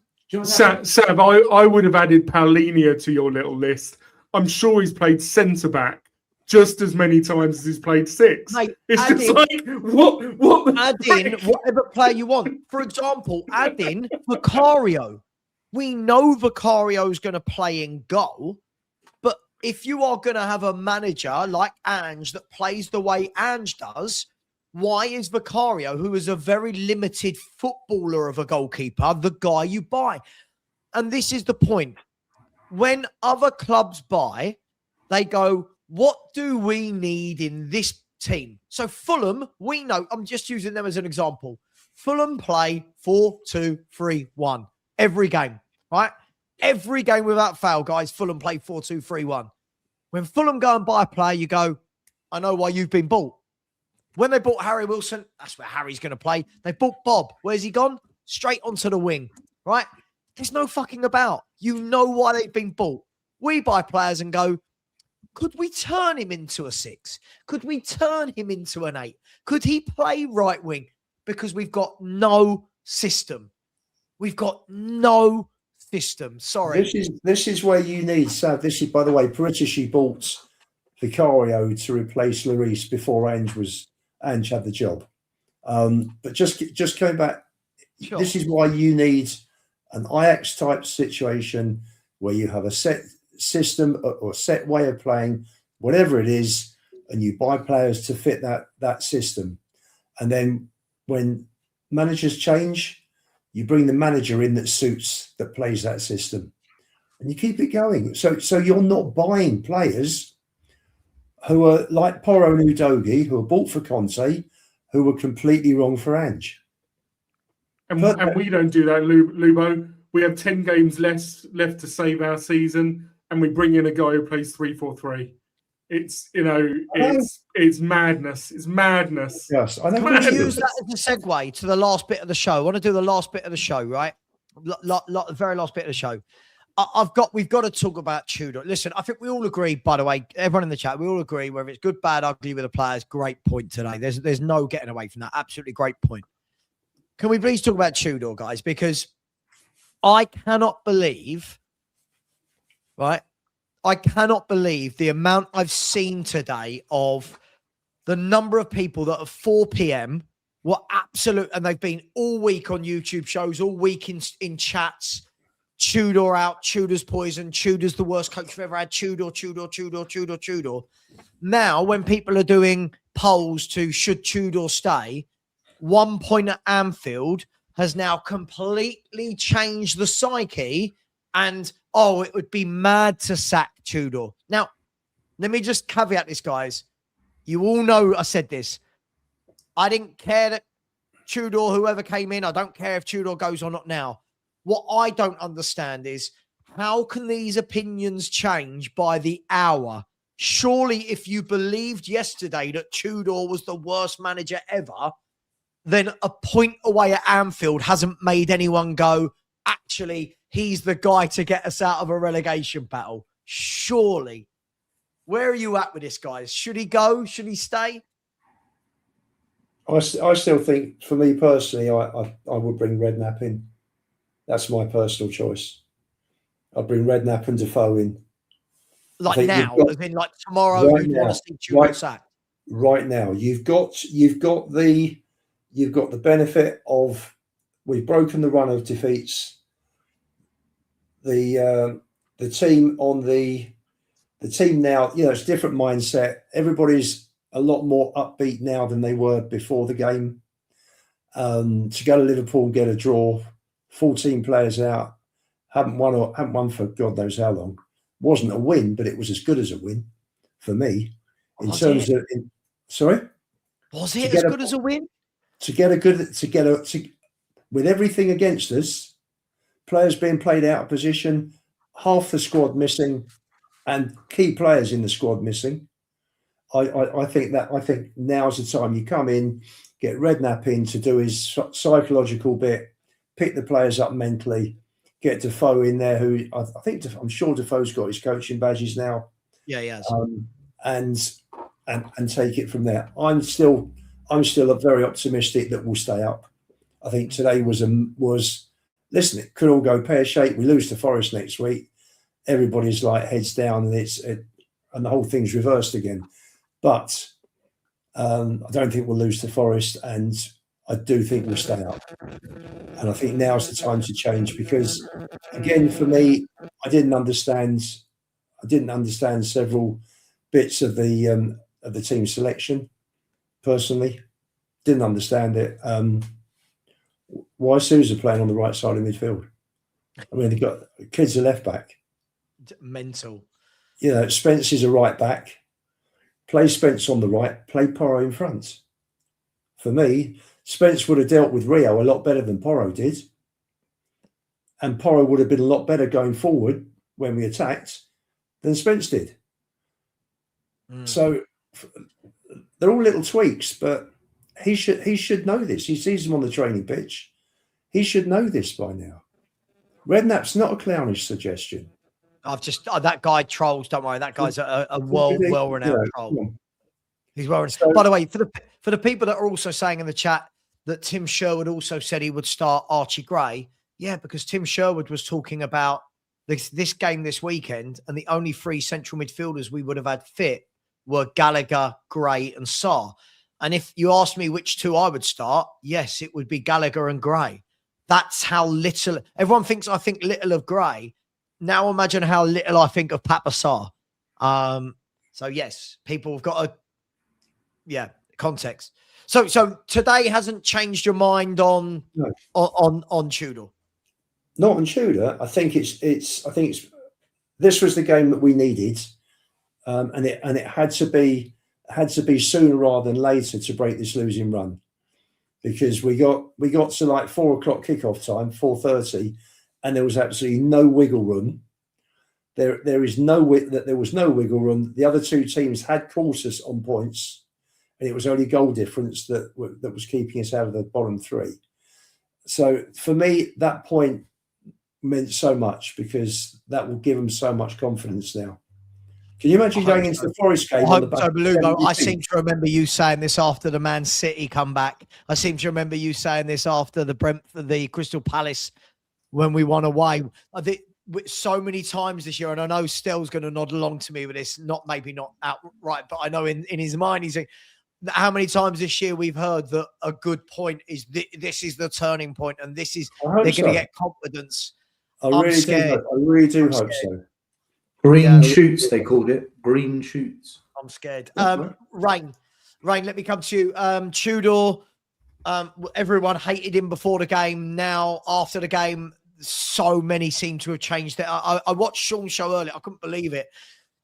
Sav, I would have added Paulinho to your little list. I'm sure he's played centre-back just as many times as he's played 6. Mate, it's just like, what? Add in whatever player you want. For example, add in Vicario. We know Vicario's going to play in goal, but if you are going to have a manager like Ange that plays the way Ange does, why is Vicario, who is a very limited footballer of a goalkeeper, the guy you buy? And this is the point. When other clubs buy, they go, what do we need in this team? So Fulham, we know, I'm just using them as an example. Fulham play 4-2-3-1 every game, right? Every game without fail, guys, Fulham play 4-2-3-1. When Fulham go and buy a player, you go, I know why you've been bought. When they bought Harry Wilson, that's where Harry's going to play. They bought Bob. Where's he gone? Straight onto the wing, right? There's no fucking about. You know why they've been bought. We buy players and go, could we turn him into a 6? Could we turn him into an 8? Could he play right wing? Because we've got no system. We've got no system. Sorry. This is where you need, Sav. This is, by the way, Paritici bought Vicario to replace Lloris before Ange had the job. But just going back, Sure. This is why you need an Ajax type situation where you have a set system or set way of playing, whatever it is, and you buy players to fit that system. And then when managers change, you bring the manager in that plays that system, and you keep it going. So you're not buying players who are like Porro and Udogie, who are bought for Conte, who were completely wrong for Ange. And we don't do that, Lubo. We have 10 games left to save our season, and we bring in a guy who plays 3-4-3. It's it's madness. It's madness. Yes, I know. Can we use that as a segue to the last bit of the show? I want to do the last bit of the show, right? The very last bit of the show. We've got to talk about Tudor. Listen, I think we all agree, by the way, everyone in the chat, we all agree, whether it's good, bad, ugly with the players, great point today. There's no getting away from that. Absolutely great point. Can we please talk about Tudor, guys? Because I cannot believe, right? I cannot believe the amount I've seen today of the number of people that at 4 p.m. were absolute, and they've been all week on YouTube shows, all week in chats, Tudor out, Tudor's poison, Tudor's the worst coach we've ever had, Tudor. Now, when people are doing polls to should Tudor stay, 1 point at Anfield has now completely changed the psyche, and it would be mad to sack Tudor. Now, let me just caveat this, guys. You all know I said this. I didn't care that Tudor, whoever came in, I don't care if Tudor goes or not now. What I don't understand is how can these opinions change by the hour? Surely if you believed yesterday that Tudor was the worst manager ever, then a point away at Anfield hasn't made anyone go, actually, he's the guy to get us out of a relegation battle. Surely. Where are you at with this, guys? Should he go? Should he stay? I still think, for me personally, I would bring Redknapp in. That's my personal choice. I'd bring Redknapp and Defoe in. Like now, as in like tomorrow, right you'd now, want to see Tudor sacked. Right now, you've got the benefit of we've broken the run of defeats. The team now, it's a different mindset. Everybody's a lot more upbeat now than they were before the game. To go to Liverpool and get a draw, 14 players out, haven't won for God knows how long. Wasn't a win, but it was as good as a win for me. Was it as good as a win? With everything against us, players being played out of position, half the squad missing, and key players in the squad missing. I think now's the time you come in, get Redknapp in to do his psychological bit, pick the players up mentally, get Defoe in there, who I'm sure Defoe's got his coaching badges now. Yeah, he has. And take it from there. I'm still very optimistic that we'll stay up. I think today was listen, it could all go pear-shaped. We lose to Forest next week. Everybody's like heads down, and the whole thing's reversed again. But I don't think we'll lose to Forest, and I do think we'll stay up. And I think now's the time to change because, again, for me, I didn't understand several bits of the team selection. Personally, didn't understand it. Why Sousa playing on the right side of midfield? I mean, they've got kids a left back. Mental. Spence is a right back. Play Spence on the right, play Porro in front. For me, Spence would have dealt with Rio a lot better than Porro did. And Porro would have been a lot better going forward when we attacked than Spence did. So they're all little tweaks, but he should know this. He sees them on the training pitch. He should know this by now. Redknapp's not a clownish suggestion. That guy trolls. Don't worry, that guy's a well-renowned troll. He's well. So, by the way, for the people that are also saying in the chat that Tim Sherwood also said he would start Archie Gray. Yeah, because Tim Sherwood was talking about this game this weekend, and the only 3 central midfielders we would have had fit were Gallagher, Gray, and Sarr. And if you asked me which 2 I would start, yes, it would be Gallagher and Gray. That's how little everyone thinks. I think little of Gray. Now imagine how little I think of Papa Sarr. So yes, people have got context. So today hasn't changed your mind on Tudor. Not on Tudor. I think it's this was the game that we needed, and it had to be sooner rather than later to break this losing run, because we got to like 4 o'clock kickoff time, 4:30. And there was absolutely no wiggle room. There was no wiggle room. The other 2 teams had caught us on points, and it was only goal difference that was keeping us out of the bottom 3. So for me, that point meant so much because that will give them so much confidence now. Can you imagine going into the Forest game? I seem to remember you saying this after the Man City comeback. I seem to remember you saying this after the Crystal Palace. When we won away, I think so many times this year, and I know Stell's going to nod along to me with this, maybe not outright, but I know in his mind he's saying, how many times this year we've heard that a good point is this is the turning point, and this is they're going to get confidence. I I'm really scared. do. I really do I'm hope scared. so. Green Yeah. shoots, they called it. Green shoots. I'm scared. That's Rain, let me come to you. Tudor, everyone hated him before the game. Now, after the game, so many seem to have changed it. I watched Sean's show earlier. I couldn't believe it.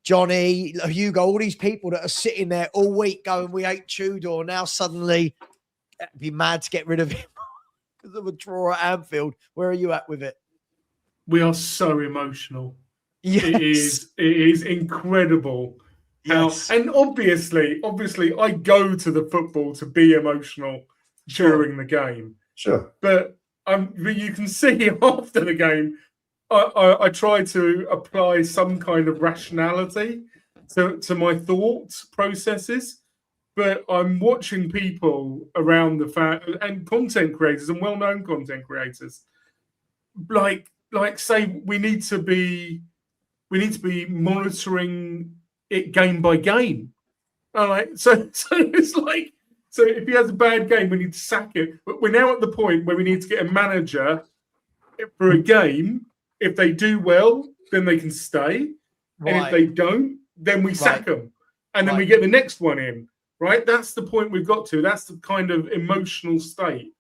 Johnny, Hugo, all these people that are sitting there all week going, we hate Tudor. Now suddenly, it'd be mad to get rid of him because of a draw at Anfield. Where are you at with it? We are so emotional. Yes. It is incredible how, Yes. and obviously, I go to the football to be emotional during the game. Sure. But you can see after the game, I try to apply some kind of rationality to my thought processes. But I'm watching people around the and content creators and well-known content creators, like say we need to be monitoring it game by game. All right, so it's like, so if he has a bad game, we need to sack him. But we're now at the point where we need to get a manager for a game. If they do well, then they can stay, and if they don't, then we sack them, and then we get the next one in. Right, that's the point we've got to. That's the kind of emotional state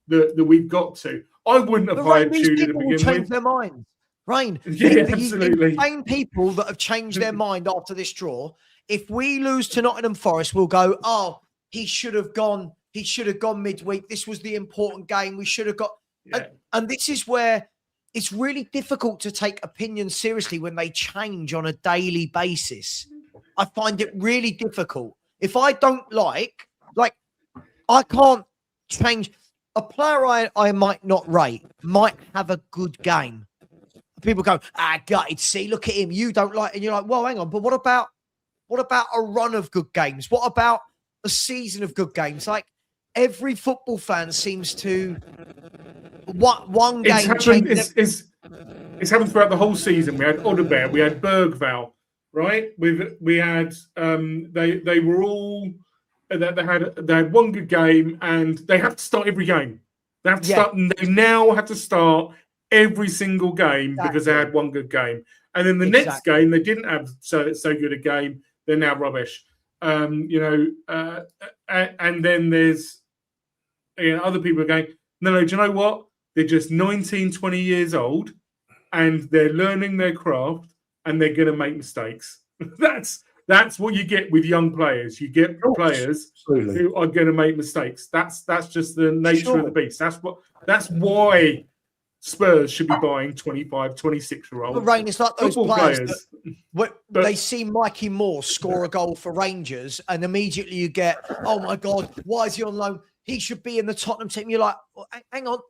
that we've got to. I wouldn't have hired Tudor to begin with. Change their minds. Rain, Yeah, absolutely. The same people that have changed their mind after this draw. If we lose to Nottingham Forest, we'll go, oh, he should have gone midweek. This was the important game. We should have got. Yeah. And this is where it's really difficult to take opinions seriously when they change on a daily basis. I find it really difficult. If I don't like, I can't change. A player I might not rate might have a good game. People go, gutted, see, look at him. You don't like, and you're like, well, hang on, but what about a run of good games? What about a season of good games? Like, every football fan seems to one game. It's happened throughout the whole season. We had Odebear, we had Bergval, right? We had they were all they had one good game, and they have to start every game. They have to start. They now have to start every single game because they had one good game, and then the next game they didn't have so good a game. They're now rubbish. And then there's other people are going, no, do you know what? They're just 19, 20 years old, and they're learning their craft, and they're going to make mistakes. That's what you get with young players. You get players who are going to make mistakes. That's just the nature of the beast. That's why Spurs should be buying 25, 26-year-olds. But Rain, it's like those players. But they see Mikey Moore score a goal for Rangers, and immediately you get, oh my God, why is he on loan? He should be in the Tottenham team. You're like, well, hang on.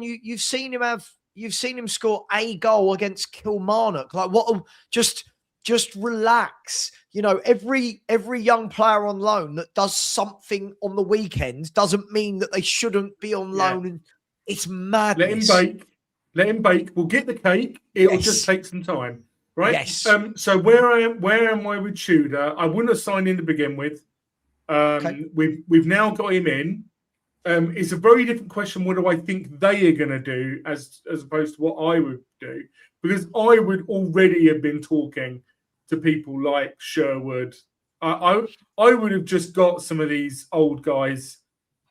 You've seen him score a goal against Kilmarnock. Like, what? Just relax. Every young player on loan that does something on the weekend doesn't mean that they shouldn't be on loan. And it's madness. Let him bake. We'll get the cake. It'll just take some time, right? Yes. So where am I with Tudor? I wouldn't have signed in to begin with. We've now got him in. It's a very different question. What do I think they are going to do as opposed to what I would do? Because I would already have been talking to people like Sherwood. I would have just got some of these old guys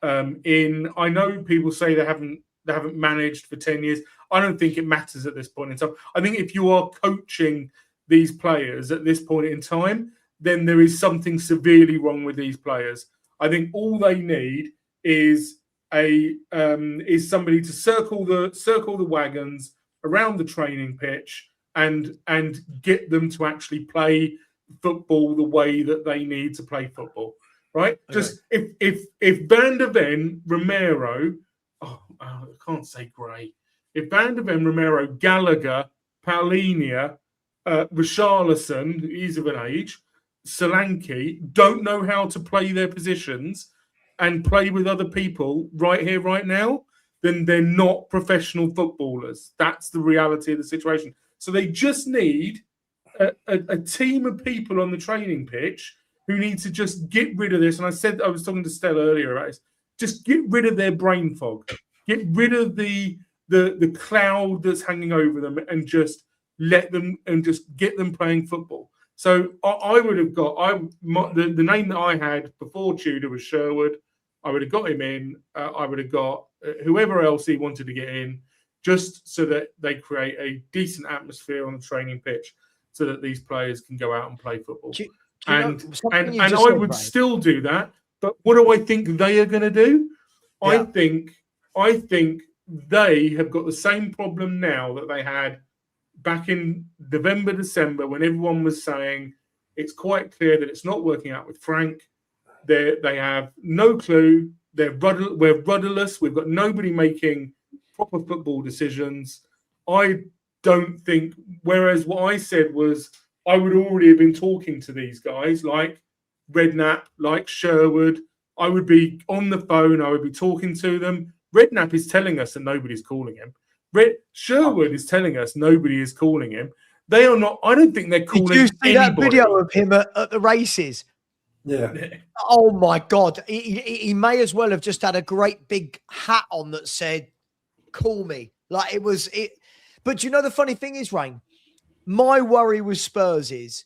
in. I know people say they haven't managed for 10 years. I don't think it matters at this point in time. I think if you are coaching these players at this point in time, then there is something severely wrong with these players. I think all they need is somebody to circle the wagons around the training pitch and get them to actually play football the way that they need to play football. Right? Okay. Just if Van der Ven, Romero, I can't say Gray. If Van der Ven, Romero, Gallagher, Paulinia, Richarlison, he's of an age, Solanke don't know how to play their positions and play with other people right here, right now, then they're not professional footballers. That's the reality of the situation. So they just need a team of people on the training pitch who need to just get rid of this. And I was talking to Stella earlier about this. Just get rid of their brain fog. Get rid of the the cloud that's hanging over them and just let them and just get them playing football. So I would have got the name that I had before Tudor was Sherwood. I would have got him in. I would have got whoever else he wanted to get in, just so that they create a decent atmosphere on the training pitch, so that these players can go out and play football. And I would still do that. But what do I think they are going to do? Yeah. I think they have got the same problem now that they had back in November, December, when everyone was saying it's quite clear that it's not working out with Frank. They have no clue. We're rudderless. We've got nobody making proper football decisions. I don't think, whereas what I said was I would already have been talking to these guys like Redknapp, like Sherwood. I would be on the phone. I would be talking to them. Redknapp is telling us that nobody's calling him. Sherwood is telling us nobody is calling him. They are not. I don't think they're calling anybody. Did you see that video of him at the races? Yeah. Oh my God. He may as well have just had a great big hat on that said, "Call me." Like it was it. But you know, the funny thing is, Rain, my worry with Spurs is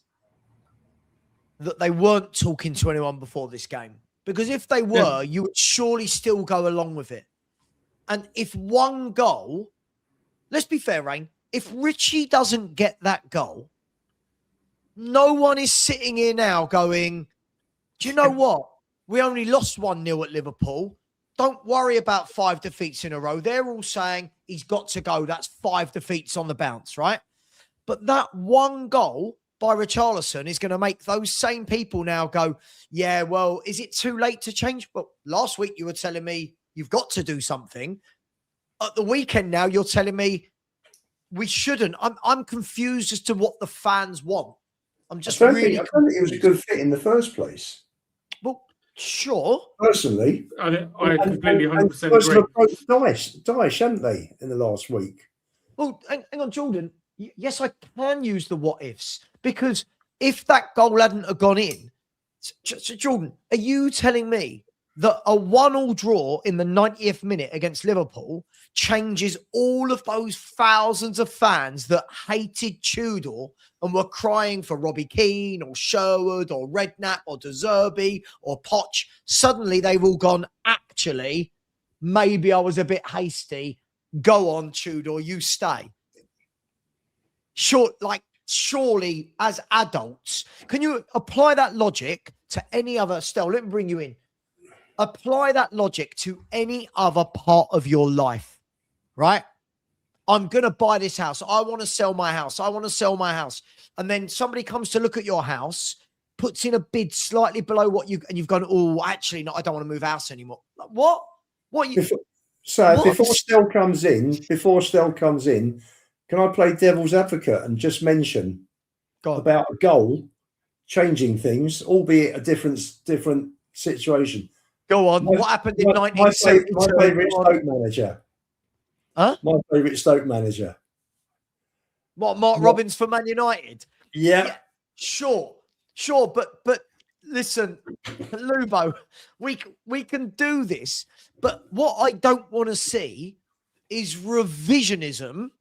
that they weren't talking to anyone before this game. Because if they were, you would surely still go along with it. And if one goal, let's be fair, Rain, if Richie doesn't get that goal, no one is sitting here now going, do you know what? We only lost 1-0 at Liverpool. Don't worry about 5 defeats in a row. They're all saying he's got to go. That's 5 defeats on the bounce, right? But that one goal by Richarlison is going to make those same people now go, yeah, well, is it too late to change? But last week you were telling me you've got to do something. At the weekend now, you're telling me we shouldn't. I'm confused as to what the fans want. I don't think it was a good fit in the first place. Well, sure. Personally, I completely 100% agree. Dyche, haven't they, in the last week? Well, hang on, Jordan. Yes, I can use the what ifs, because if that goal hadn't have gone in, so Jordan, are you telling me that a 1-1 draw in the 90th minute against Liverpool changes all of those thousands of fans that hated Tudor and were crying for Robbie Keane or Sherwood or Redknapp or De Zerbi or Poch? Suddenly they've all gone, actually, maybe I was a bit hasty. Go on, Tudor, you stay. Surely, as adults, can you apply that logic to any other? Stell, let me bring you in. Apply that logic to any other part of your life, right? I'm going to buy this house. I want to sell my house. I want to sell my house. And then somebody comes to look at your house, puts in a bid slightly below what and you've gone, oh, actually, no, I don't want to move house anymore. Like, what? Before Stell comes in, can I play devil's advocate and just mention about a goal changing things, albeit a different situation? Go on. What happened in 1972? My favourite Stoke manager. Huh? My favourite Stoke manager. What, Mark Robbins for Man United? Yeah. Sure. But listen, Lubo, we can do this. But what I don't want to see is revisionism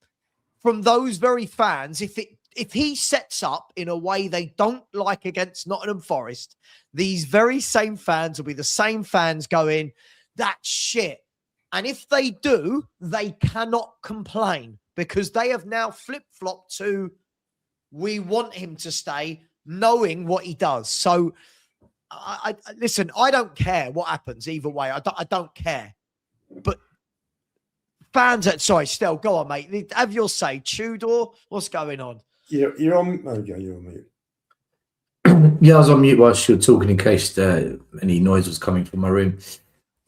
from those very fans. If he sets up in a way they don't like against Nottingham Forest, these very same fans will be the same fans going, that's shit. And if they do, they cannot complain because they have now flip-flopped to, we want him to stay, knowing what he does. So, listen, I don't care what happens either way. I don't care. But fans sorry, Stell, go on, mate. Have your say. Tudor, what's going on? You're on. Okay, you're on mute. Yeah, I was on mute whilst you were talking in case any noise was coming from my room.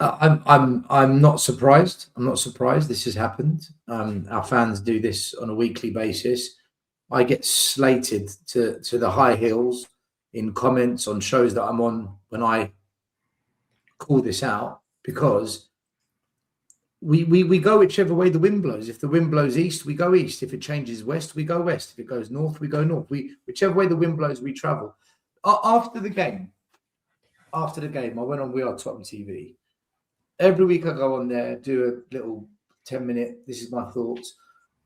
I'm not surprised. I'm not surprised this has happened. Our fans do this on a weekly basis. I get slated to the high heels in comments on shows that I'm on when I call this out because we go whichever way the wind blows. If the wind blows east, we go east. If it changes west, we go west. If it goes north, we go north. Whichever way the wind blows, we travel. After the game, I went on We Are Tottenham TV. Every week I go on there, do a little 10-minute. This is my thoughts.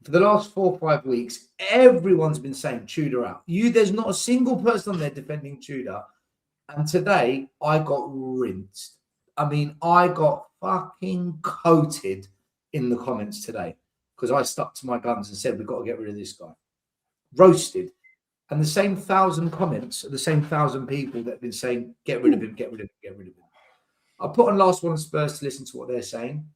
For the last 4 or 5 weeks, everyone's been saying Tudor out. There's not a single person on there defending Tudor. And today, I got rinsed. I mean, I got fucking coated in the comments today because I stuck to my guns and said, we've got to get rid of this guy. Roasted. And the same 1,000 comments, the same 1,000 people that have been saying, get rid of him, get rid of him, get rid of him. I put on Last One on Spurs to listen to what they're saying.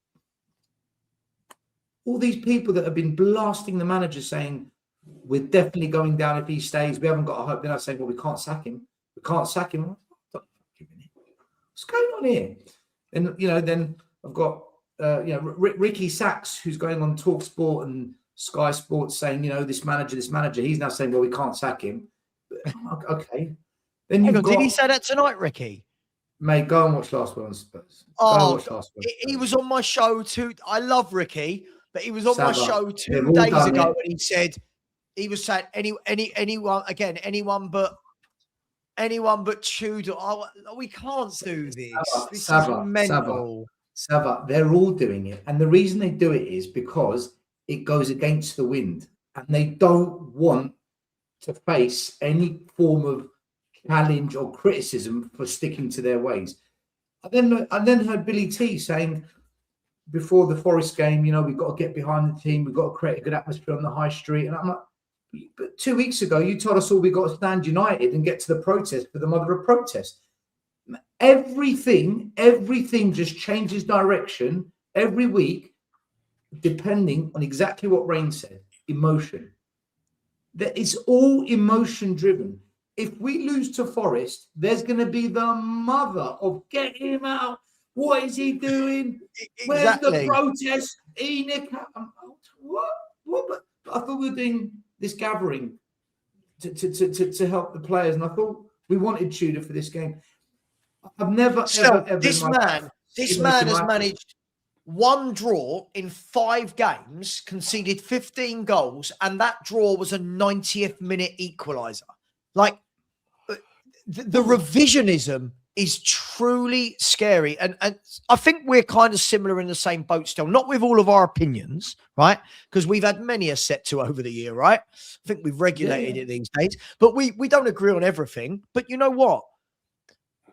All these people that have been blasting the manager saying, we're definitely going down if he stays. We haven't got a hope. Then I say, well, we can't sack him. We can't sack him. What's going on here? And, then I've got, Ricky Sachs, who's going on Talk Sport and Sky Sports saying, this manager, he's now saying, well, we can't sack him. Okay. Then you've got, did he say that tonight, Ricky? Mate, go and watch Last One on Spurs. He was on my show too. I love Ricky, but he was on my show 2 days ago, and he said he was saying anyone but Tudor. Oh, we can't do this. This is mental. Savva, they're all doing it, and the reason they do it is because it goes against the wind, and they don't want to face any form of challenge or criticism for sticking to their ways. I then heard Billy T saying before the Forest game, we've got to get behind the team, we've got to create a good atmosphere on the high street. And I'm like, but 2 weeks ago, you told us all we've got to stand united and get to the protest for the mother of protest. Everything just changes direction every week, depending on exactly what Rain said, emotion. That it's all emotion driven. If we lose to Forest, there's going to be the mother of get him out. What is he doing? Where's the protest? What? I thought we were doing this gathering to help the players, and I thought we wanted Tudor for this game. I've never ever this man has managed 1 draw in 5 games, conceded 15 goals, and that draw was a 90th minute equaliser. Like, the revisionism is truly scary. And I think we're kind of similar in the same boat still, not with all of our opinions, right? Because we've had many a set to over the year, right? I think we've regulated it these days, but we don't agree on everything. But you know what?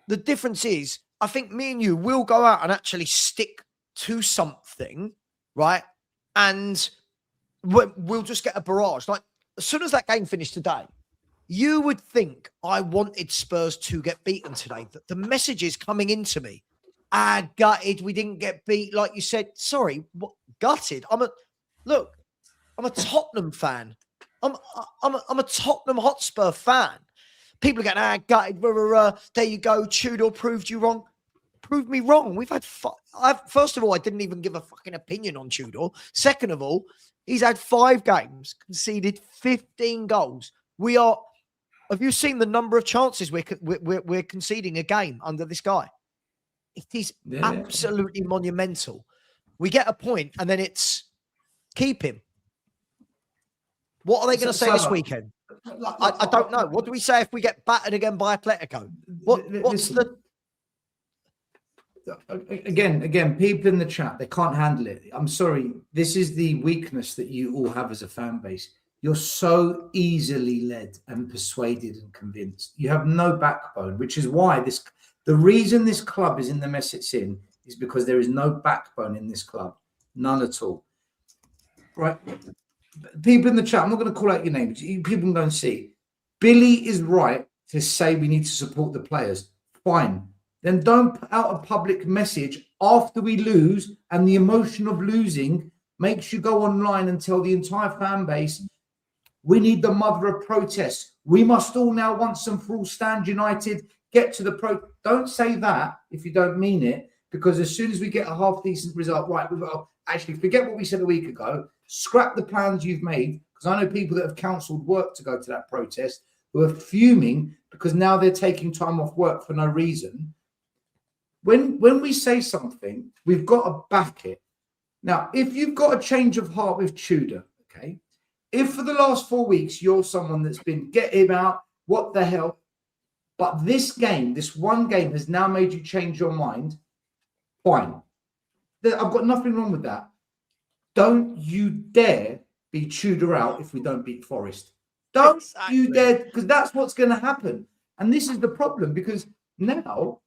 The difference is, I think me and you will go out and actually stick to something, right? And we'll just get a barrage. Like, as soon as that game finished today, you would think I wanted Spurs to get beaten today. The messages coming into me, gutted, we didn't get beat. Like you said, sorry, what, gutted? I'm a Tottenham fan. I'm a Tottenham Hotspur fan. People are getting gutted. There you go. Tudor proved you wrong. Proved me wrong. We've had first of all, I didn't even give a fucking opinion on Tudor. Second of all, he's had 5 games, conceded 15 goals. Have you seen the number of chances we're conceding a game under this guy? It is absolutely monumental. We get a point, and then it's keep him. What are they going to say this weekend? I don't know. What do we say if we get battered again by Atletico? Again, people in the chat, they can't handle it. I'm sorry. This is the weakness that you all have as a fan base. You're so easily led and persuaded and convinced. You have no backbone, which is why the reason this club is in the mess it's in is because there is no backbone in this club. None at all. Right? People in the chat, I'm not going to call out your names. People can go and see. Billy is right to say we need to support the players. Fine. Then don't put out a public message after we lose, and the emotion of losing makes you go online and tell the entire fan base, we need the mother of protest. We must all now once and for all stand united, get to the Don't say that if you don't mean it, because as soon as we get a half decent result, right, we've got to actually forget what we said a week ago, scrap the plans you've made, because I know people that have counselled work to go to that protest who are fuming because now they're taking time off work for no reason. When we say something, we've got to back it. Now, if you've got a change of heart with Tudor, okay, if for the last 4 weeks you're someone that's been, get him out, what the hell? But this game, this one game has now made you change your mind, fine. I've got nothing wrong with that. don't you dare be Tudor out if we don't beat Forest. Don't you dare, because that's what's going to happen. And this is the problem, because now,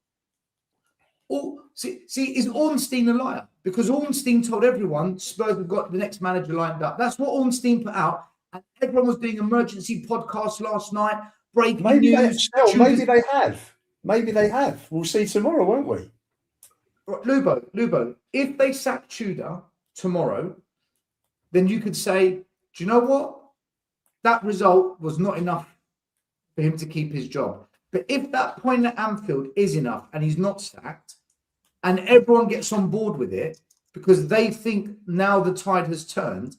is Ornstein a liar? Because Ornstein told everyone Spurs have got the next manager lined up. That's what Ornstein put out. And everyone was doing emergency podcasts last night, breaking news. Maybe they have. Maybe they have. We'll see tomorrow, won't we? Lubo, if they sack Tudor tomorrow, then you could say, do you know what? That result was not enough for him to keep his job. But if that point at Anfield is enough and he's not sacked, and everyone gets on board with it because they think now the tide has turned,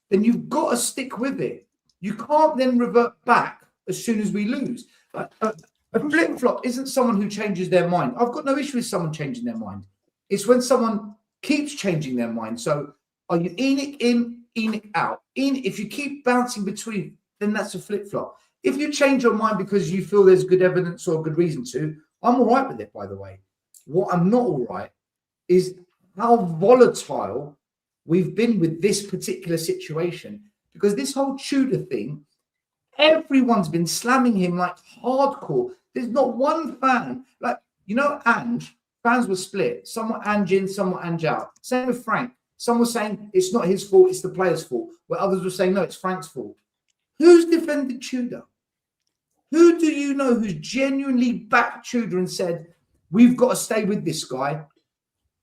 then you've got to stick with it. You can't then revert back as soon as we lose. A flip-flop isn't someone who changes their mind. I've got no issue with someone changing their mind. It's when someone keeps changing their mind. So are you Enoch in, Enoch out? If you keep bouncing between, then that's a flip-flop. If you change your mind because you feel there's good evidence or good reason to, I'm all right with it, by the way. What I'm not all right is how volatile we've been with this particular situation. Because this whole Tudor thing, everyone's been slamming him like hardcore. There's not one fan. Like, you know, Ange, fans were split. Some were Ange in, some were Ange out. Same with Frank. Some were saying it's not his fault, it's the player's fault. Where others were saying, no, it's Frank's fault. Who's defended Tudor? Who do you know who's genuinely backed Tudor and said, we've got to stay with this guy?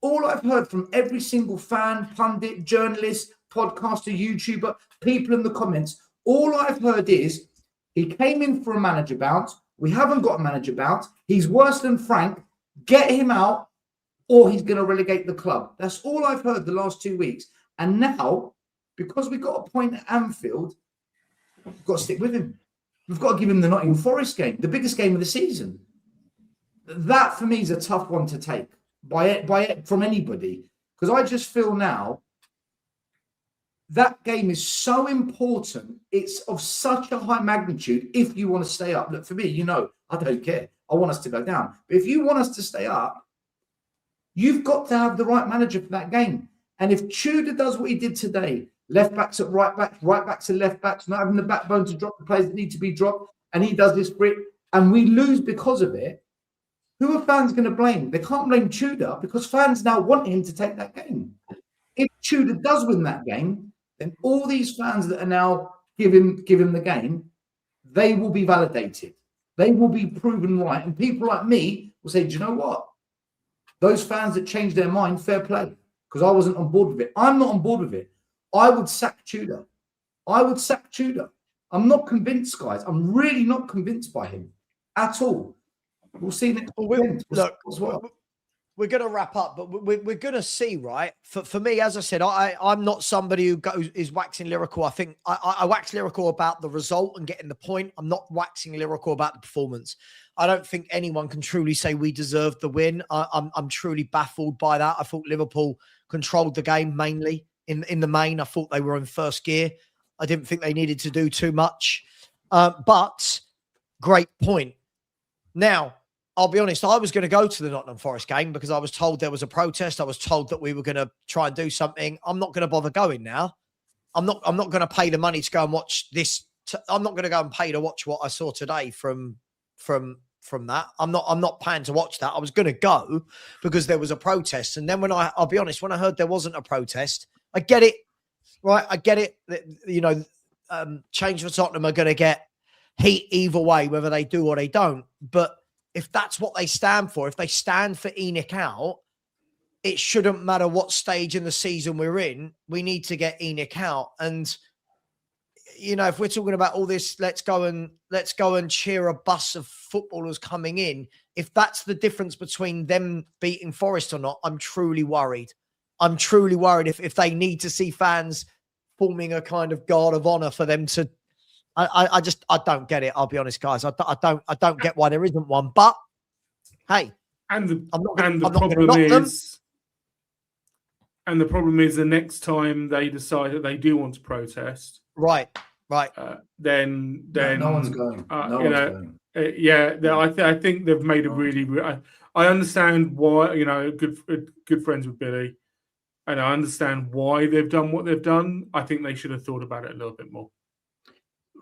All I've heard from every single fan, pundit, journalist, podcaster, YouTuber, people in the comments, all I've heard is he came in for a manager bounce. We haven't got a manager bounce. He's worse than Frank. Get him out or he's going to relegate the club. That's all I've heard the last 2 weeks. And now, because we got a point at Anfield, we've got to stick with him. We've got to give him the Nottingham Forest game, the biggest game of the season. That, for me, is a tough one to take from anybody. Because I just feel now that game is so important. It's of such a high magnitude if you want to stay up. Look, for me, you know, I don't care. I want us to go down. But if you want us to stay up, you've got to have the right manager for that game. And if Tudor does what he did today, left backs at right backs at left backs, not having the backbone to drop the players that need to be dropped, and he does this brick, and we lose because of it, who are fans going to blame? They can't blame Tudor because fans now want him to take that game. If Tudor does win that game, then all these fans that are now give him the game, they will be validated. They will be proven right. And people like me will say, do you know what? Those fans that changed their mind, fair play, because I wasn't on board with it. I'm not on board with it. I would sack Tudor. I'm not convinced, guys. I'm really not convinced by him at all. We'll see next weekend. Look, we're going to wrap up, but we're going to see, right? For me, as I said, I'm not somebody who is waxing lyrical. I think I wax lyrical about the result and getting the point. I'm not waxing lyrical about the performance. I don't think anyone can truly say we deserved the win. I'm truly baffled by that. I thought Liverpool controlled the game mainly. In the main, I thought they were in first gear. I didn't think they needed to do too much. But great point. Now, I'll be honest, I was going to go to the Nottingham Forest game because I was told there was a protest. I was told that we were going to try and do something. I'm not going to bother going now. I'm not going to pay the money to go and watch this. I'm not going to go and pay to watch what I saw today from that. I'm not paying to watch that. I was going to go because there was a protest. And then I'll be honest, when I heard there wasn't a protest, I get it, right? I get it. You know, Change for Tottenham are going to get heat either way, whether they do or they don't. But if that's what they stand for, if they stand for Enoch out, it shouldn't matter what stage in the season we're in. We need to get Enoch out. And, you know, if we're talking about all this, let's go and cheer a bus of footballers coming in. If that's the difference between them beating Forest or not, I'm truly worried. I'm truly worried if they need to see fans forming a kind of guard of honor for them to. I don't get it. I'll be honest, guys. I don't get why there isn't one. But hey, the problem is the next time they decide that they do want to protest, right, then no one's going. I think they've made a really. I understand why, you know, good friends with Billy. and I understand why they've done what they've done. I think they should have thought about it a little bit more.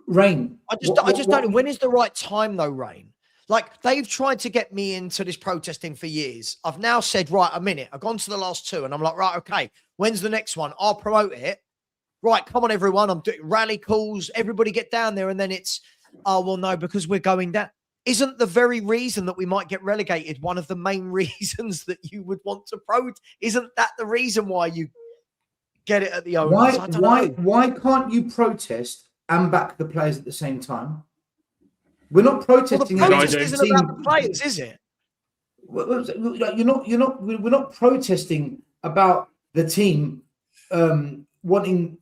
Rain. I just don't know. When is the right time, though, Rain? Like, they've tried to get me into this protesting for years. I've now said, right, a minute. I've gone to the last 2, and I'm like, right, okay, when's the next one? I'll promote it. Right, come on, everyone. I'm doing rally calls. Everybody get down there. And then it's, oh, well, no, because we're going down. Isn't the very reason that we might get relegated one of the main reasons that you would want to protest? Isn't that the reason why you get it at the owners? Why can't you protest and back the players at the same time? We're not protesting. Well, the protest isn't about the players, is it? We're not protesting about the team wanting,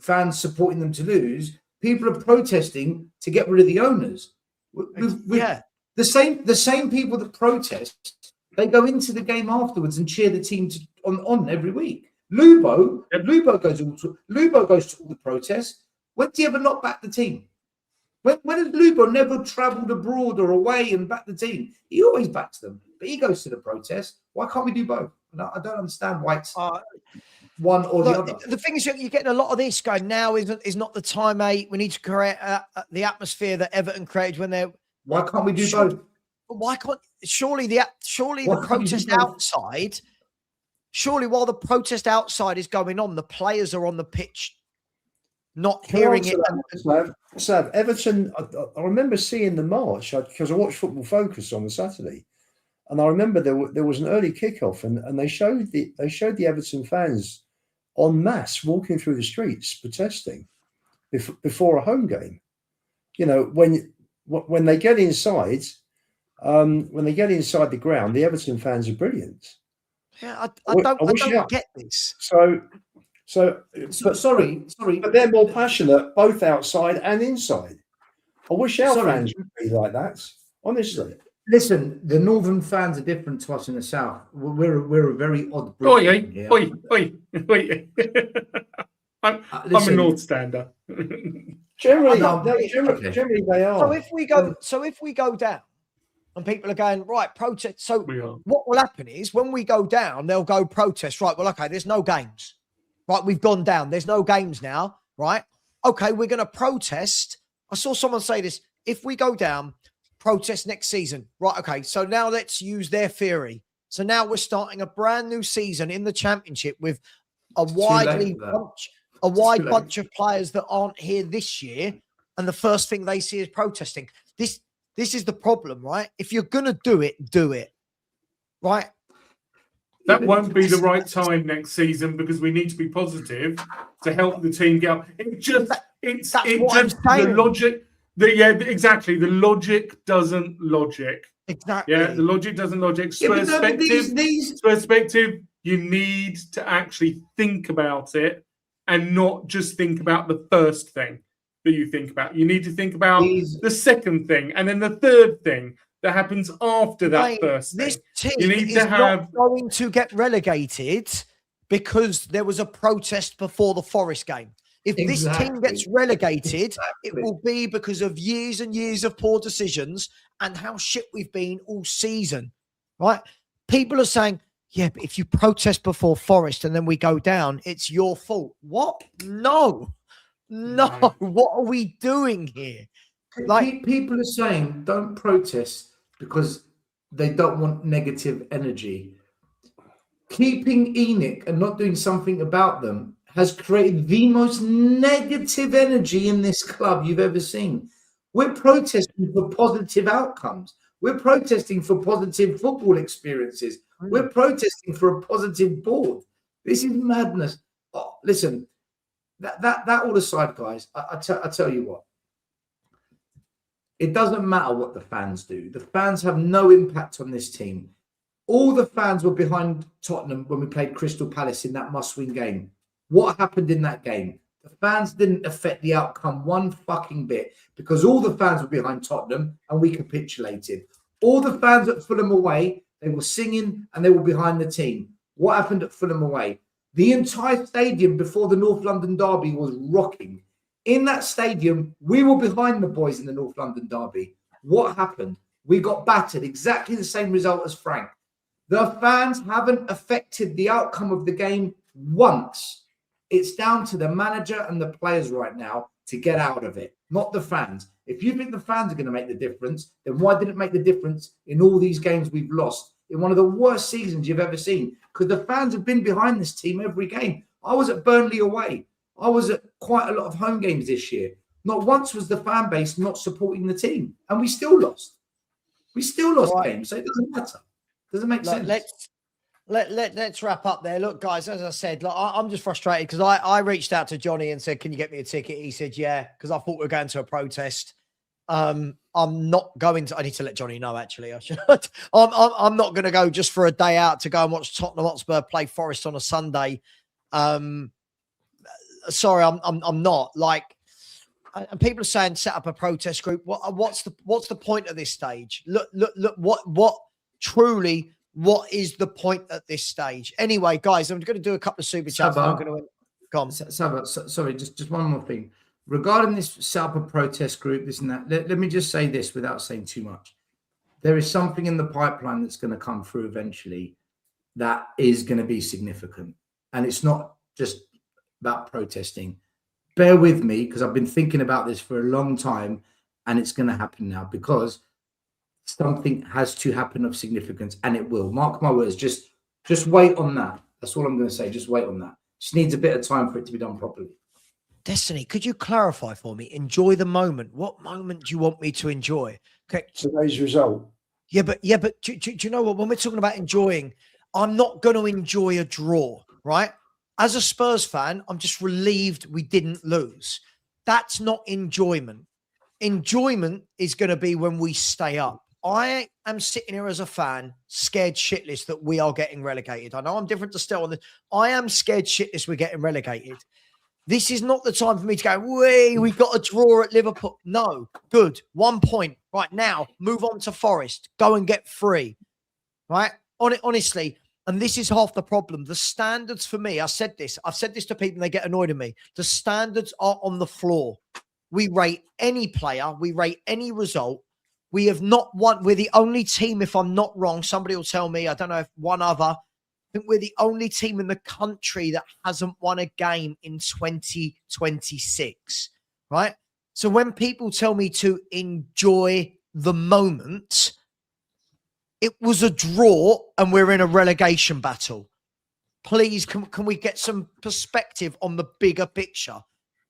fans supporting them to lose. People are protesting to get rid of the owners. The same people that protest, they go into the game afterwards and cheer the team on every week. Lubo goes to all the protests. When do you ever not back the team? When has Lubo never travelled abroad or away and backed the team? He always backs them, but he goes to the protest. Why can't we do both? I don't understand why it's one or the other. The thing is, you're getting a lot of this going now. Is not the time, mate. We need to create the atmosphere that Everton created when they're. Why can't we do both? Why can't surely the protest outside? Surely while the protest outside is going on, the players are on the pitch, not hearing it. Sav, Everton. I remember seeing the march because I watched Football Focus on the Saturday, and I remember there was an early kickoff, and they showed the Everton fans en masse walking through the streets protesting before a home game. When they get inside, the ground, the Everton fans are brilliant. Yeah, I don't get this. Sorry, but they're more passionate both outside and inside. I wish our fans would be like that. Honestly, listen, the northern fans are different to us in the south. We're a very odd breed. I'm a North stander. Generally they are. So if we go down, and people are going, right, protest. So what will happen is when we go down, they'll go protest. Right, well, okay, there's no games. Right, we've gone down. There's no games now, right? Okay, we're going to protest. I saw someone say this. If we go down, protest next season. Right, okay, so now let's use their theory. So now we're starting a brand new season in the Championship with a wide bunch of players that aren't here this year. And the first thing they see is protesting. This is the problem, right? If you're going to do it, right? That won't be the right time next season because we need to be positive to help the team get up. The logic. Exactly. The logic doesn't logic. Exactly. Yeah, the logic doesn't logic. Perspective, you need to actually think about it and not just think about the first thing that you think about. You need to think about the second thing and then the third thing that happens after that first thing. This team not going to get relegated because there was a protest before the Forest game. If this team gets relegated, it will be because of years and years of poor decisions and how shit we've been all season, right? People are saying, yeah, but if you protest before Forest and then we go down, it's your fault. What? No. What are we doing here? Like people are saying, don't protest because they don't want negative energy. Keeping Enoch and not doing something about them has created the most negative energy in this club you've ever seen. We're protesting for positive outcomes. We're protesting for positive football experiences. We're protesting for a positive board. This is madness. Oh, listen, that all aside, guys, I tell you what. It doesn't matter what the fans do. The fans have no impact on this team. All the fans were behind Tottenham when we played Crystal Palace in that must-win game. What happened in that game? The fans didn't affect the outcome one fucking bit because all the fans were behind Tottenham and we capitulated. All the fans at Fulham away, they were singing and they were behind the team. What happened at Fulham away? The entire stadium before the North London derby was rocking. In that stadium, we were behind the boys in the North London derby. What happened? We got battered. Exactly the same result as Frank. The fans haven't affected the outcome of the game once. It's down to the manager and the players right now to get out of it, not the fans. If you think the fans are going to make the difference, then why didn't it make the difference in all these games we've lost in one of the worst seasons you've ever seen? Because the fans have been behind this team every game. I was at Burnley away. I was at quite a lot of home games this year. Not once was the fan base not supporting the team, and we still lost. We still lost games, so it doesn't matter. Doesn't make sense. Let's wrap up there. Look, guys, as I said, like, I'm just frustrated because I reached out to Johnny and said, "Can you get me a ticket?" He said, "Yeah," because I thought we were going to a protest. I'm not going to. I need to let Johnny know. Actually, I should. I'm not going to go just for a day out to go and watch Tottenham Hotspur play Forest on a Sunday. Sorry, I'm not. Like, and people are saying set up a protest group. What's the point at this stage? Look. What truly? What is the point at this stage? Anyway, guys, I'm going to do a couple of super chats. I'm going to go on. Savva, sorry, just one more thing. Regarding this set up a protest group, this and that, let me just say this without saying too much. There is something in the pipeline that's going to come through eventually that is going to be significant. And it's not just about protesting. Bear with me, because I've been thinking about this for a long time, and it's going to happen now because something has to happen of significance, and it will. Mark my words. Just wait on that. That's all I'm going to say. Just wait on that. Just needs a bit of time for it to be done properly. Destiny, could you clarify for me? Enjoy the moment. What moment do you want me to enjoy? Okay. Today's result. Yeah, but do you know what? When we're talking about enjoying, I'm not going to enjoy a draw, right? As a Spurs fan, I'm just relieved we didn't lose. That's not enjoyment. Enjoyment is going to be when we stay up. I am sitting here as a fan, scared shitless that we are getting relegated. I know I'm different to Still on this. I am scared shitless we're getting relegated. This is not the time for me to go, we got a draw at Liverpool. No, good. 1 point. Right now, move on to Forest. Go and get 3. Right? Honestly, and this is half the problem. The standards for me, I've said this to people and they get annoyed at me. The standards are on the floor. We rate any player. We rate any result. We have not won. We're the only team, if I'm not wrong, somebody will tell me, I don't know if one other, I think we're the only team in the country that hasn't won a game in 2026, right? So when people tell me to enjoy the moment, it was a draw and we're in a relegation battle. Please, can we get some perspective on the bigger picture?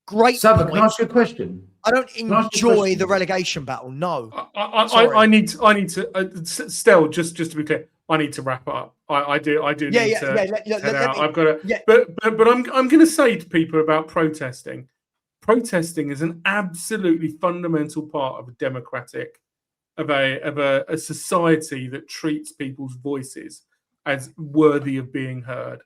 Great. Savva, can I ask you a question? I don't enjoy the relegation battle. No. I need to Stell, just to be clear, I need to wrap up. I do need to. I've got to. Yeah. But I'm going to say to people about protesting. Protesting is an absolutely fundamental part of a democratic, of a society that treats people's voices as worthy of being heard.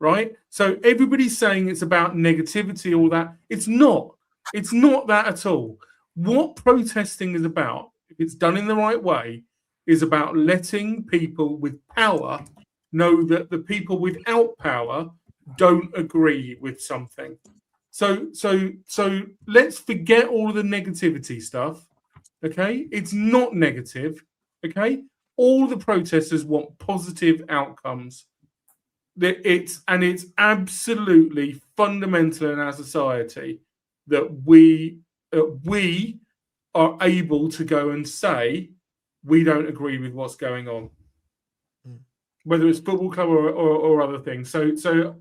Right? So everybody's saying it's about negativity, all that. It's not. It's not that at all. What protesting is about, if it's done in the right way, is about letting people with power know that the people without power don't agree with something. So let's forget all of the negativity stuff. Okay? It's not negative. Okay? All the protesters want positive outcomes. It's absolutely fundamental in our society that we are able to go and say we don't agree with what's going on, whether it's football club or other things. So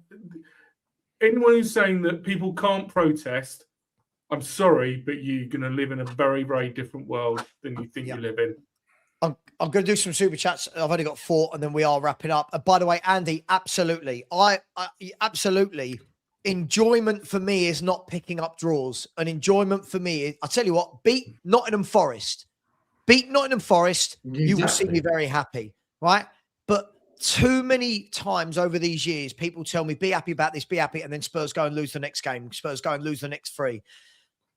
anyone who's saying that people can't protest, I'm sorry, but you're going to live in a very, very different world than you think you live in. I'm going to do some super chats. I've only got 4 and then we are wrapping up. By the way, Andy, absolutely. I absolutely. Enjoyment for me is not picking up draws. An enjoyment for me is, I'll tell you what, beat Nottingham Forest. Beat Nottingham Forest, you will see me very happy, right? But too many times over these years, people tell me, be happy about this, be happy, and then Spurs go and lose the next game. Spurs go and lose the next 3.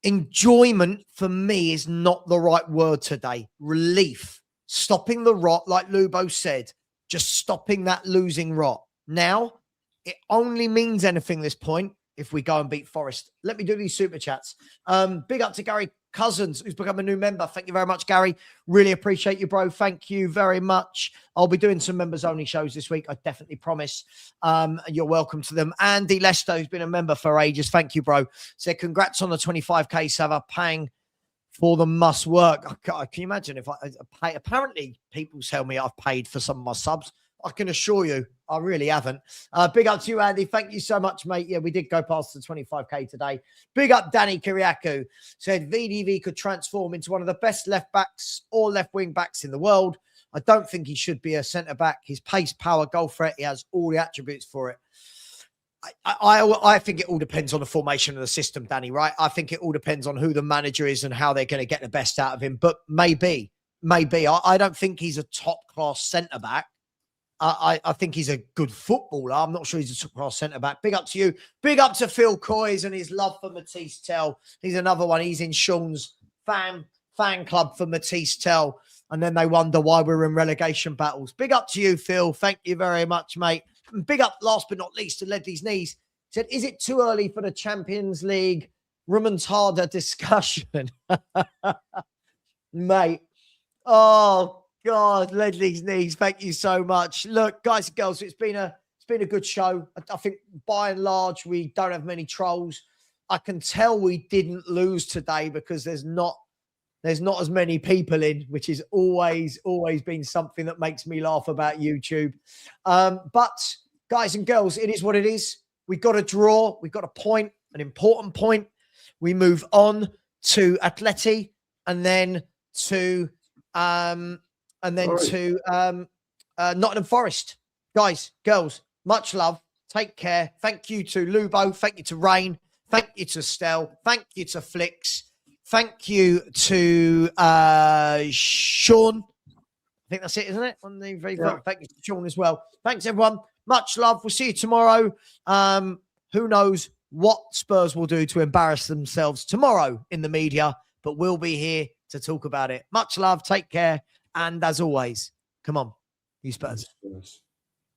Enjoyment for me is not the right word today. Relief. Stopping the rot, like Lubo said, just stopping that losing rot. Now, it only means anything at this point if we go and beat Forest. Let me do these super chats. Big up to Gary Cousins, who's become a new member. Thank you very much, Gary. Really appreciate you, bro. Thank you very much. I'll be doing some members-only shows this week. I definitely promise. You're welcome to them. Andy Lesto, who's been a member for ages. Thank you, bro. Said, congrats on the 25K, Savva, paying for the must work. Can you imagine if I pay? Apparently, people tell me I've paid for some of my subs. I can assure you, I really haven't. Big up to you, Andy. Thank you so much, mate. Yeah, we did go past the 25K today. Big up, Danny Kiriakou. Said VDV could transform into one of the best left backs or left wing backs in the world. I don't think he should be a centre back. His pace, power, goal threat, he has all the attributes for it. I think it all depends on the formation of the system, Danny, right? I think it all depends on who the manager is and how they're going to get the best out of him. But maybe. I don't think he's a top-class centre-back. I think he's a good footballer. I'm not sure he's a top-class centre-back. Big up to you. Big up to Phil Coys and his love for Matisse Tell. He's another one. He's in Sean's fan club for Matisse Tell. And then they wonder why we're in relegation battles. Big up to you, Phil. Thank you very much, mate. And big up, last but not least, to Ledley's Knees. Said, is it too early for the Champions League Remontada discussion? Mate. Oh, God, Ledley's Knees. Thank you so much. Look, guys and girls, it's been a good show. I think by and large, we don't have many trolls. I can tell we didn't lose today because there's not as many people in, which is always been something that makes me laugh about YouTube. But guys and girls, it is what it is. We've got a draw. We've got a point, an important point. We move on to Atleti and then to Nottingham Forest. Guys, girls, much love. Take care. Thank you to Lubo. Thank you to Rain. Thank you to Stel. Thank you to Flix. Thank you to Sean. I think that's it, isn't it? On the very Thank you to Sean as well. Thanks, everyone. Much love. We'll see you tomorrow. Who knows what Spurs will do to embarrass themselves tomorrow in the media, but we'll be here to talk about it. Much love. Take care. And as always, come on, you Spurs.